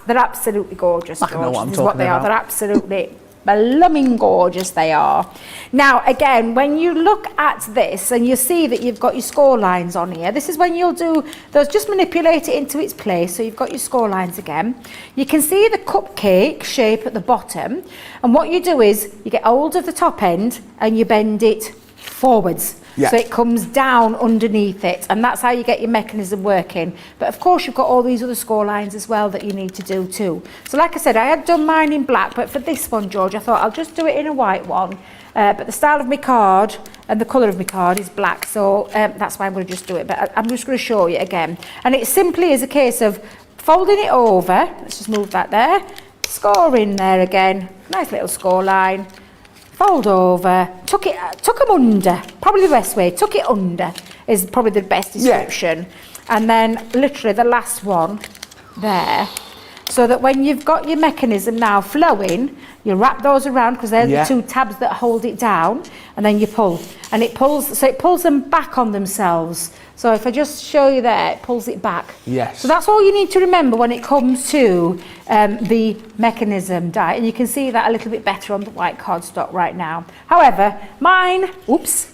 They're absolutely gorgeous. I know what I'm talking what they about. They're absolutely blooming gorgeous, they are. Now, again, when you look at this and you see that you've got your score lines on here, this is when you'll do those, just manipulate it into its place. So you've got your score lines again. You can see the cupcake shape at the bottom. And what you do is you get hold of the top end and you bend it forwards. Yeah. So it comes down underneath it, and that's how you get your mechanism working. But of course you've got all these other score lines as well that you need to do too. So like I said, I had done mine in black, but for this one, George, I thought I'll just do it in a white one. But the style of my card and the colour of my card is black, so that's why I'm going to just do it. But I'm just going to show you again. And it simply is a case of folding it over. Let's just move that there. Score in there again. Nice little score line. Fold over, tuck them under, probably the best way, tuck it under is probably the best description. Yeah. And then literally the last one there, so that when you've got your mechanism now flowing, you wrap those around, because they're the two tabs that hold it down, and then you pull. And it pulls them back on themselves. So if I just show you there, it pulls it back. Yes. So that's all you need to remember when it comes to the mechanism die. And you can see that a little bit better on the white cardstock right now. However, mine, oops.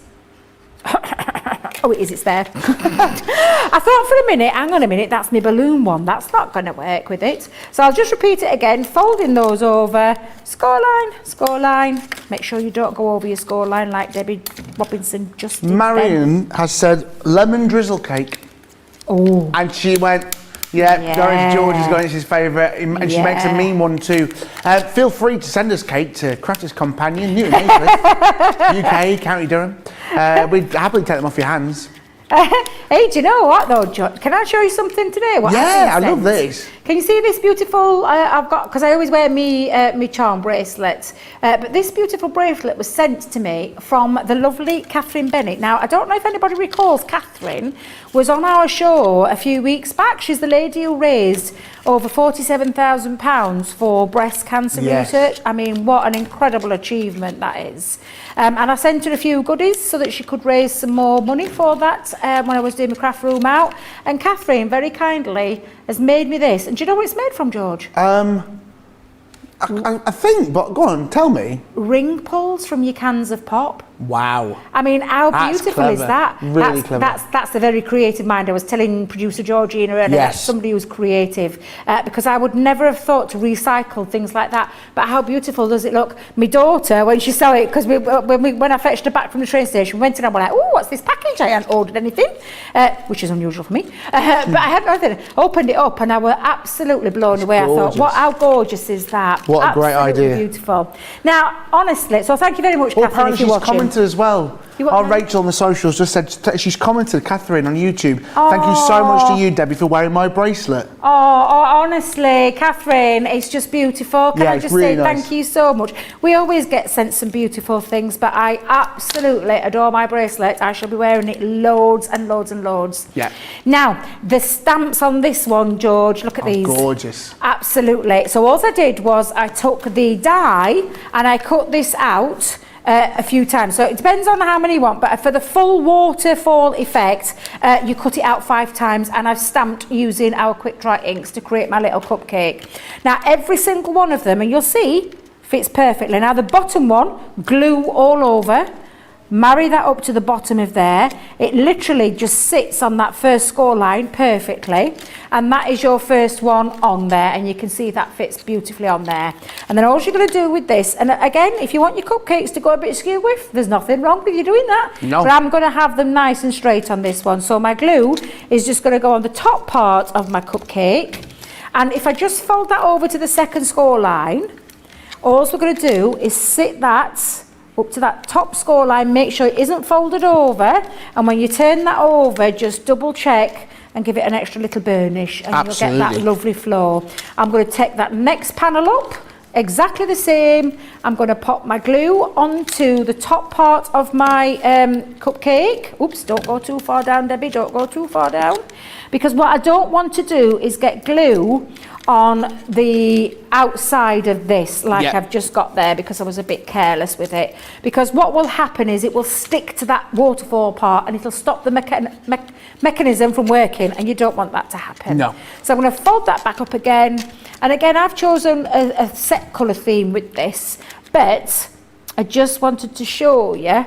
Oh, it's there. I thought for a minute, hang on a minute, that's my balloon one. That's not going to work with it. So I'll just repeat it again, folding those over. Score line. Make sure you don't go over your score line like Debby Robinson just did. Marion has said lemon drizzle cake. Oh. And she went, Doris George is going, it's his favourite, and she makes a mean one too. Feel free to send us cake to Crafter's Companion, Newton Heathcliff, UK, County Durham. We'd happily take them off your hands. Hey, do you know what though, John? Can I show you something today? What Yeah, I've I been love sent? this. Can you see this beautiful, I've got, because I always wear me charm bracelets, but this beautiful bracelet was sent to me from the lovely Catherine Bennett. Now, I don't know if anybody recalls Catherine was on our show a few weeks back. She's the lady who raised over £47,000 for breast cancer research. I mean, what an incredible achievement that is. And I sent her a few goodies so that she could raise some more money for that when I was doing my craft room out. And Catherine very kindly has made me this. And do you know what it's made from, George? I think, but go on, tell me. Ring pulls from your cans of pop. Wow. I mean, how That's beautiful is clever. that? Really clever. That's a very creative mind. I was telling producer Georgina earlier, that's somebody who's creative, because I would never have thought to recycle things like that. But how beautiful does it look? My daughter, when she saw it, because when I fetched her back from the train station, we went in and I was like, oh, what's this package? I hadn't ordered anything, which is unusual for me. But I hadn't ordered it. Opened it up and I was absolutely blown away. Gorgeous. I thought, how gorgeous is that? What a great Absolutely idea. Beautiful. Now, honestly, so thank you very much, Well, Catherine, apparently if you're she's watching. commented as well. what Our now? Rachel on the socials just said she's commented, Catherine, on YouTube. Thank you so much to you, Debbie, for wearing my bracelet. Oh, honestly, Catherine, it's just beautiful. Can Yeah, I it's just really say nice. thank you so much? We always get sent some beautiful things, but I absolutely adore my bracelet. I shall be wearing it loads and loads and loads. Yeah. Now, the stamps on this one, George, look at these. Gorgeous. Absolutely. So all I did was I took the die and I cut this out a few times. So it depends on how many you want, but for the full waterfall effect, you cut it out 5 times, and I've stamped using our quick dry inks to create my little cupcake. Now every single one of them, and you'll see, fits perfectly. Now the bottom one, glue all over. Marry that up to the bottom of there. It literally just sits on that first score line perfectly, and that is your first one on there, and you can see that fits beautifully on there. And then all you're going to do with this, and again, if you want your cupcakes to go a bit skew with, there's nothing wrong with you doing that. No. But I'm going to have them nice and straight on this one. So my glue is just going to go on the top part of my cupcake, and if I just fold that over to the second score line, all we're going to do is sit that up to that top score line, make sure it isn't folded over, and when you turn that over, just double check and give it an extra little burnish, and you'll get that lovely flow. I'm going to take that next panel up, exactly the same. I'm going to pop my glue onto the top part of my cupcake. Oops, don't go too far down, Debbie, don't go too far down. Because what I don't want to do is get glue on the outside of this, like I've just got there, because I was a bit careless with it. Because what will happen is it will stick to that waterfall part, and it'll stop the mechanism from working, and you don't want that to happen. No. So I'm going to fold that back up again. And again, I've chosen a set colour theme with this, but I just wanted to show you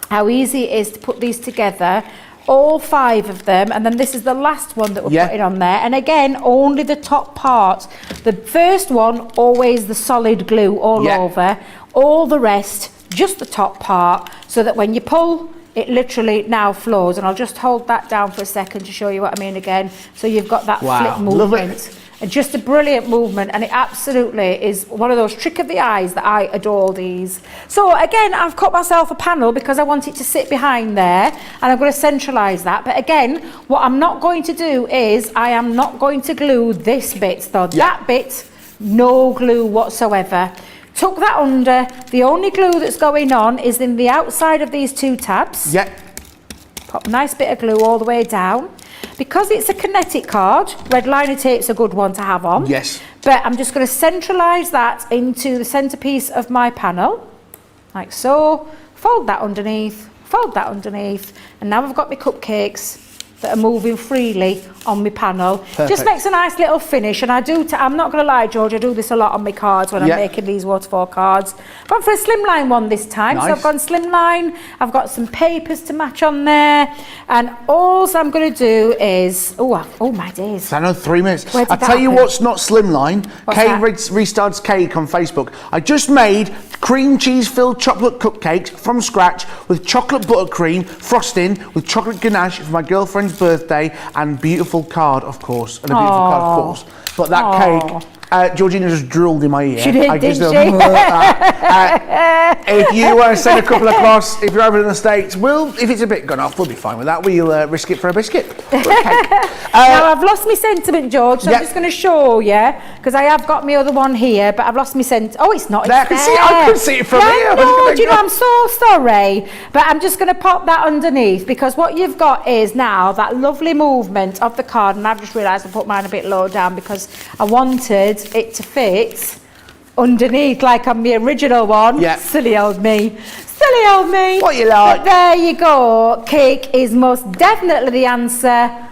how easy it is to put these together, all 5 of them, and then this is the last one that we're putting on there. And again, only the top part. The first one, always the solid glue all over. All the rest, just the top part, so that when you pull, it literally now flows. And I'll just hold that down for a second to show you what I mean again. So you've got that flip movement. Love it. And just a brilliant movement, and it absolutely is one of those trick of the eyes that I adore these. So again, I've cut myself a panel because I want it to sit behind there, and I'm going to centralise that. But again, what I'm not going to do is I am not going to glue this bit, though. That bit, no glue whatsoever. Tuck that under. The only glue that's going on is in the outside of these 2 tabs. Pop a nice bit of glue all the way down. Because it's a kinetic card, red liner tape's a good one to have on. But I'm just going to centralise that into the centrepiece of my panel, like so. Fold that underneath, and now I've got my cupcakes that are moving freely on my panel. Just makes a nice little finish, and I'm not going to lie, George, I do this a lot on my cards when I'm making these waterfall cards. But for a slimline one this time, so I've gone slimline, I've got some papers to match on there, and all I'm going to do is, oh my days. I know, 3 minutes. Where did I'll that tell you happen? what's not slimline. What's Kay that? Restarts Cake on Facebook. I just made cream cheese filled chocolate cupcakes from scratch with chocolate buttercream frosting with chocolate ganache for my girlfriend's birthday, and beautiful card, of course, and a beautiful card, of course. But that cake Georgina just drooled in my ear. She did, didn't she? If you want to send a couple across, if you're over in the States, if it's a bit gone off, we'll be fine with that. We'll risk it for a biscuit. Now, I've lost my sentiment, George, so I'm just going to show you, because I have got my other one here, but I've lost my sentiment. Oh, it's not. I can see it from here. No, do you know, I'm so sorry, but I'm just going to pop that underneath, because what you've got is now that lovely movement of the card, and I've just realised I put mine a bit low down because I wanted it to fit underneath like on the original one. Yeah. Silly old me. Silly old me. What you like? But there you go. Cake is most definitely the answer.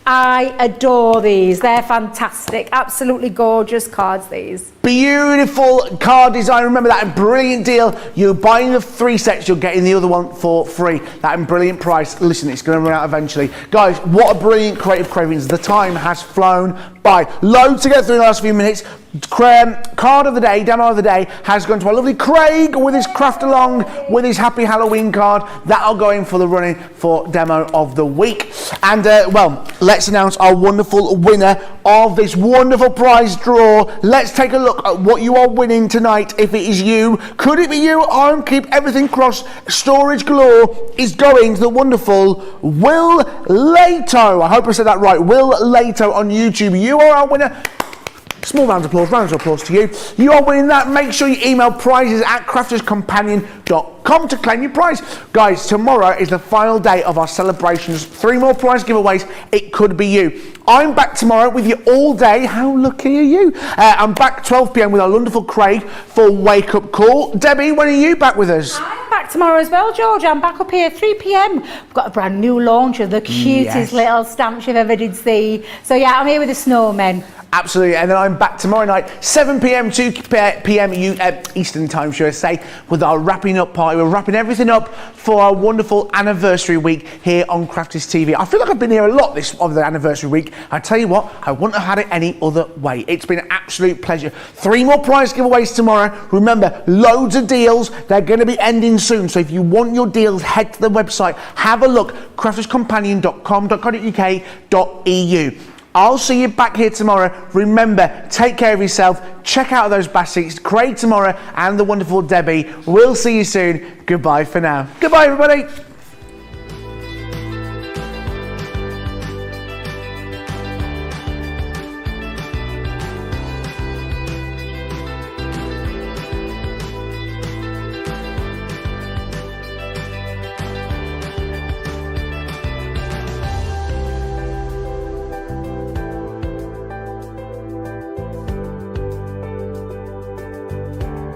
I adore these. They're fantastic. Absolutely gorgeous cards, these. Beautiful card design. Remember that brilliant deal. You're buying the 3 sets, you're getting the other one for free. That brilliant price. Listen, it's going to run out eventually. Guys, what a brilliant Creative Cravings. The time has flown by. Loads to get through in the last few minutes. Card of the day, demo of the day, has gone to our lovely Craig with his craft along, with his Happy Halloween card. That'll go in for the running for demo of the week. And well, let's announce our wonderful winner of this wonderful prize draw. Let's take a look at what you are winning tonight. If it is you, could it be you? I'll keep everything crossed. Storage galore is going to the wonderful Will Lato. I hope I said that right. Will Lato on YouTube. You are our winner. Small round of applause to you. You are winning that. Make sure you email prizes@crafterscompanion.com to claim your prize. Guys, tomorrow is the final day of our celebrations. 3 more prize giveaways. It could be you. I'm back tomorrow with you all day. How lucky are you? I'm back 12 p.m. with our wonderful Craig for Wake Up Call. Debbie, when are you back with us? I'm back tomorrow as well, George. I'm back up here 3 p.m. We've got a brand new launch of the cutest little stamps you've ever did see. So yeah, I'm here with the snowmen. Absolutely, and then I'm back tomorrow night, 7 p.m. 2 p.m. Eastern time, should I say, with our wrapping up party. We're wrapping everything up for our wonderful anniversary week here on Crafters TV. I feel like I've been here a lot of the anniversary week. I tell you what, I wouldn't have had it any other way. It's been an absolute pleasure. 3 more prize giveaways tomorrow. Remember, loads of deals. They're going to be ending soon, so if you want your deals, head to the website. Have a look, crafterscompanion.com.co.uk.eu. I'll see you back here tomorrow. Remember, take care of yourself. Check out those basics. Craig tomorrow and the wonderful Debbie. We'll see you soon. Goodbye for now. Goodbye, everybody.